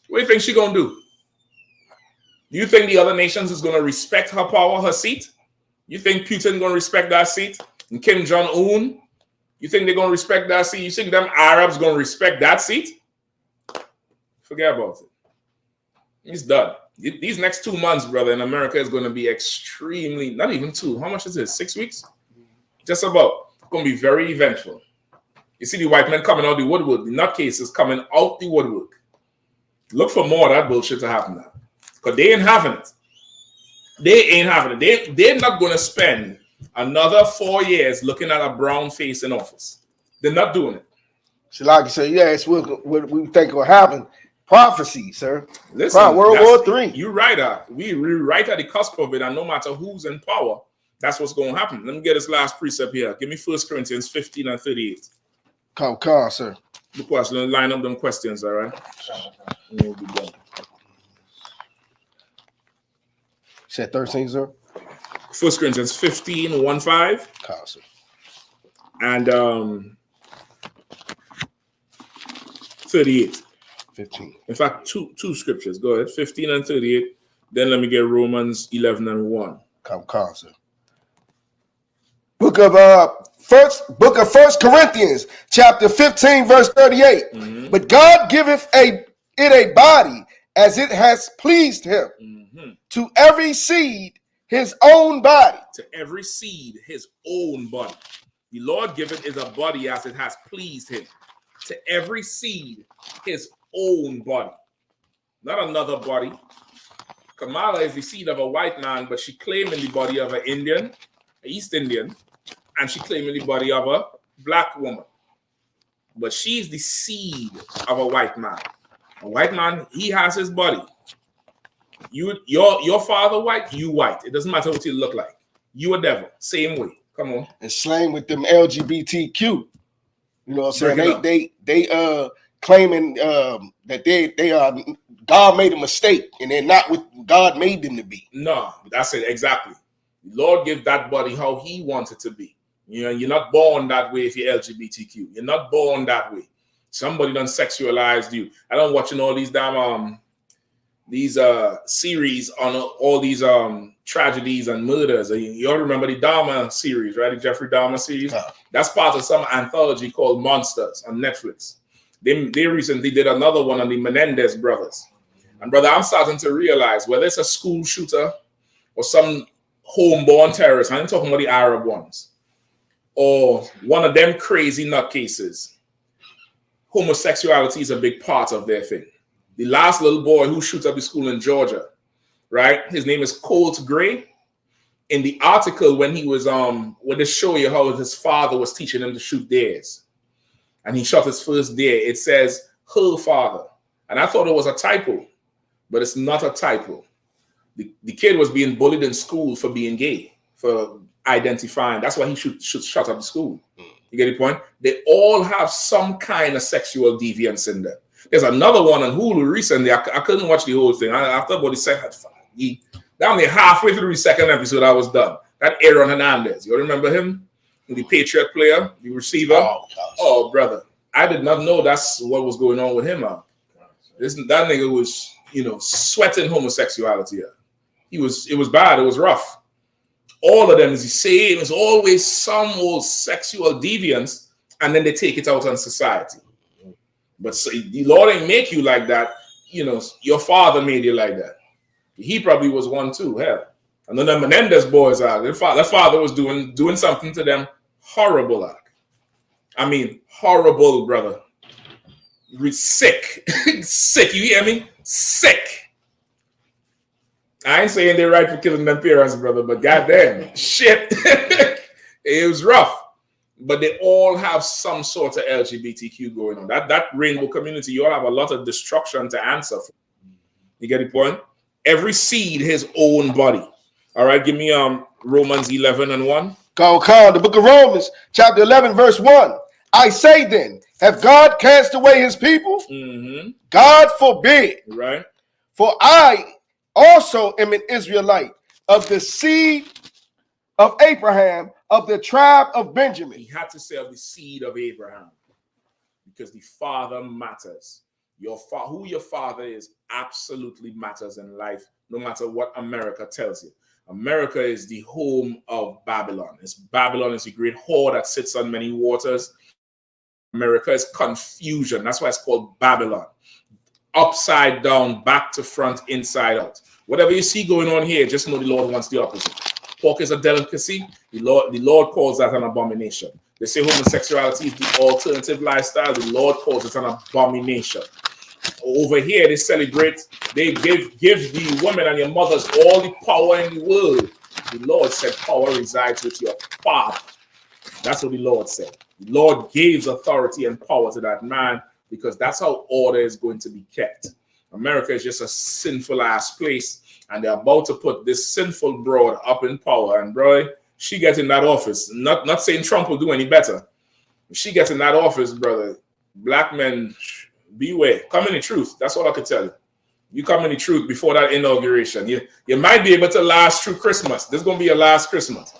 [SPEAKER 12] What do you think she gonna do? Do you think the other nations is gonna respect her power, her seat? You think Putin gonna respect that seat? And Kim Jong-un? You think they're gonna respect that seat? You think them Arabs gonna respect that seat? Forget about it. It's done. These next 2 months, brother, in America is going to be extremely, not even 2. How much is it? 6 weeks? Just about. It's going to be very eventful. You see the white men coming out the woodwork. The nutcases coming out the woodwork. Look for more of that bullshit to happen now. Because they ain't having it. They ain't having it. They're not going to spend another 4 years looking at a brown face in office. They're not doing it.
[SPEAKER 2] So like you say, yes, what we think will happen. Prophecy, sir.
[SPEAKER 12] Listen,
[SPEAKER 2] World War III.
[SPEAKER 12] You're right. We're right at the cusp of it, and no matter who's in power, that's what's going to happen. Let me get this last precept here. Give me 1 Corinthians 15 and 38.
[SPEAKER 2] Come, sir.
[SPEAKER 12] The question, line up them questions, all right? We'll be done.
[SPEAKER 2] Said 13, sir.
[SPEAKER 12] 1 Corinthians 15, 1-5.
[SPEAKER 2] Come, sir.
[SPEAKER 12] And 38.
[SPEAKER 2] 15.
[SPEAKER 12] In fact, two scriptures. Go ahead. 15 and 38. Then let me get Romans 11 and 1.
[SPEAKER 2] Come, sir. Book of 1 Corinthians, chapter 15, verse 38. But God giveth it a body as it has pleased him. To every seed his own body.
[SPEAKER 12] To every seed his own body. The Lord giveth is a body as it has pleased him. To every seed his own body, not another body. Kamala is the seed of a white man, but she claiming the body of an Indian, an East Indian, and she claiming the body of a black woman. But she's the seed of a white man. A white man, he has his body. Your father white, you white. It doesn't matter what you look like. You a devil, same way. Come on.
[SPEAKER 2] And slang with them LGBTQ. You know what I'm saying? They claiming that they are God made a mistake and they're not what God made them to be.
[SPEAKER 12] No, that's it exactly. The Lord give that body how He wants it to be. You know, you're not born that way if you're LGBTQ. You're not born that way. Somebody done sexualized you. I don't watching all these damn series on all these tragedies and murders. You all remember the Dahmer series, right? The Jeffrey Dahmer series. That's part of some anthology called Monsters on Netflix. They recently did another one on the Menendez brothers. And brother, I'm starting to realize whether it's a school shooter or some homeborn terrorist, I'm talking about the Arab ones, or one of them crazy nutcases, homosexuality is a big part of their thing. The last little boy who shoots up the school in Georgia, right? His name is Colt Gray. In the article, when he was when they show you how his father was teaching him to shoot dares, and he shot his first dare, it says her father, and I thought it was a typo, but it's not a typo. The kid was being bullied in school for being gay, for identifying. That's why he should shut up the school. You get the point? They all have some kind of sexual deviance in them. There's another one on Hulu recently. I couldn't watch the whole thing. After about the second, down there halfway through the second episode, I was done. That Aaron Hernandez. You remember him? The Patriot player, the receiver. Oh, brother. I did not know that's what was going on with him. That nigga was, sweating homosexuality. It was bad. It was rough. All of them is the same. It's always some old sexual deviance, and then they take it out on society. But the Lord ain't make you like that. Your father made you like that. He probably was one too. Hell, and then the Menendez boys are. Their father was doing something to them horrible. I mean, horrible, brother. Sick, sick. You hear me? Sick. I ain't saying they're right for killing them parents, brother, but goddamn, shit. It was rough. But they all have some sort of LGBTQ going on. That rainbow community, you all have a lot of destruction to answer for. You get the point? Every seed his own body. All right, give me Romans 11:1.
[SPEAKER 2] The book of Romans, chapter 11, verse 1. I say then, have God cast away his people? God forbid.
[SPEAKER 12] Right.
[SPEAKER 2] For I also am an Israelite of the seed of Abraham, of the tribe of Benjamin.
[SPEAKER 12] He had to say of the seed of Abraham because the father matters. Who your father is absolutely matters in life, no matter what America tells you. America is the home of Babylon. Babylon is a great whore that sits on many waters. America is confusion. That's why it's called Babylon. Upside down, back to front, inside out. Whatever you see going on here, just know the Lord wants the opposite. Pork is a delicacy. The Lord calls that an abomination. They say homosexuality is the alternative lifestyle. The Lord calls it an abomination. Over here, they celebrate. They give the women and your mothers all the power in the world. The Lord said power resides with your father. That's what the Lord said. The Lord gives authority and power to that man because that's how order is going to be kept. America is just a sinful ass place, and they're about to put this sinful broad up in power. And bro, she gets in that office. Not saying Trump will do any better. If she gets in that office, brother, black men, beware. Come in the truth. That's all I can tell you. You come in the truth before that inauguration. You might be able to last through Christmas. This is going to be your last Christmas.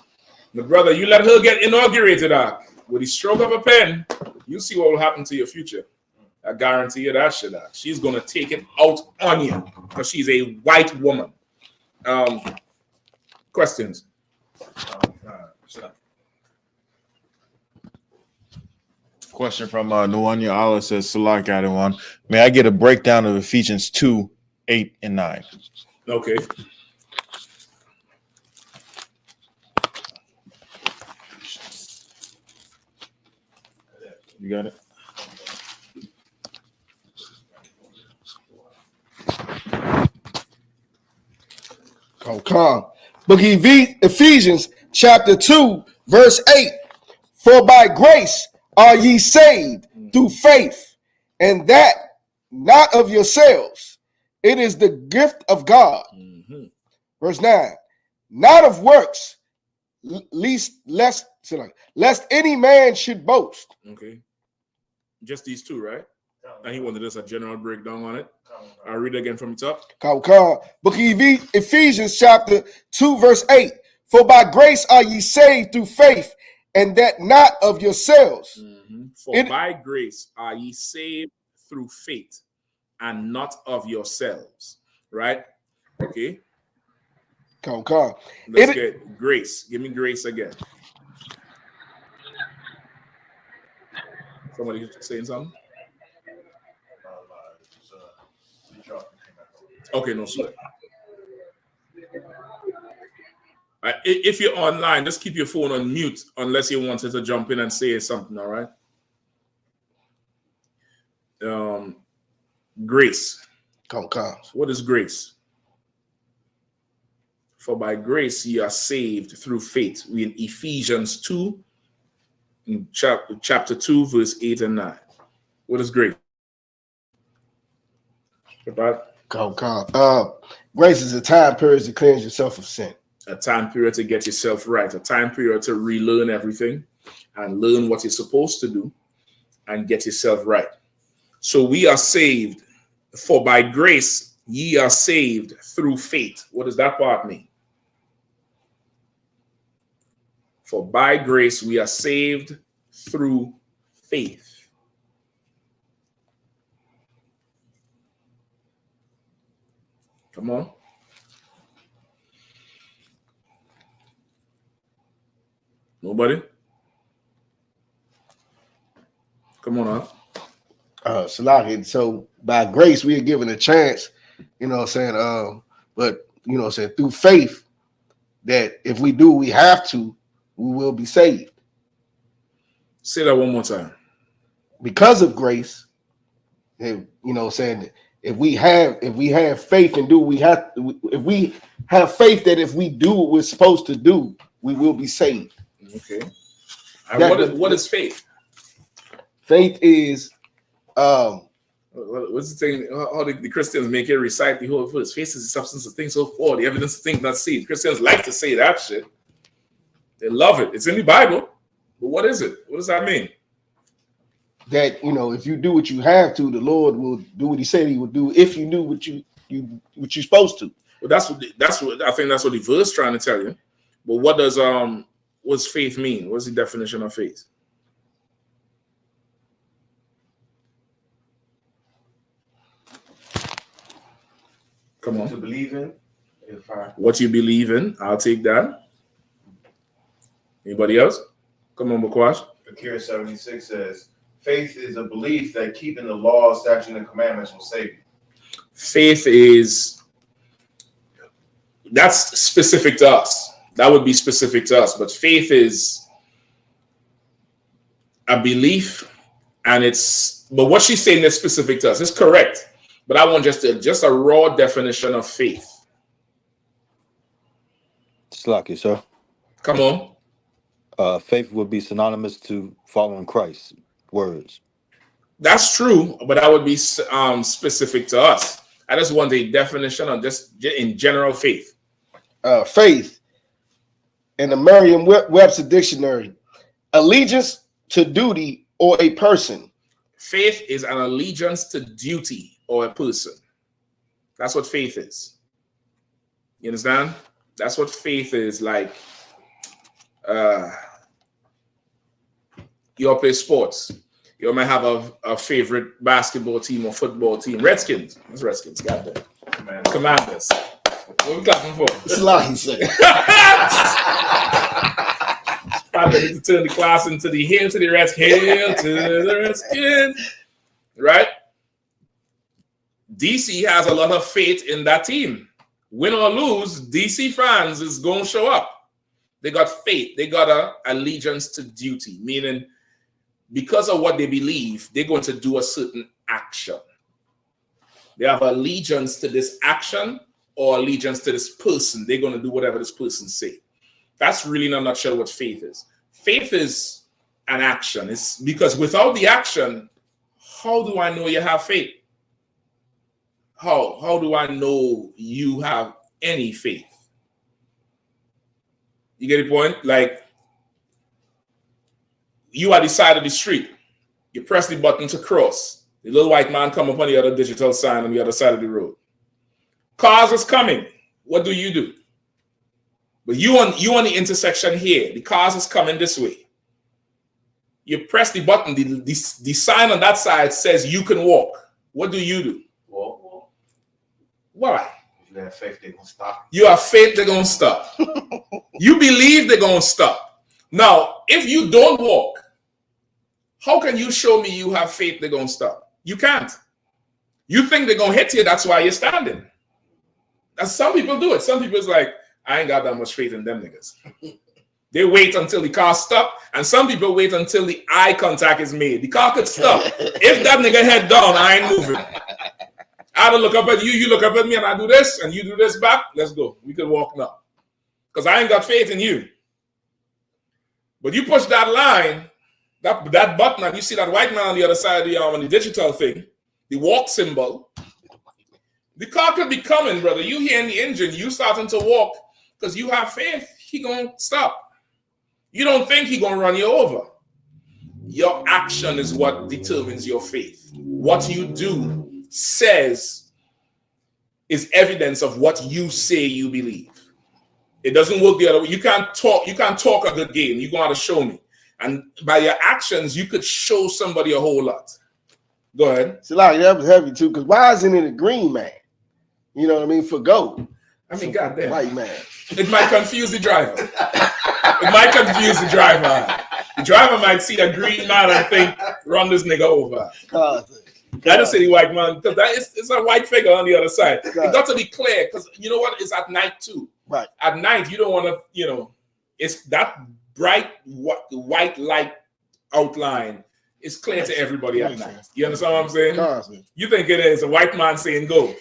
[SPEAKER 12] But brother, you let her get inaugurated with the stroke of a pen, you see what will happen to your future. I guarantee you that shit. She's going to take it out on you because she's a white woman. Questions?
[SPEAKER 13] Question from Nuanya Allah says, Salak got one. May I get a breakdown of Ephesians 2, 8, and 9?
[SPEAKER 12] Okay.
[SPEAKER 13] You got it?
[SPEAKER 2] Come. Book of Ephesians, chapter 2, verse 8. For by grace are ye saved through faith, and that not of yourselves. It is the gift of God. Verse 9. Not of works, lest any man should boast.
[SPEAKER 12] Okay. Just these two, right? And he wanted us a general breakdown on it. I'll read it again from the top.
[SPEAKER 2] Book of Ephesians chapter 2, verse 8. For by grace are ye saved through faith, and that not of yourselves.
[SPEAKER 12] For by grace are ye saved through faith, and not of yourselves. Right? Okay. Let's get grace. Give me grace again. Somebody saying something? Okay, no sweat. If you're online, just keep your phone on mute unless you wanted to jump in and say something, all right? Grace.
[SPEAKER 2] Come.
[SPEAKER 12] What is grace? For by grace ye are saved through faith. We in Ephesians 2, in chapter 2, verse 8 and 9. What is grace?
[SPEAKER 2] Grace is a time period to cleanse yourself of sin.
[SPEAKER 12] A time period to get yourself right. A time period to relearn everything and learn what you're supposed to do and get yourself right. So we are saved, for by grace ye are saved through faith. What does that part mean? For by grace we are saved through faith. Come on. Nobody? Come on up.
[SPEAKER 2] Salaki. So by grace we are given a chance, you know what I'm saying? But you know what I'm saying, through faith, that if we do we have to, we will be saved.
[SPEAKER 12] Say that one more time.
[SPEAKER 2] Because of grace, you know, saying if we have faith and do we have to, if we have faith that if we do what we're supposed to do, we will be saved.
[SPEAKER 12] Okay. And what is faith?
[SPEAKER 2] Faith is
[SPEAKER 12] what's the thing? How the Christians make it recite the whole verse? Faith is the substance of things hoped for, the evidence of things not seen. Christians like to say that shit. They love it. It's in the Bible. But what is it? What does that mean?
[SPEAKER 2] That, you know, if you do what you have to, the Lord will do what He said He would do if you do what you're supposed to.
[SPEAKER 12] Well, that's what I think. That's what the verse trying to tell you. But what does what's faith mean? What's the definition of faith? Come on.
[SPEAKER 13] To believe in.
[SPEAKER 12] What you believe in, I'll take that. Anybody else? Come on, Bakwash.
[SPEAKER 13] Akira 76 says, faith is a belief that keeping the law, statutes, and commandments will save you.
[SPEAKER 12] Faith is, that's specific to us. That would be specific to us. But faith is a belief, and but what she's saying is specific to us. It's correct. But I want just a raw definition of faith.
[SPEAKER 17] Slacky, sir.
[SPEAKER 12] Come on.
[SPEAKER 17] Faith would be synonymous to following Christ's words.
[SPEAKER 12] That's true, but that would be specific to us. I just want a definition of just in general faith.
[SPEAKER 2] Faith, in the Merriam-Webster dictionary, allegiance to duty or a person.
[SPEAKER 12] Faith is an allegiance to duty or a person. That's what faith is. You understand? That's what faith is. Like, you all play sports. You might have a favorite basketball team or football team. Redskins. What's Redskins? Goddamn. Commanders. What are we clapping for?
[SPEAKER 2] It's a lot he said.
[SPEAKER 12] Probably need to turn the class into the hail to the Redskins. Hail to the Redskins. Right? DC has a lot of faith in that team. Win or lose, DC fans is going to show up. They got faith. They got a allegiance to duty, meaning because of what they believe, they're going to do a certain action. They have allegiance to this action or allegiance to this person. They're going to do whatever this person say. That's really in a nutshell what faith is. Faith is an action. It's because without the action, how do I know you have faith? How do I know you have any faith? You get the point? Like, you are the side of the street. You press the button to cross. The little white man come up on the other digital sign on the other side of the road. Cars is coming. What do? But you on the intersection here. The cars is coming this way. You press the button. The sign on that side says you can walk. What do?
[SPEAKER 13] Walk.
[SPEAKER 12] Why?
[SPEAKER 13] You have faith they're going to stop.
[SPEAKER 12] You have faith they're going to stop. You believe they're going to stop. Now, if you don't walk, how can you show me you have faith they're going to stop? You can't. You think they're going to hit you, that's why you're standing. That's, some people do it. Some people is like, I ain't got that much faith in them niggas. They wait until the car stop, and some people wait until the eye contact is made. The car could stop. If that nigga head down, I ain't moving. I don't look up at you, you look up at me, and I do this, and you do this back. Let's go. We can walk now. because I ain't got faith in you. But you push that line, that button, and you see that white man on the other side of the arm on the digital thing, the walk symbol. The car could be coming, brother. You hearing the engine, you starting to walk because you have faith. He gonna stop. You don't think he gonna run you over. Your action is what determines your faith. What you do says is evidence of what you say you believe. It doesn't work the other way. You can't talk a good game. You're gonna have to show me. And by your actions, you could show somebody a whole lot. Go ahead.
[SPEAKER 2] It's like that was heavy too, because why isn't it a green man? You know what I mean? For gold.
[SPEAKER 12] I mean, goddamn.
[SPEAKER 2] White man.
[SPEAKER 12] It might confuse the driver. It might confuse the driver. The driver might see a green man and think, run this nigga over. I just say the white man, because it's a white figure on the other side. It got to be clear, because you know what? It's at night too.
[SPEAKER 2] Right.
[SPEAKER 12] At night, you don't want to, it's that bright white light outline. It's clear to everybody at night. You understand what I'm saying?
[SPEAKER 2] Constantly.
[SPEAKER 12] You think it is a white man saying go.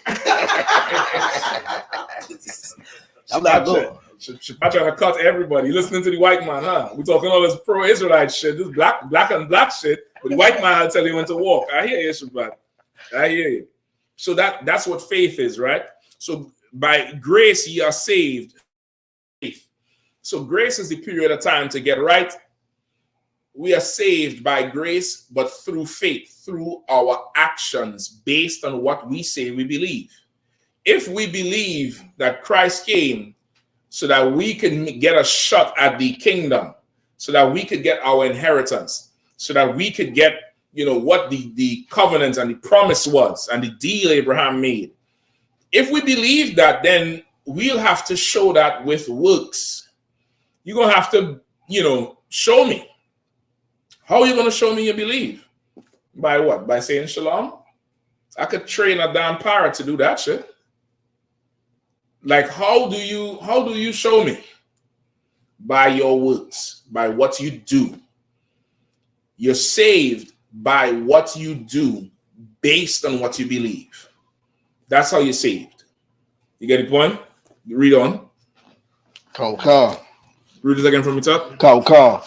[SPEAKER 2] I'm not going.
[SPEAKER 12] I'm trying to cut everybody. Listening to the white man, huh? We're talking all this pro-Israelite shit, this black and black shit. But the white man will tell you when to walk. I hear you, Shabbat. I hear you. So that's what faith is, right? So by grace, ye are saved. So grace is the period of time to get right. We are saved by grace, but through faith, through our actions based on what we say we believe. If we believe that Christ came so that we can get a shot at the kingdom, so that we could get our inheritance, so that we could get, what the covenant and the promise was and the deal Abraham made. If we believe that, then we'll have to show that with works. You're going to have to, show me. How are you going to show me you believe? By what? By saying shalom? I could train a damn parrot to do that shit. Like, how do you show me? By your works, by what you do. You're saved by what you do based on what you believe. That's how you're saved. You get the point? You read on.
[SPEAKER 2] Call.
[SPEAKER 12] Read it again from the top.
[SPEAKER 2] Call.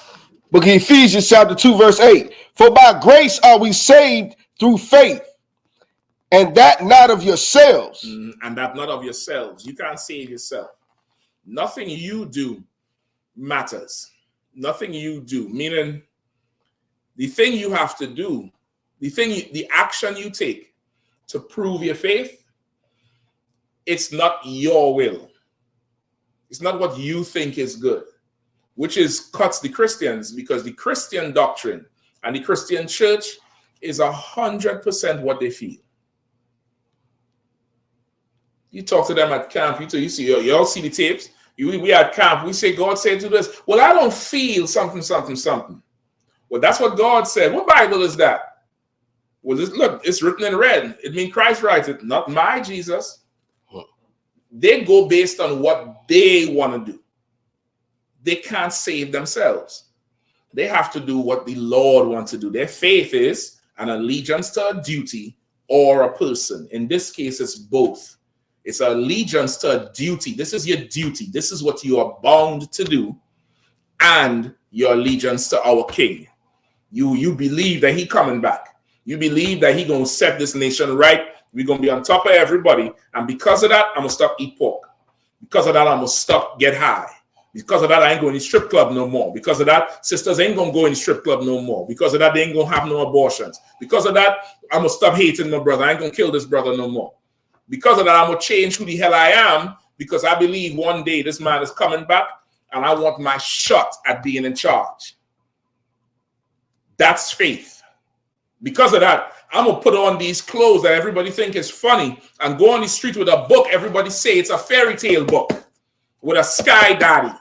[SPEAKER 2] Book of Ephesians chapter 2, verse 8. For by grace are we saved through faith, and that not of yourselves.
[SPEAKER 12] And that not of yourselves. You can't save yourself. Nothing you do matters. Nothing you do. Meaning, the thing you have to do, the action you take to prove your faith, it's not your will. It's not what you think is good, which cuts the Christians, because the Christian doctrine and the Christian church is 100% what they feel. You talk to them at camp, you see, you all see the tapes. We at camp, we say, God said to this. Well, I don't feel something. Well, that's what God said. What Bible is that? Well, look, it's written in red. It means Christ writes it, not my Jesus. They go based on what they want to do. They can't save themselves. They have to do what the Lord wants to do. Their faith is an allegiance to a duty or a person. In this case, it's both. It's allegiance to a duty. This is your duty. This is what you are bound to do. And your allegiance to our King. You believe that he coming back. You believe that he going to set this nation right. We're going to be on top of everybody. And because of that, I'm going to stop eat pork. Because of that, I'm going to stop get high. Because of that, I ain't going to strip club no more. Because of that, sisters ain't going to go in the strip club no more. Because of that, they ain't going to have no abortions. Because of that, I'm going to stop hating my brother. I ain't going to kill this brother no more. Because of that, I'm going to change who the hell I am, because I believe one day this man is coming back and I want my shot at being in charge. That's faith. Because of that, I'm going to put on these clothes that everybody think is funny and go on the street with a book. Everybody say it's a fairy tale book with a sky daddy,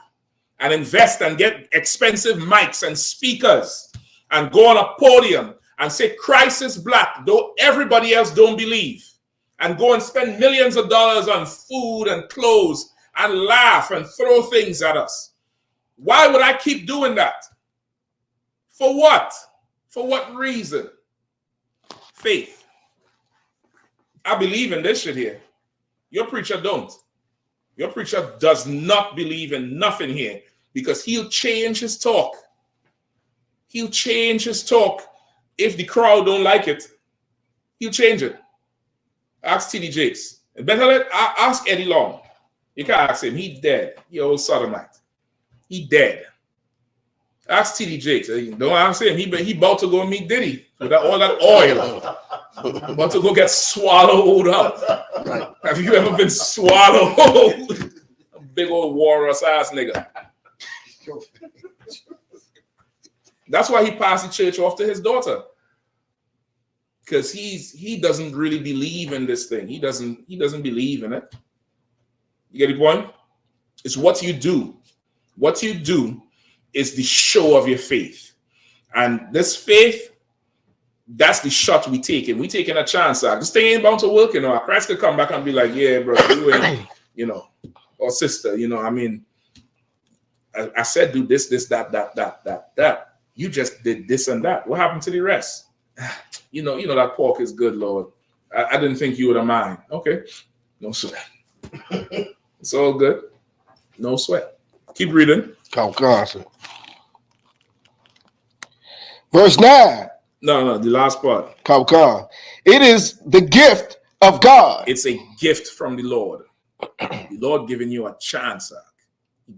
[SPEAKER 12] and invest and get expensive mics and speakers and go on a podium and say Christ is black, though everybody else don't believe. And go and spend millions of dollars on food and clothes and laugh and throw things at us. Why would I keep doing that? For what? For what reason? Faith. I believe in this shit here. Your preacher don't. Your preacher does not believe in nothing here because he'll change his talk. He'll change his talk if the crowd don't like it. He'll change it. Ask T.D. Jakes. Better ask Eddie Long. You can ask him. He dead. He old sodomite. He dead. Ask T.D. Jakes. Don't ask him. He about to go meet Diddy with all that oil. About to go get swallowed up. Right. Have you ever been swallowed? A big old walrus ass nigga. That's why he passed the church off to his daughter. Because he doesn't really believe in this thing. He doesn't believe in it. You get the point? It's what you do. What you do is the show of your faith. And this faith, that's the shot we taking. We taking a chance. This thing ain't bound to work, you know. Christ could come back and be like, yeah, bro, you ain't, you know, or sister, you know, I mean, I said do this, that. You just did this and that. What happened to the rest? You know that pork is good, Lord. I didn't think you would have mind. Okay. No sweat. It's all good. No sweat. Keep reading.
[SPEAKER 2] Verse 9.
[SPEAKER 12] No, the last part.
[SPEAKER 2] It is the gift of God.
[SPEAKER 12] It's a gift from the Lord. The Lord giving you a chance,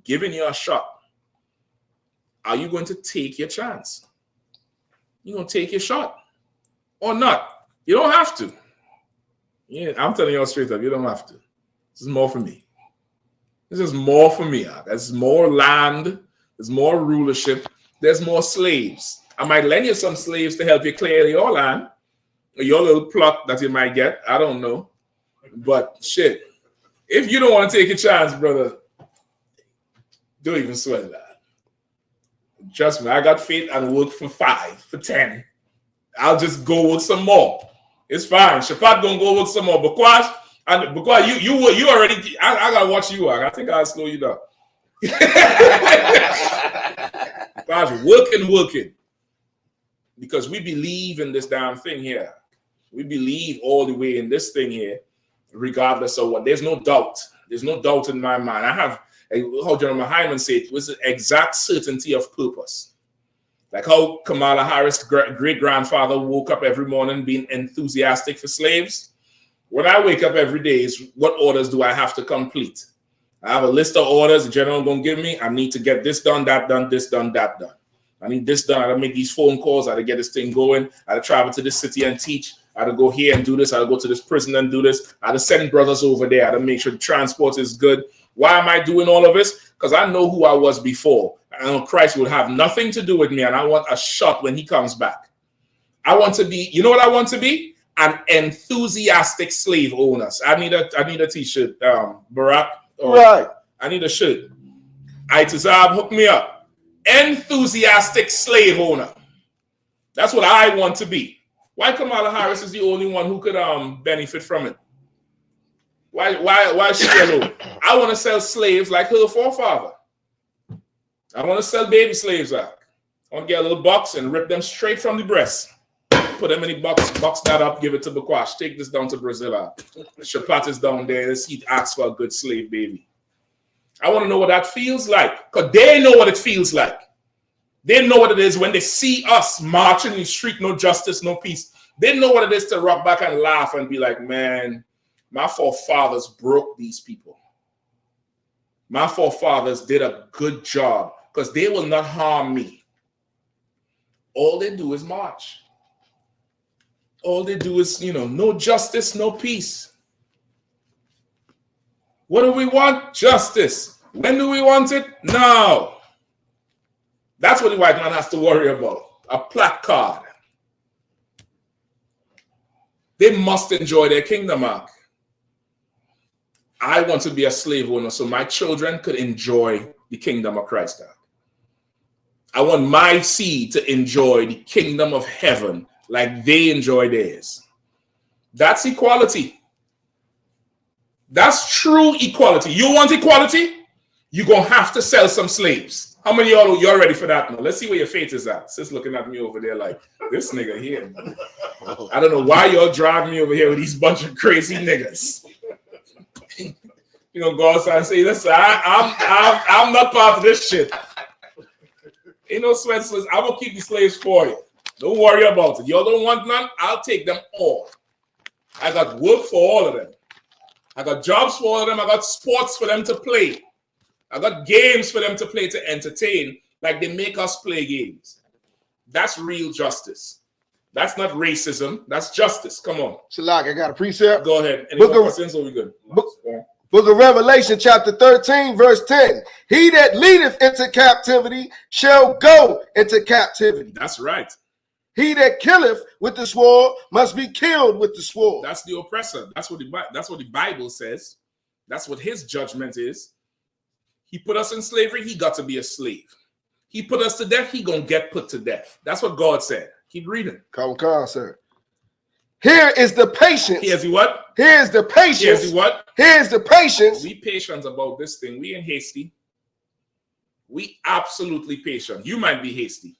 [SPEAKER 12] giving you a shot. Are you going to take your chance? You're going to take your shot or not? You don't have to. Yeah, I'm telling you all straight up, you don't have to. This is more for me. This is more for me. There's more land. There's more rulership. There's more slaves. I might lend you some slaves to help you clear your land, or your little plot that you might get. I don't know. But shit, if you don't want to take a chance, brother, don't even sweat that. Trust me, I got faith and work for 5, for 10. I'll just go work some more. It's fine. Shapat gonna go work some more. Because you already, I gotta watch you. I think I'll slow you down. Because working. Because we believe in this damn thing here. We believe all the way in this thing here, regardless of what. There's no doubt. There's no doubt in my mind. I have, how General Hyman said, it was an exact certainty of purpose. Like how Kamala Harris' great-grandfather woke up every morning being enthusiastic for slaves. When I wake up every day, is what orders do I have to complete? I have a list of orders the general going to give me. I need to get this done, that done, this done, that done. I need this done. I gotta make these phone calls. I gotta get this thing going. I gotta travel to this city and teach. I gotta go here and do this. I gotta go to this prison and do this. I gotta send brothers over there. I gotta make sure the transport is good. Why am I doing all of this? Because I know who I was before. I know Christ will have nothing to do with me, and I want a shot when he comes back. I want to be, you know what I want to be? An enthusiastic slave owner. I need a t-shirt, Barack. Right. I need a shirt. Itazab, hook me up. Enthusiastic slave owner. That's what I want to be. Why Kamala Harris is the only one who could benefit from it? Why she alone? I want to sell slaves like her forefather. I want to sell baby slaves out. I want to get a little box and rip them straight from the breast. Put them in the box that up, give it to Bakwash. Take this down to Brazil. Shapat is down there. Let's ask for a good slave baby. I want to know what that feels like. Because they know what it feels like. They know what it is when they see us marching in the street, no justice, no peace. They know what it is to rock back and laugh and be like, man, my forefathers broke these people. My forefathers did a good job because they will not harm me. All they do is march. All they do is, no justice, no peace. What do we want? Justice. When do we want it? Now. That's what the white man has to worry about. A placard. They must enjoy their kingdom, Mark. I want to be a slave owner so my children could enjoy the kingdom of Christ. I want my seed to enjoy the kingdom of heaven like they enjoy theirs. That's equality. That's true equality. You want equality? You're going to have to sell some slaves. How many of y'all you're ready for that now? Let's see where your faith is at. Sis looking at me over there like, this nigga here. I don't know why y'all driving me over here with these bunch of crazy niggas. You know, go outside and say, listen, I'm not part of this shit. Ain't no sweat slaves. I'm gonna keep the slaves for you. Don't worry about it. Y'all don't want none, I'll take them all. I got work for all of them. I got jobs for all of them. I got sports for them to play. I got games for them to play to entertain, like they make us play games. That's real justice. That's not racism. That's justice. Come on.
[SPEAKER 2] Shalak, I got a precept.
[SPEAKER 12] Go ahead. Any more questions or we good?
[SPEAKER 2] Book of Revelation, chapter 13, verse 10. He that leadeth into captivity shall go into captivity.
[SPEAKER 12] That's right.
[SPEAKER 2] He that killeth with the sword must be killed with the sword.
[SPEAKER 12] That's the oppressor. That's what the Bible says. That's what his judgment is. He put us in slavery. He got to be a slave. He put us to death. He gonna get put to death. That's what God said. Keep reading.
[SPEAKER 2] Come on, sir. Here is the patience.
[SPEAKER 12] Here's the what?
[SPEAKER 2] Here's the patience.
[SPEAKER 12] Here's the what?
[SPEAKER 2] Here's the patience.
[SPEAKER 12] We patient about this thing. We ain't hasty. We absolutely patient. You might be hasty,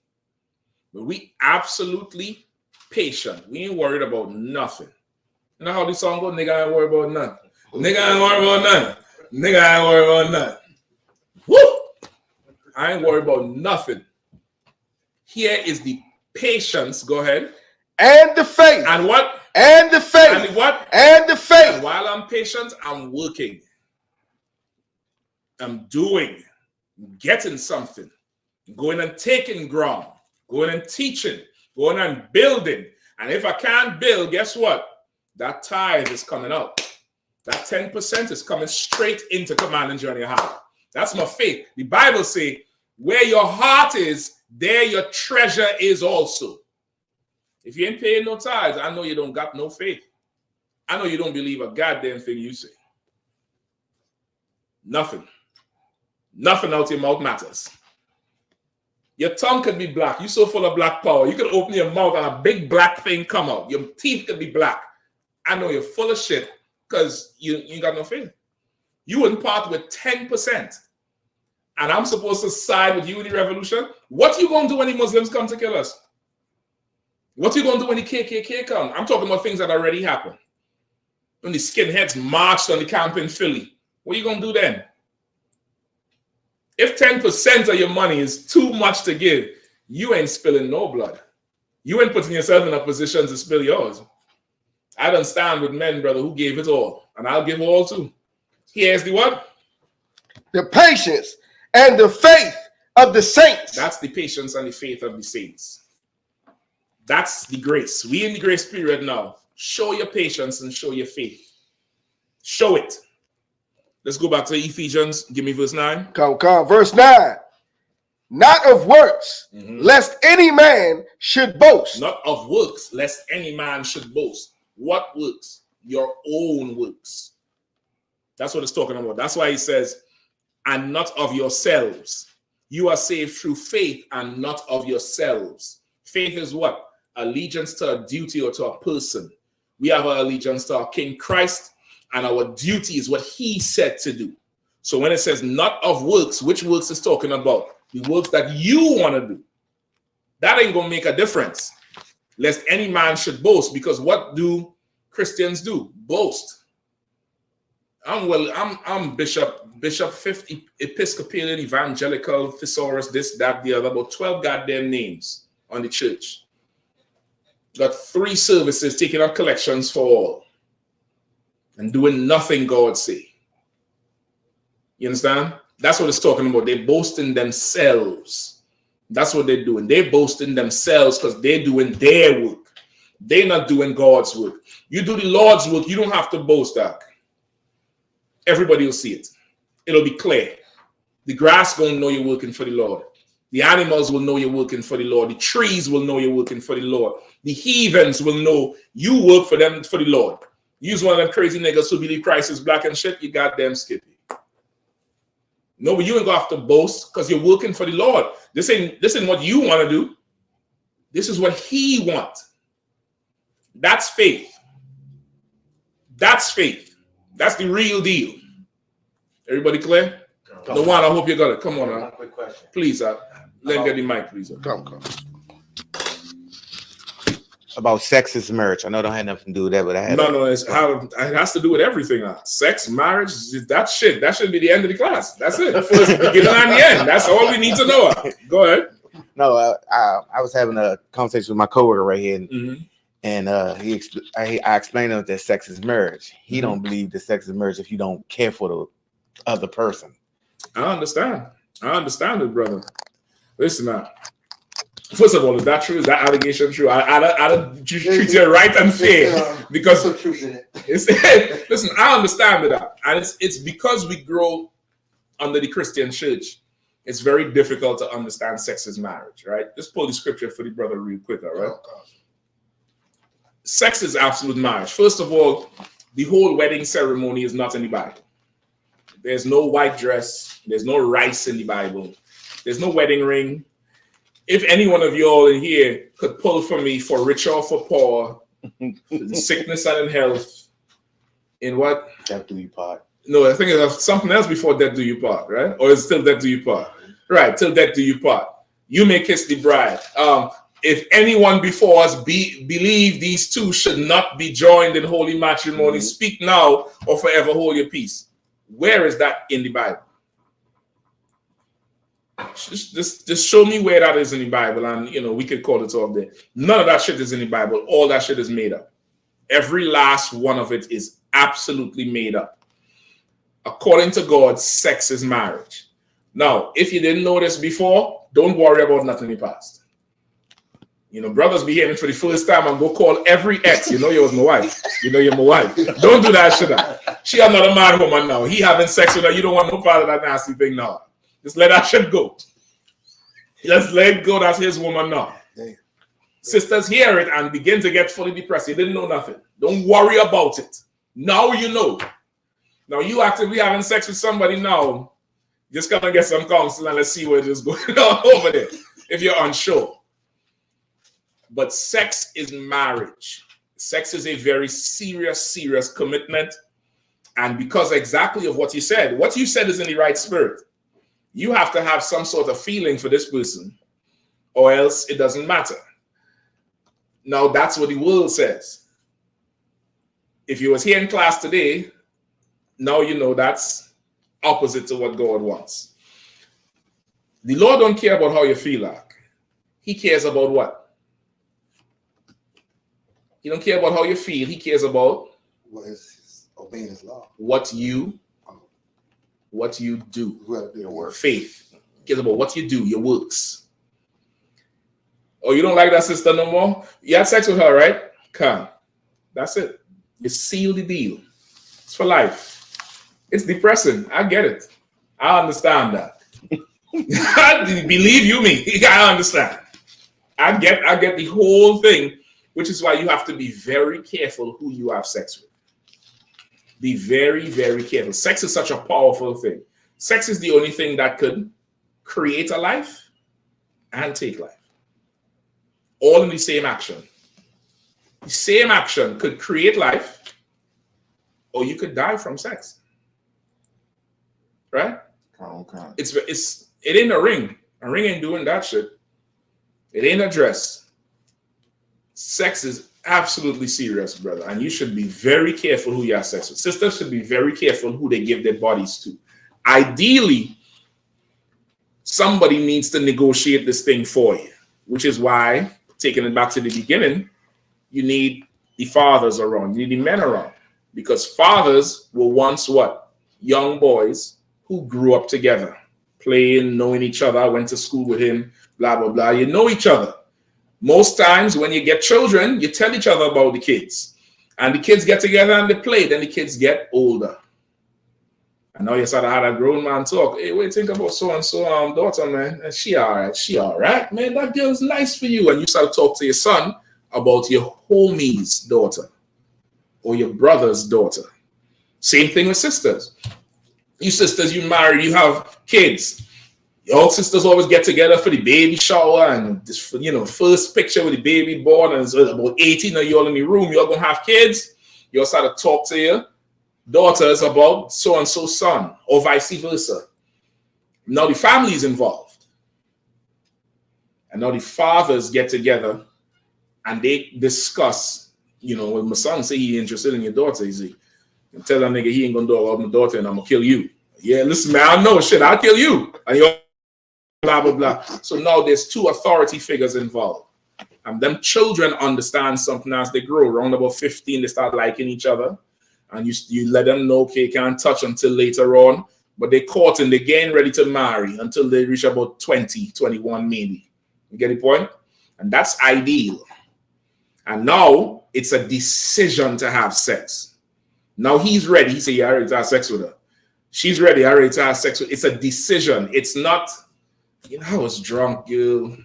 [SPEAKER 12] but we absolutely patient. We ain't worried about nothing. You know how this song goes? Nigga ain't worried about nothing. Nigga ain't worried about nothing. Nigga ain't worried about nothing. Woo! I ain't worried about nothing. Here is the patience. Go ahead.
[SPEAKER 2] And the faith.
[SPEAKER 12] And what?
[SPEAKER 2] And the faith.
[SPEAKER 12] And the what?
[SPEAKER 2] And the faith.
[SPEAKER 12] And while I'm patient, I'm working. I'm doing. Getting something. Going and taking ground. Going and teaching. Going and building. And if I can't build, guess what? That tithe is coming out. That 10% is coming straight into Command and Journey Heart. That's my faith. The Bible says, where your heart is, there your treasure is also. If you ain't paying no tithes, I know you don't got no faith. I know you don't believe a goddamn thing you say. Nothing. Nothing out your mouth matters. Your tongue could be black. You're so full of black power. You could open your mouth and a big black thing come out. Your teeth could be black. I know you're full of shit because you ain't got no faith. You wouldn't part with 10%. And I'm supposed to side with you in the revolution? What you going to do when the Muslims come to kill us? What you going to do when the KKK come? I'm talking about things that already happened. When the skinheads marched on the camp in Philly. What are you going to do then? If 10% of your money is too much to give, you ain't spilling no blood. You ain't putting yourself in a position to spill yours. I don't stand with men, brother, who gave it all. And I'll give all too. Here's the what?
[SPEAKER 2] The patience and the faith of the saints.
[SPEAKER 12] That's the patience and the faith of the saints. That's the grace. We in the grace period now. Show your patience and show your faith. Show it. Let's go back to Ephesians. Give me verse 9.
[SPEAKER 2] Come. Verse 9. Not of works, lest any man should boast.
[SPEAKER 12] Not of works, lest any man should boast. What works? Your own works. That's what it's talking about. That's why he says, and not of yourselves. You are saved through faith and not of yourselves. Faith is what? Allegiance to a duty or to a person. We have our allegiance to our King Christ, and our duty is what he said to do. So when it says not of works, which works is talking about? The works that you want to do. That ain't going to make a difference. Lest any man should boast, because what do Christians do? Boast. I'm Bishop 5th Episcopalian, Evangelical, Thesaurus, this, that, the other, about 12 goddamn names on the church. Got 3 services, taking up collections for all. And doing nothing God say. You understand? That's what it's talking about. They boast in themselves. That's what they're doing. They boast in themselves because they're doing their work. They're not doing God's work. You do the Lord's work, you don't have to boast, Doc. Everybody will see it. It'll be clear. The grass gonna know you're working for the Lord. The animals will know you're working for the Lord. The trees will know you're working for the Lord. The heathens will know you work for them for the Lord. Use one of them crazy niggas who believe Christ is black and shit, you goddamn skippy. No, but you ain't gonna have to boast because you're working for the Lord. This ain't what you want to do. This is what he wants. That's faith. That's faith. That's the real deal. Everybody clear? The one, I hope you got it. Come on now.
[SPEAKER 14] Quick question.
[SPEAKER 12] Please, let me get the mic, please.
[SPEAKER 2] Come.
[SPEAKER 14] about sexist marriage. I know it don't have nothing to do with that, but I had
[SPEAKER 12] it has to do with everything. Sex, marriage, that shit. That should be the end of the class. That's it. First beginning and the end. That's all we need to know. Go ahead.
[SPEAKER 14] No, I was having a conversation with my coworker right here, and I explained to him that sex is marriage. He don't believe that sex is marriage if you don't care for the other person.
[SPEAKER 12] I understand it, brother. Listen now. First of all, is that true? Is that allegation true? I treat you right and fair because listen, I understand that, and it's because we grow under the Christian church. It's very difficult to understand sex as marriage, right? Let's pull the scripture for the brother real quick, all right? Sex is absolute marriage. First of all, the whole wedding ceremony is not in the Bible. There's no white dress. There's no rice in the Bible. There's no wedding ring. If any one of you all in here could pull for me for rich or for poor, sickness and in health, in what?
[SPEAKER 14] Death do you part.
[SPEAKER 12] No, I think it's something else before death do you part, right? Or it's still death do you part? Right, till death do you part. You may kiss the bride. If anyone before us believe these two should not be joined in holy matrimony, speak now or forever hold your peace. Where is that in the Bible? Just show me where that is in the Bible, and we could call it all there. None of that shit is in the Bible. All that shit is made up. Every last one of it is absolutely made up. According to God, sex is marriage. Now, if you didn't know this before, don't worry about nothing in the past. Brothers be hearing for the first time and go call every ex. You was my wife. You're my wife. Don't do that shit. She another man woman now. He having sex with her. You don't want no part of that nasty thing now. Just let that shit go. Just let it go. That's his woman now. Damn. Sisters hear it and begin to get fully depressed. You didn't know nothing. Don't worry about it. Now you know. Now you actively having sex with somebody now. Just come and get some counsel and let's see what is going on over there. If you're unsure. But sex is marriage. Sex is a very serious commitment. And because exactly of what you said is in the right spirit. You have to have some sort of feeling for this person, or else it doesn't matter. Now, that's what the world says. If you was here in class today, now you know that's opposite to what God wants. The Lord don't care about how you feel like. He cares about what? He don't care about how you feel. He cares about
[SPEAKER 15] obeying his law.
[SPEAKER 12] What you do, your work. Faith. He cares about what you do, your works. Oh, you don't like that sister no more? You had sex with her, right? Come. That's it. You seal the deal. It's for life. It's depressing. I get it. I understand that. Believe you me, I understand. I get the whole thing, which is why you have to be very careful who you have sex with. Be very, very careful. Sex is such a powerful thing. Sex is the only thing that could create a life and take life. All in the same action. The same action could create life, or you could die from sex. Right?
[SPEAKER 13] Okay.
[SPEAKER 12] It ain't a ring. A ring ain't doing that shit. It ain't a dress. Sex is absolutely serious, brother, and you should be very careful who you have sex with. Sisters should be very careful who they give their bodies to. Ideally, somebody needs to negotiate this thing for you, which is why, taking it back to the beginning, you need the fathers around, you need the men around, because fathers were once what? Young boys who grew up together, playing, knowing each other, went to school with him, blah, blah, blah. You know each other. Most times when you get children, you tell each other about the kids. And the kids get together and they play. Then the kids get older. And now you start to have a grown man talk. Hey, wait, think about so-and-so daughter, man. And she all right. She all right, man. That girl's nice for you. And you start to talk to your son about your homie's daughter or your brother's daughter. Same thing with sisters. You sisters, you marry, you have kids. Your sisters always get together for the baby shower and this, first picture with the baby born, and it's about 18 of you all in the room. You're gonna have kids. You all start to talk to your daughters about so and so son, or vice versa. Now the family is involved, and now the fathers get together and they discuss, when my son say he interested in your daughter, he say, tell that nigga he ain't gonna do about my daughter and I'm gonna kill you. Yeah, listen, man, I know shit, I'll kill you. And you're blah, blah, blah. So now there's two authority figures involved. And them children understand something as they grow. Around about 15, they start liking each other. And you let them know, okay, can't touch until later on. But they caught and they're getting ready to marry until they reach about 20, 21 maybe. You get the point? And that's ideal. And now it's a decision to have sex. Now he's ready. He said, yeah, I ready to have sex with her. She's ready. I ready to have sex with her. It's a decision. It's not, I was drunk, you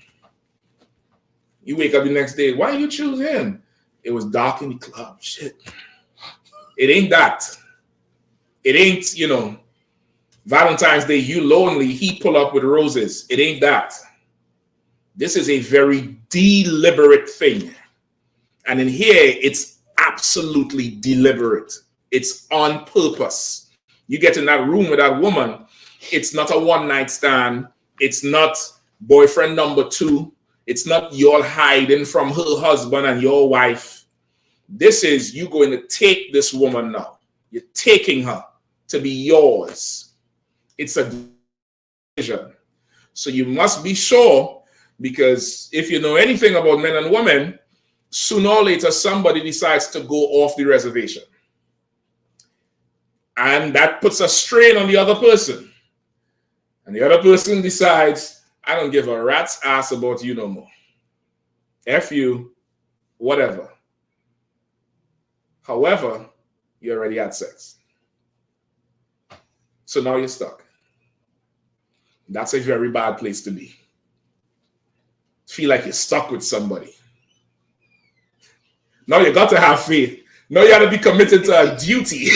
[SPEAKER 12] wake up the next day. Why you choose him? It was dark in the club. Shit. It ain't that. It ain't, Valentine's Day, you lonely, he pull up with roses. It ain't that. This is a very deliberate thing. And in here, it's absolutely deliberate. It's on purpose. You get in that room with that woman, it's not a one-night stand. It's not boyfriend number 2. It's not you all hiding from her husband and your wife. This is you going to take this woman now. You're taking her to be yours. It's a decision. So you must be sure, because if you know anything about men and women, sooner or later somebody decides to go off the reservation. And that puts a strain on the other person. And the other person decides, I don't give a rat's ass about you no more. F you, whatever. However, you already had sex. So now you're stuck. That's a very bad place to be. Feel like you're stuck with somebody. Now you got to have faith. Now you got to be committed to a duty.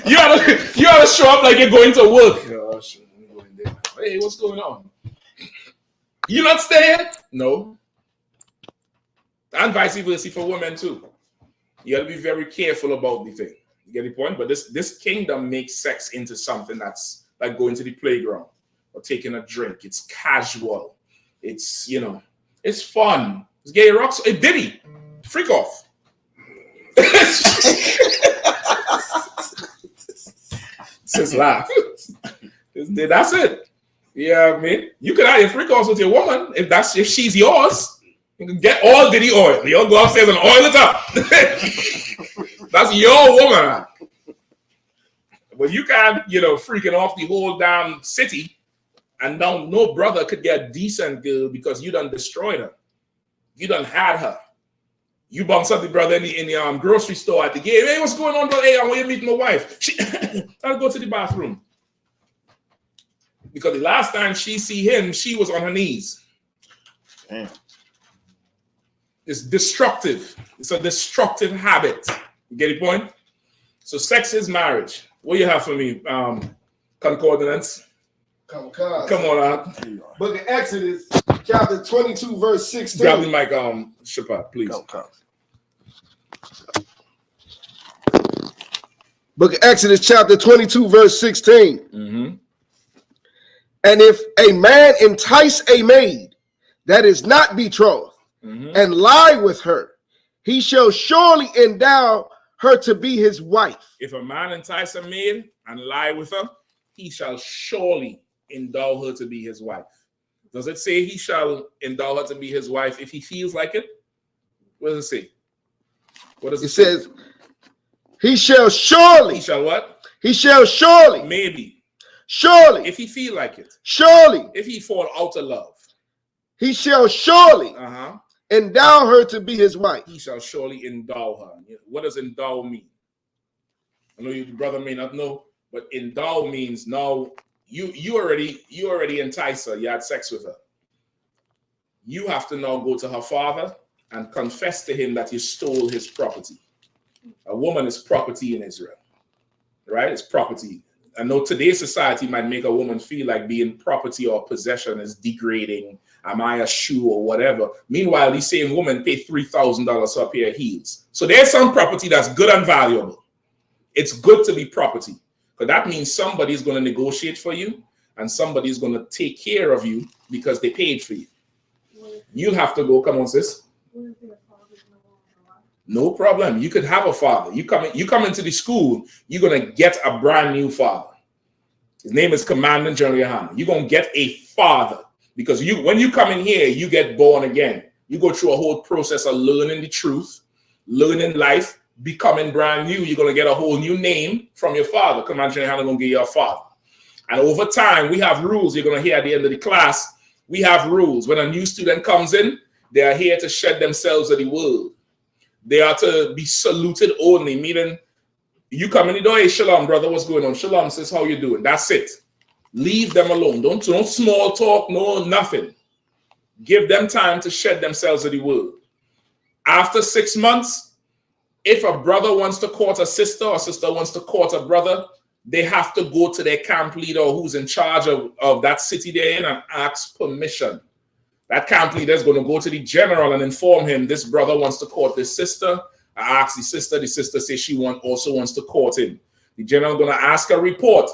[SPEAKER 12] you gotta show up like you're going to work. Oh, shit. Hey, what's going on? You not staying? No. And vice versa for women too. You gotta be very careful about the thing. You get the point? But this kingdom makes sex into something that's like going to the playground or taking a drink. It's casual. It's, it's fun. It's gay rocks. Hey, Diddy, freak off. Just laugh. That's it. Yeah, I mean, you can have your freak offs with your woman if she's yours. You can get all Diddy oil. You'll go upstairs and oil it up. That's your woman. But you can't, freaking off the whole damn city, and now no brother could get a decent girl because you done destroyed her. You done had her. You bounced up the brother in the grocery store at the gate. Hey, what's going on, bro? Hey, I want you to meet my wife. I'll go to the bathroom. Because the last time she see him, she was on her knees. Damn. It's destructive. It's a destructive habit. You get the point? So sex is marriage. What do you have for me? Concordance?
[SPEAKER 2] Come
[SPEAKER 12] on out.
[SPEAKER 2] Book of Exodus, chapter 22, verse 16.
[SPEAKER 12] Grab the mic, Shapat, please.
[SPEAKER 2] Book of Exodus, chapter 22, verse 16.
[SPEAKER 12] Mm-hmm.
[SPEAKER 2] And if a man entice a maid that is not betrothed and lie with her, he shall surely endow her to be his wife.
[SPEAKER 12] If a man entice a maid and lie with her, he shall surely endow her to be his wife. Does it say he shall endow her to be his wife if he feels like it? What does it say? What does it say?
[SPEAKER 2] Says, he shall surely.
[SPEAKER 12] He shall what?
[SPEAKER 2] He shall surely.
[SPEAKER 12] Maybe.
[SPEAKER 2] Surely.
[SPEAKER 12] If he feel like it.
[SPEAKER 2] Surely.
[SPEAKER 12] If he fall out of love.
[SPEAKER 2] He shall surely endow her to be his wife.
[SPEAKER 12] He shall surely endow her. What does endow mean? I know your brother may not know, but endow means now you already entice her. You had sex with her. You have to now go to her father and confess to him that you stole his property. A woman is property in Israel, right? It's property. I know today's society might make a woman feel like being property or possession is degrading. Am I a shoe or whatever? Meanwhile, these same women pay $3,000 for a pair of heels. So there's some property that's good and valuable. It's good to be property, because that means somebody's going to negotiate for you and somebody's going to take care of you because they paid for you. you'll have to go. Come on, sis. No problem. You could have a father. You come into the school, you're gonna get a brand new father. His name is Commandant General Yahanna. You're gonna get a father because when you come in here, you get born again. You go through a whole process of learning the truth, learning life, becoming brand new. You're gonna get a whole new name from your father. Commandant General Yahanna gonna give you a father. And over time, we have rules. You're gonna hear at the end of the class. We have rules. When a new student comes in, they are here to shed themselves of the world. They are to be saluted only, meaning you come in the door, hey, shalom, brother, what's going on? Shalom, sis, how you doing? That's it. Leave them alone. Don't small talk, no, nothing. Give them time to shed themselves of the world. After 6 months, if a brother wants to court a sister or a sister wants to court a brother, they have to go to their camp leader who's in charge of that city they're in and ask permission. That camp leader is going to go to the general and inform him this brother wants to court this sister. I ask the sister says she also wants to court him. The general is going to ask a report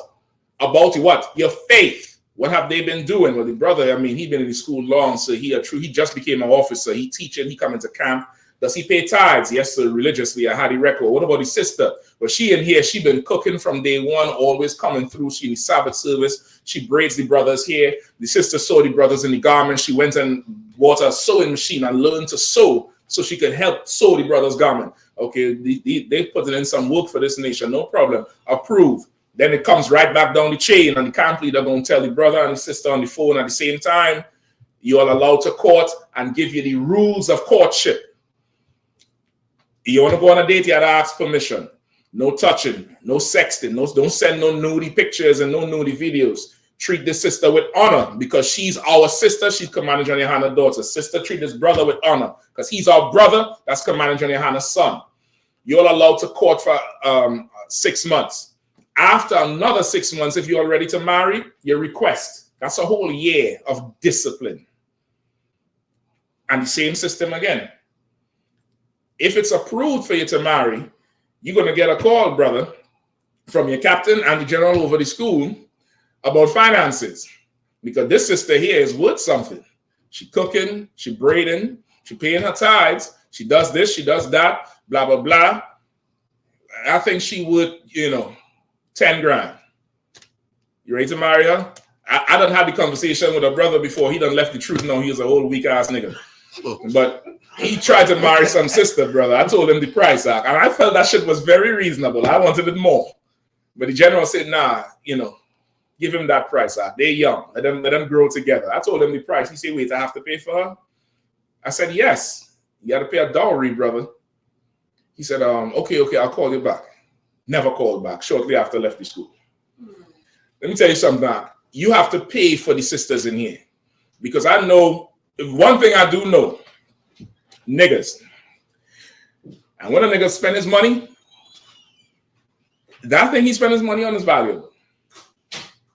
[SPEAKER 12] about what? Your faith. What have they been doing? Well, the brother, I mean, he's been in the school long, so he just became an officer. He teaching, he come into camp. Does he pay tithes? Yes, sir, religiously. I had the record. What about the sister? Well, she in here, she been cooking from day one, always coming through. She in the Sabbath service. She braids the brothers' hair. The sister saw the brothers in the garment. She went and bought a sewing machine and learned to sew so she could help sew the brothers' garment. Okay, they put in some work for this nation. No problem. Approved. Then it comes right back down the chain, and the camp leader going to tell the brother and the sister on the phone at the same time, you are allowed to court and give you the rules of courtship. You want to go on a date, you have to ask permission. No touching, no sexting, don't send no nudie pictures and no nudie videos. Treat this sister with honor because she's our sister. She's Commander General Yahanna's daughter. Sister, treat this brother with honor because he's our brother. That's Commander General Yahanna's son. You're allowed to court for 6 months. After another 6 months, if you're ready to marry, your request. That's a whole year of discipline. And the same system again. If it's approved for you to marry, you're going to get a call, brother, from your captain and the general over the school about finances. Because this sister here is worth something. She cooking, she braiding, she paying her tithes, she does this, she does that, blah, blah, blah. I think she would, 10 grand. You ready to marry her? I done had the conversation with a brother before. He done left the truth. No, he was a old weak ass nigga. But he tried to marry some sister, brother. I told him the price, and I felt that shit was very reasonable. I wanted it more. But the general said, nah, give him that price. They're young. Let them grow together. I told him the price. He said, wait, I have to pay for her? I said, yes. You got to pay a dowry, brother. He said, okay, I'll call you back. Never called back. Shortly after I left the school. Let me tell you something now. You have to pay for the sisters in here. Because I know, one thing I do know, niggas. And when a nigga spend his money, that thing he spend his money on is valuable.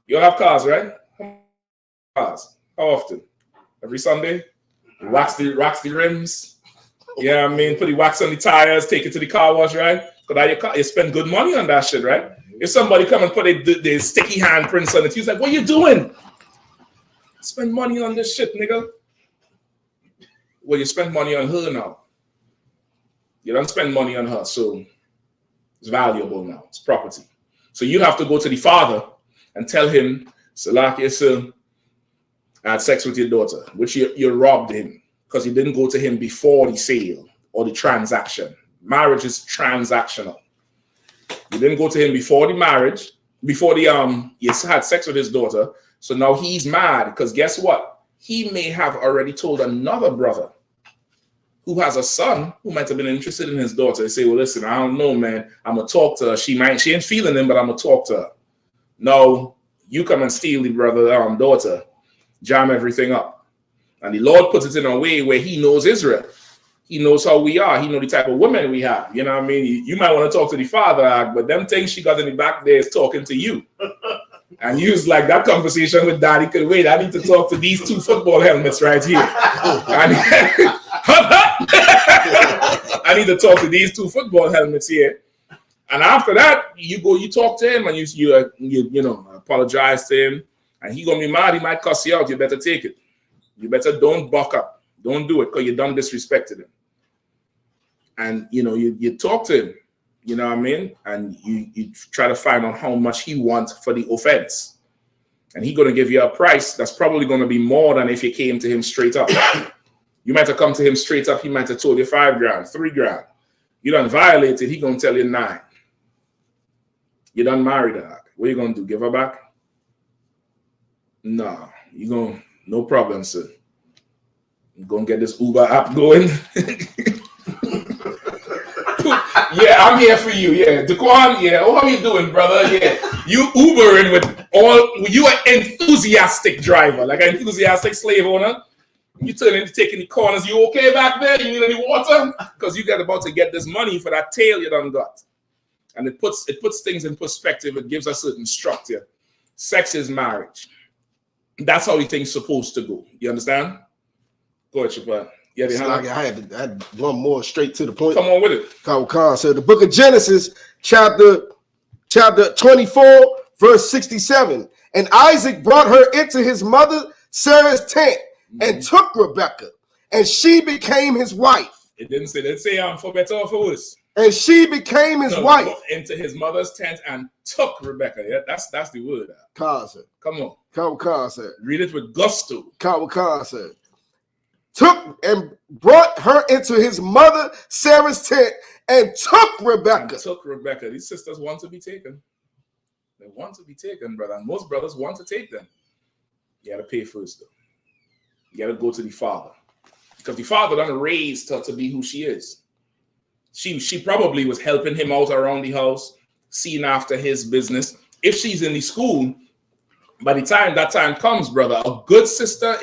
[SPEAKER 12] You all have cars, right? Cars. How often? Every Sunday? You wax the rims. Yeah, I mean, put the wax on the tires, take it to the car wash, right? Because you spend good money on that shit, right? If somebody come and put the sticky handprints on it, he's like, what you doing? Spend money on this shit, nigga. Well, you spend money on her now. You don't spend money on her, so it's valuable now. It's property. So you have to go to the father and tell him, Salaki, sir, I had sex with your daughter, which you robbed him because you didn't go to him before the sale or the transaction. Marriage is transactional. You didn't go to him before the marriage, before you had sex with his daughter. So now he's mad because guess what? He may have already told another brother who has a son who might have been interested in his daughter. They say, well, listen, I don't know, man. I'm going to talk to her. She ain't feeling him, but I'm going to talk to her. No, you come and steal the daughter, jam everything up. And the Lord puts it in a way where he knows Israel. He knows how we are. He knows the type of women we have. You know what I mean? You might want to talk to the father, but them things she got in the back there is talking to you. And you was like, that conversation with daddy could wait. I need to talk to these 2 football helmets right here. I need to talk to these 2 football helmets here. And after that, you talk to him and you apologize to him. And he gonna be mad. He might cuss you out. You better take it. You better don't buck up. Don't do it because you done disrespected him. And you talk to him, you know what I mean? And you try to find out how much he wants for the offense. And he's going to give you a price that's probably going to be more than if you came to him straight up. You might have come to him straight up. He might have told you $5 grand, $3 grand. You done violated. He going to tell you 9. You done married her. What you going to do? Give her back? No. You going to, no problem, sir. You going to get this Uber app going? Yeah, I'm here for you. Yeah, Daquan. Yeah, how are you doing, brother? Yeah, you Ubering with you an enthusiastic driver, like an enthusiastic slave owner. You turn into taking the corners. You okay back there? You need any water? Because you got about to get this money for that tail you done got, and it puts things in perspective. It gives a certain structure. Sex is marriage. That's how things supposed to go. You understand? Go ahead, Chappelle. Yeah,
[SPEAKER 2] I had one more straight to the point.
[SPEAKER 12] Come on with it.
[SPEAKER 2] Khan said the book of Genesis, chapter 24, verse 67. And Isaac brought her into his mother Sarah's tent and took Rebekah, and she became his wife.
[SPEAKER 12] It didn't say for better or for worse.
[SPEAKER 2] And she became his wife.
[SPEAKER 12] Into his mother's tent and took Rebekah. Yeah, that's the word.
[SPEAKER 2] Khan said.
[SPEAKER 12] Come on.
[SPEAKER 2] Khan said.
[SPEAKER 12] Read it with gusto.
[SPEAKER 2] Khan said. Took and brought her into his mother Sarah's tent and took Rebekah.
[SPEAKER 12] These sisters want to be taken. They want to be taken, brother. And most brothers want to take them. You got to pay first, though. You got to go to the father. Because the father done raised her to be who she is. She probably was helping him out around the house, seeing after his business. If she's in the school, by the time that time comes, brother, a good sister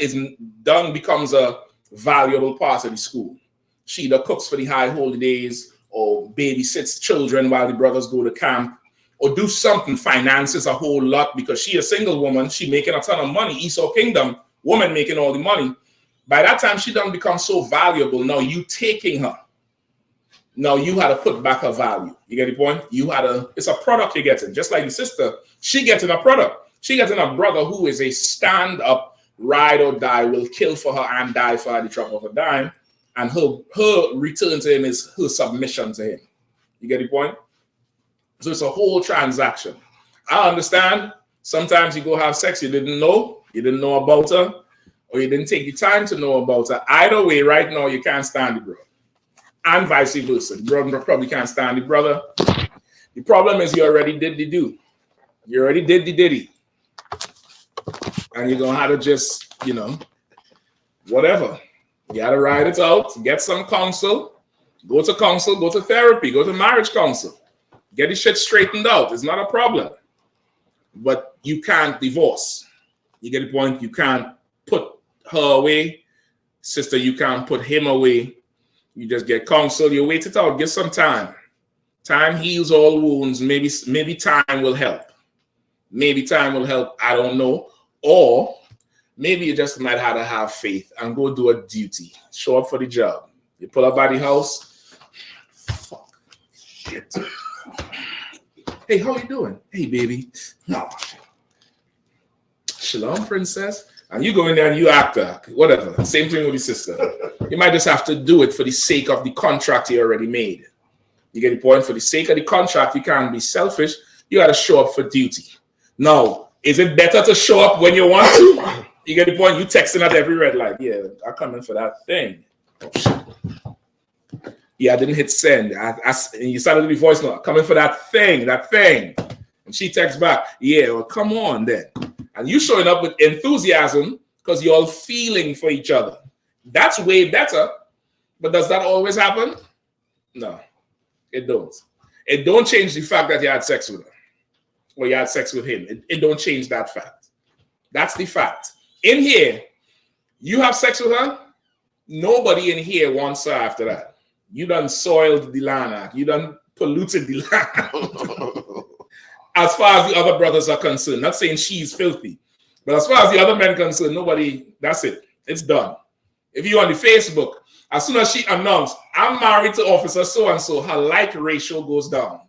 [SPEAKER 12] becomes a valuable part of the school. She either cooks for the high holidays or babysits children while the brothers go to camp or do something, finances a whole lot because she a single woman. She making a ton of money. Esau Kingdom, woman making all the money. By that time, she done become so valuable. Now you taking her. Now you had to put back her value. You get the point? It's a product you're getting. Just like the sister, she getting a product. She getting a brother who is a stand-up, ride or die, will kill for her and die for her at the drop of a dime. And her return to him is her submission to him. You get the point? So it's a whole transaction. I understand. Sometimes you go have sex, you didn't know about her, or you didn't take the time to know about her. Either way, right now, you can't stand the brother. And vice versa. The brother probably can't stand the brother. The problem is you already did the do. You already did the diddy. And you're going to have to just, whatever. You got to ride it out, get some counsel, go to therapy, go to marriage counsel. Get this shit straightened out. It's not a problem. But you can't divorce. You get the point? You can't put her away. Sister, you can't put him away. You just get counsel. You wait it out. Give some time. Time heals all wounds. Maybe time will help. Maybe time will help. I don't know. Or maybe you just might have to have faith and go do a duty. Show up for the job. You pull up by the house. Fuck. Shit. Hey, how you doing? Hey, baby. No. Shalom, princess. And you go in there and you act whatever. Same thing with your sister. You might just have to do it for the sake of the contract you already made. You get the point? For the sake of the contract, you can't be selfish. You got to show up for duty. Now, is it better to show up when you want to? You get the point? You texting at every red light. Yeah, I'm coming for that thing. Oh, shit. Yeah, I didn't hit send. And you started the voice note. Coming for that thing. And she texts back. Yeah, well, come on then. And you showing up with enthusiasm because you're all feeling for each other. That's way better. But does that always happen? No, it don't. It don't change the fact that you had sex with her. Or you had sex with him. It don't change that fact. That's the fact. In here, you have sex with her. Nobody in here wants her after that. You done soiled the land. You done polluted the land. As far as the other brothers are concerned. Not saying she's filthy. But as far as the other men are concerned, nobody, that's it. It's done. If you're on the Facebook, as soon as she announced, I'm married to officer so-and-so, her like ratio goes down.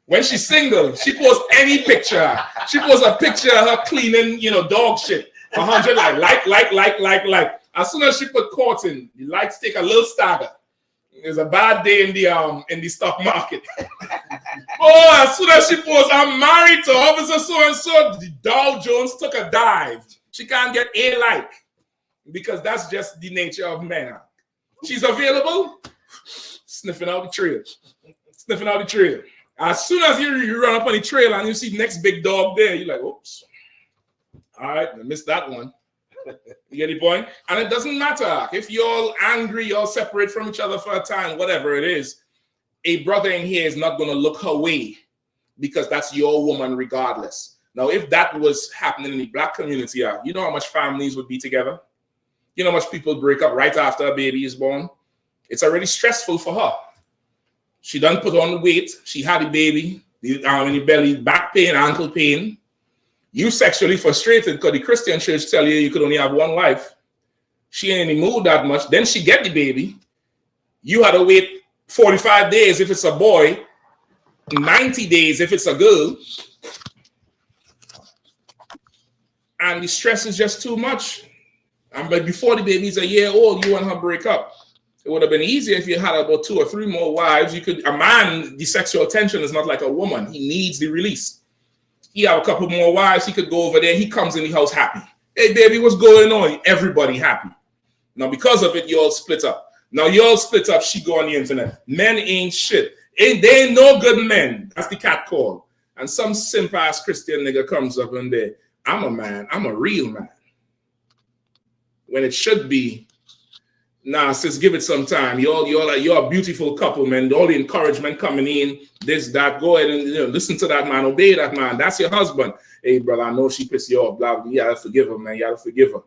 [SPEAKER 12] When she's single, she posts any picture. She posts a picture of her cleaning, dog shit. 100 like. As soon as she put court in, the lights take a little stagger. It's a bad day in the stock market. Oh, as soon as she posts, I'm married to officer so and so, the Dow Jones took a dive. She can't get a like because that's just the nature of men. She's available, sniffing out the trail. Sniffing out the trail. As soon as you run up on the trail and you see the next big dog there, you're like, oops. All right, I missed that one. You get the point? And it doesn't matter. If you're all angry, you're all separate from each other for a time, whatever it is, a brother in here is not going to look her way because that's your woman regardless. Now, if that was happening in the black community, you know how much families would be together? You know how much people break up right after a baby is born? It's already stressful for her. She done put on the weight. She had a baby, in the belly, back pain, ankle pain. You sexually frustrated because the Christian church tell you could only have one wife. She ain't in the mood that much. Then she get the baby. You had to wait 45 days if it's a boy, 90 days if it's a girl. And the stress is just too much. And but before the baby's a year old, you and her break up. It would have been easier if you had about 2 or 3 more wives. A man, the sexual tension is not like a woman. He needs the release. He have a couple more wives. He could go over there. He comes in the house happy. Hey, baby, what's going on? Everybody happy. Now, because of it, you all split up. Now, you all split up. She go on the internet. Men ain't shit. They ain't no good men. That's the cat call. And some simp-ass Christian nigga comes up and there. I'm a man. I'm a real man. When it should be, nah, sis, give it some time. You're a beautiful couple, man. All the encouragement coming in, this, that. Go ahead and listen to that man, obey that man. That's your husband. Hey, brother, I know she pissed you off. Blah, blah. You gotta forgive her, man. You gotta forgive her.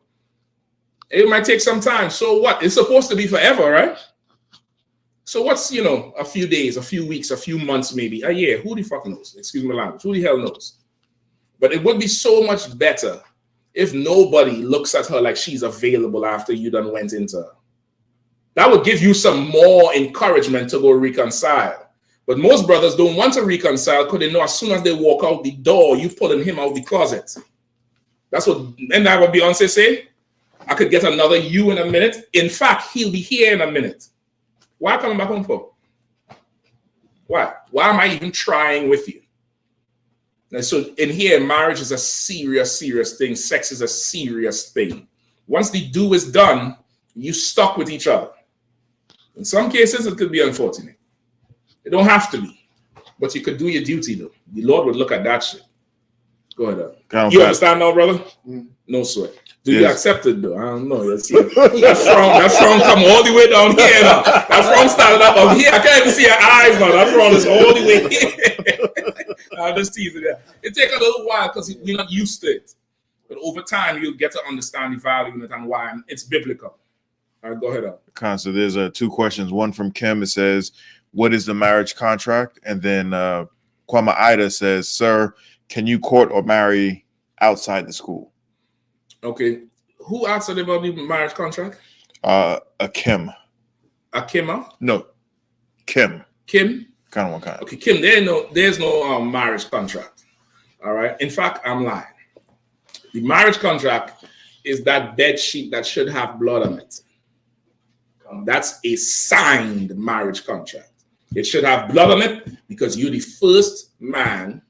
[SPEAKER 12] It might take some time. So what? It's supposed to be forever, right? So what's a few days, a few weeks, a few months, maybe a year? Who the fuck knows? Excuse my language. Who the hell knows? But it would be so much better if nobody looks at her like she's available after you done went into her. That would give you some more encouragement to go reconcile. But most brothers don't want to reconcile because they know as soon as they walk out the door, you're pulling him out the closet. That's what, and that what Beyonce say? I could get another you in a minute. In fact, he'll be here in a minute. Why coming back home for? Why? Why am I even trying with you? And so in here, marriage is a serious, serious thing. Sex is a serious thing. Once the do is done, you stuck with each other. In some cases, it could be unfortunate. It don't have to be. But you could do your duty, though. The Lord would look at that shit. Go ahead. You understand now, brother? No sweat. Do you accept it, though? I don't know. That frown come all the way down here now. That frown started up here. I can't even see your eyes now. That frown is all the way here. I'm just teasing that. It takes a little while because we're not used to it. But over time, you'll get to understand the value in it and why. And it's biblical. All right, go ahead.
[SPEAKER 13] So there's 2 questions. One from Kim. It says, what is the marriage contract? And then Kwama Ida says, sir, can you court or marry outside the school?
[SPEAKER 12] Okay. Who answered about the marriage contract?
[SPEAKER 13] A Kim.
[SPEAKER 12] A Kimma?
[SPEAKER 13] No. Kim.
[SPEAKER 12] Kim?
[SPEAKER 13] Kind of one kind.
[SPEAKER 12] Okay, Kim, there's no marriage contract. All right. In fact, I'm lying. The marriage contract is that bed sheet that should have blood on it. That's a signed marriage contract. It should have blood on it because you're the first man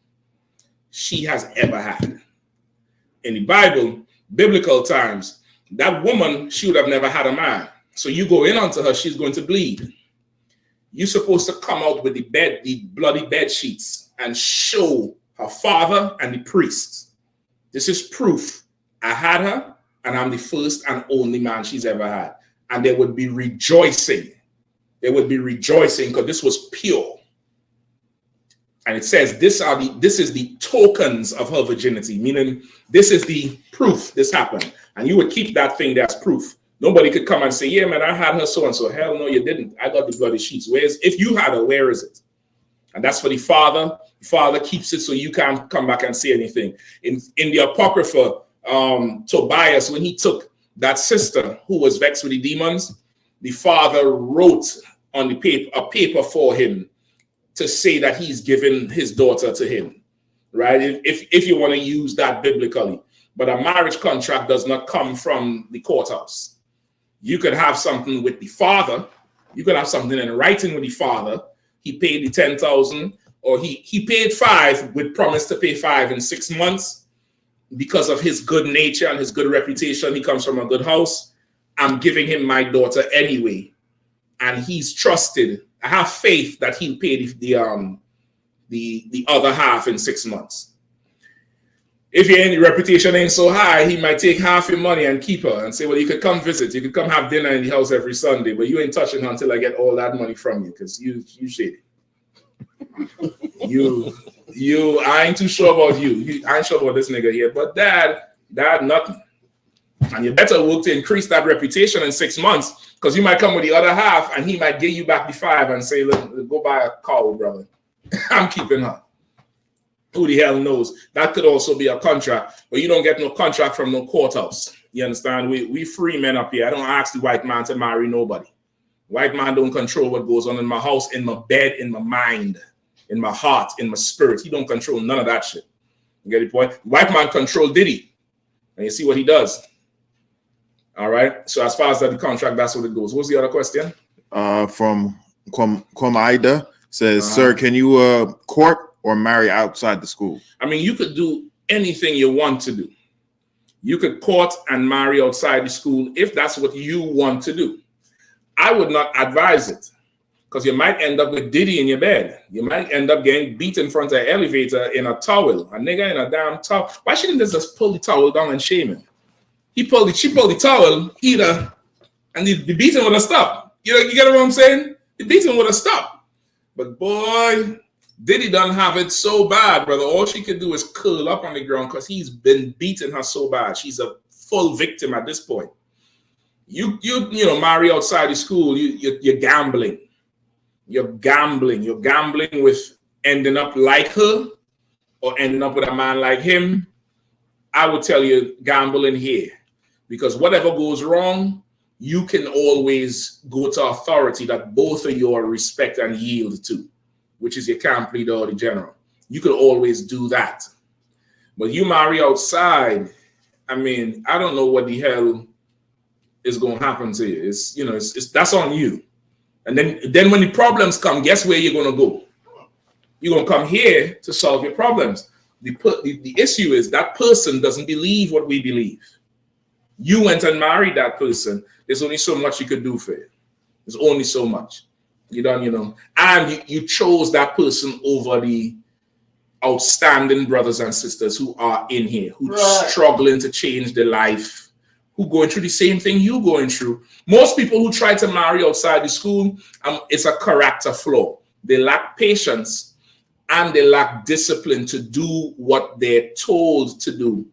[SPEAKER 12] she has ever had. In the Bible, biblical times, that woman, she would have never had a man. So you go in onto her, she's going to bleed. You're supposed to come out with the bloody bed sheets and show her father and the priest. This is proof. I had her, and I'm the first and only man she's ever had. And they would be rejoicing. They would be rejoicing because this was pure. And it says this is the tokens of her virginity, meaning this is the proof this happened. And you would keep that thing there as proof. Nobody could come and say, yeah, man, I had her so-and-so. Hell no, you didn't. I got the bloody sheets. If you had her, where is it? And that's for the father. The father keeps it so you can't come back and say anything. In the Apocrypha, Tobias, when he took that sister who was vexed with the demons, the father wrote on the paper, a paper for him to say that he's given his daughter to him, right? If you want to use that biblically. But a marriage contract does not come from the courthouse. You could have something with the father. You could have something in writing with the father. He paid the 10,000, or he paid 5 with promise to pay 5 in 6 months because of his good nature and his good reputation. He comes from a good house. I'm giving him my daughter anyway, and he's trusted. I have faith that he'll pay the other half in 6 months. If your reputation ain't so high, he might take half your money and keep her and say, well, you could come visit. You could come have dinner in the house every Sunday, but you ain't touching her until I get all that money from you, because you shady. I ain't too sure about you. I ain't sure about this nigga here, but dad, nothing. And you better work to increase that reputation in 6 months, because you might come with the other half and he might give you back the 5 and say, look, go buy a cow, brother. I'm keeping her. Who the hell knows? That could also be a contract, but you don't get no contract from no courthouse. You understand? We free men up here. I don't ask the white man to marry nobody. White man don't control what goes on in my house, in my bed, in my mind, in my heart, in my spirit. He don't control none of that shit. You get the point? White man control Diddy. And you see what he does. All right. So as far as the contract, that's what it goes. What's the other question?
[SPEAKER 13] From Kwamaida says, sir, can you court or marry outside the school?
[SPEAKER 12] I mean, you could do anything you want to do. You could court and marry outside the school if that's what you want to do. I would not advise it, because you might end up with Diddy in your bed. You might end up getting beat in front of an elevator in a towel. A nigga in a damn towel. Why shouldn't they just pull the towel down and shame him? She pulled the towel, and the beating would have stopped. You get what I'm saying? The beating would have stopped. But boy, Diddy don't have it so bad, brother. All she could do is curl up on the ground because he's been beating her so bad. She's a full victim at this point. You marry outside the school, you're gambling. You're gambling. You're gambling with ending up like her or ending up with a man like him. I would tell you, gamble in here. Because whatever goes wrong, you can always go to authority that both of you are respect and yield to, which is your camp leader or the general. You could always do that. But you marry outside, I mean, I don't know what the hell is going to happen to you. It's that's on you. And then when the problems come, guess where you're going to go? You're going to come here to solve your problems. The issue is that person doesn't believe what we believe. You went and married that person. There's only so much you could do for it. There's only so much. And you chose that person over the outstanding brothers and sisters who are in here, who are struggling to change their life, who going through the same thing you're going through. Most people who try to marry outside the school, it's a character flaw. They lack patience and they lack discipline to do what they're told to do,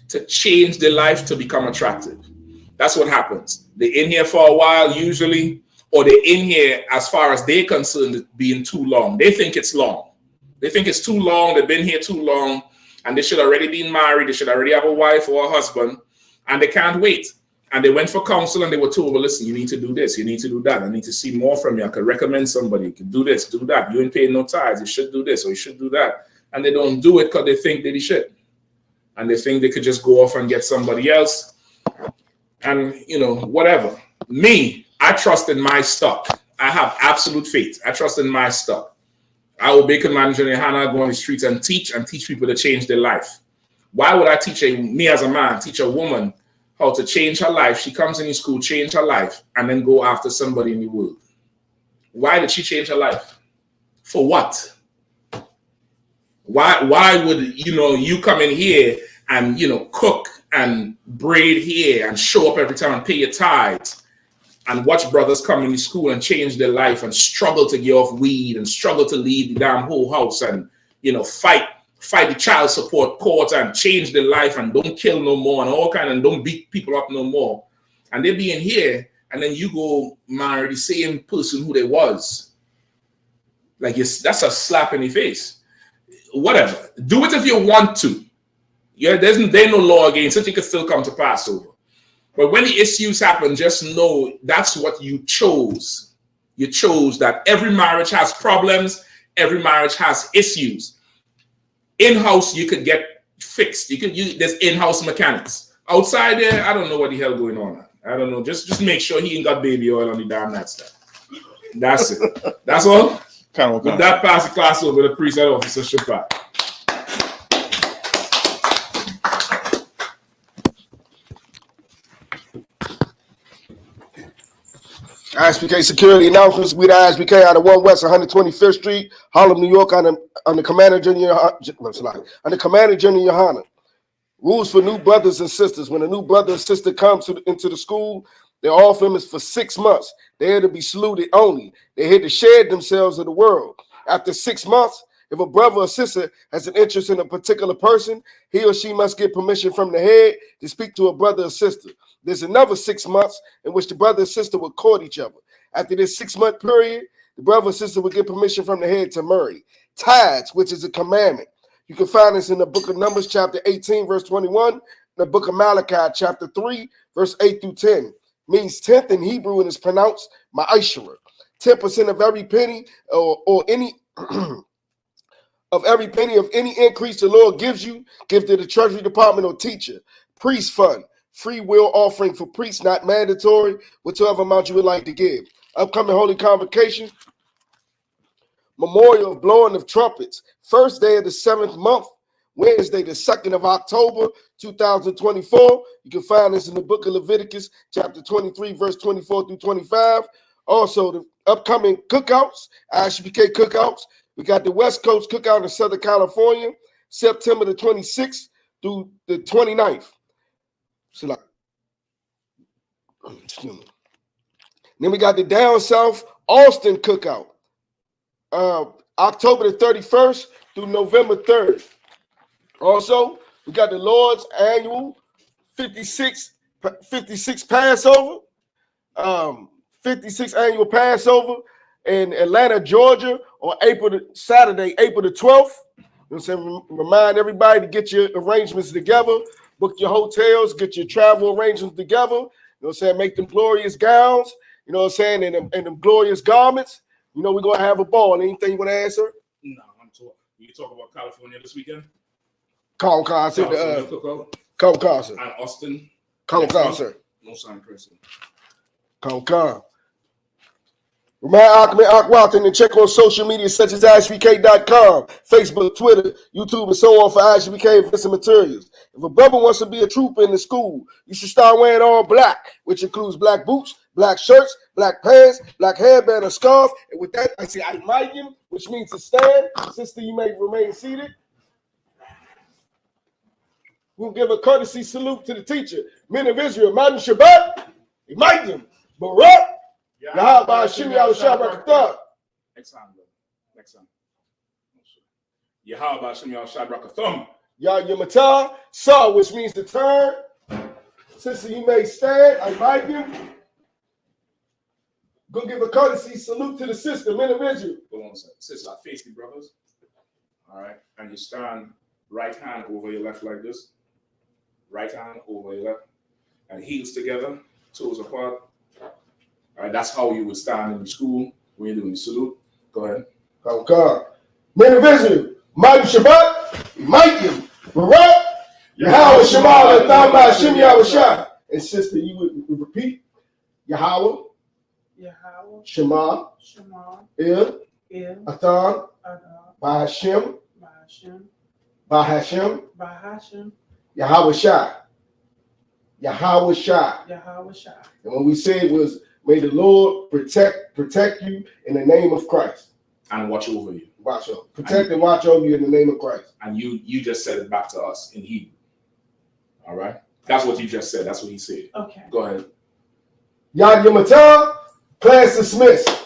[SPEAKER 12] to change their life to become attractive. That's what happens. They're in here for a while usually, or they're in here as far as they're concerned being too long. They think it's long. They think it's too long. They've been here too long, and they should already be married. They should already have a wife or a husband, and they can't wait. And they went for counsel and they were told, well, listen, you need to do this. You need to do that. I need to see more from you. I could recommend somebody. You can do this, do that. You ain't paying no tithes. You should do this or you should do that. And they don't do it because they think that they should. And they think they could just go off and get somebody else. And, whatever. Me, I trust in my stock. I have absolute faith. I trust in my stock. I will be manager Yahanna, go on the streets and teach people to change their life. Why would I teach me as a man, teach a woman how to change her life? She comes in school, change her life, and then go after somebody in the world. Why did she change her life? For what? Why would you come in here and cook and braid hair and show up every time and pay your tithes and watch brothers come in the school and change their life and struggle to get off weed and struggle to leave the damn whole house and fight the child support court and change their life and don't kill no more and all kind and don't beat people up no more. And they be in here and then you go marry the same person who they was. Like that's a slap in the face. Whatever. Do it if you want to. Yeah, there's no law against it. You can still come to Passover. But when the issues happen, just know that's what you chose. You chose that. Every marriage has problems. Every marriage has issues. In-house, you could get fixed. There's in-house mechanics. Outside there, I don't know what the hell going on. I don't know. Just make sure he ain't got baby oil on the damn nightstand. That's it. That's all. With that, pass the class over the priest and officer Shabbat.
[SPEAKER 2] I.S.U.P.K security announcements. We the I.S.U.P.K out of 1 West 125th Street, Harlem, New York, on the Commander Junior Yahanna. Rules for new brothers and sisters. When a new brother or sister comes into the school, their off limits for 6 months. They're to be saluted only. They're here to shed themselves of the world. After 6 months, if a brother or sister has an interest in a particular person, he or she must get permission from the head to speak to a brother or sister. There's another 6 months in which the brother or sister will court each other. After this 6-month period, the brother or sister will get permission from the head to marry. Tithes, which is a commandment. You can find this in the book of Numbers, chapter 18, verse 21, the book of Malachi, chapter 3, verse 8 through 10. Means 10th in Hebrew and is pronounced ma'ashara. 10% of every penny or any of every penny of any increase the Lord gives you, give to the Treasury Department or teacher. Priest fund, free will offering for priests, not mandatory, whatever amount you would like to give. Upcoming Holy Convocation, memorial of blowing of trumpets, first day of the 7th month, Wednesday, the 2nd of October, 2024. You can find this in the book of Leviticus, chapter 23, verse 24 through 25. Also, the upcoming cookouts, I.S.U.P.K cookouts. We got the West Coast cookout in Southern California, September the 26th through the 29th. So like, then we got the Down South Austin cookout, October the 31st through November 3rd. Also, we got the Lord's annual 56 Passover, 56 annual Passover in Atlanta, Georgia, on Saturday, April the 12th. You know what I'm saying? Remind everybody to get your arrangements together, book your hotels, get your travel arrangements together. You know what I'm saying? Make them glorious gowns, you know what I'm saying, and them glorious garments. You know, we're going to have a ball. Anything you want to add, sir?
[SPEAKER 12] No, I'm talking. You talk about California this weekend?
[SPEAKER 2] Call concert. Call concert.
[SPEAKER 12] And Austin.
[SPEAKER 2] Call concert.
[SPEAKER 12] No sign person.
[SPEAKER 2] Call. Remind Walton to check on social media such as I.S.U.P.K.com, Facebook, Twitter, YouTube, and so on for I.S.U.P.K events and materials. If a brother wants to be a trooper in the school, you should start wearing all black, which includes black boots, black shirts, black pants, black hairband, or scarf. And with that, I say I might him, which means to stand. Sister, you may remain seated. We'll give a courtesy salute to the teacher. Men of Israel, Madam Shabbat, Imaidim, Barak, Yahweh Hashem Yahweh.
[SPEAKER 12] Next time. Yahweh Hashem Yahweh.
[SPEAKER 2] Yah Yamatah, Saw, which means to turn. Sister, you may stand. Imaidim. Go give a courtesy salute to the sister, men of Israel.
[SPEAKER 12] Go on, sister, face the brothers. All right, and you stand right hand over your left like this. Right hand over your left, and heels together, toes apart. All right, that's how you would stand in the school when you're doing the salute. Go ahead.
[SPEAKER 2] Oh God. Men of Israel, Mighty Shabbat, Mighty Barak, Yahweh Shema, Thamba Hashem Yahweh. And sister, you would repeat Yahweh, Shema, Il, Athan, Bahashem, Yahweh Shai. And what we said was, may the Lord protect you in the name of Christ.
[SPEAKER 12] And watch over you.
[SPEAKER 2] Protect and watch over you in the name of Christ.
[SPEAKER 12] And you just said it back to us in Hebrew. All right? That's what you just said. That's what he said.
[SPEAKER 9] Okay.
[SPEAKER 12] Go ahead.
[SPEAKER 2] Yad Yamatah, class dismissed.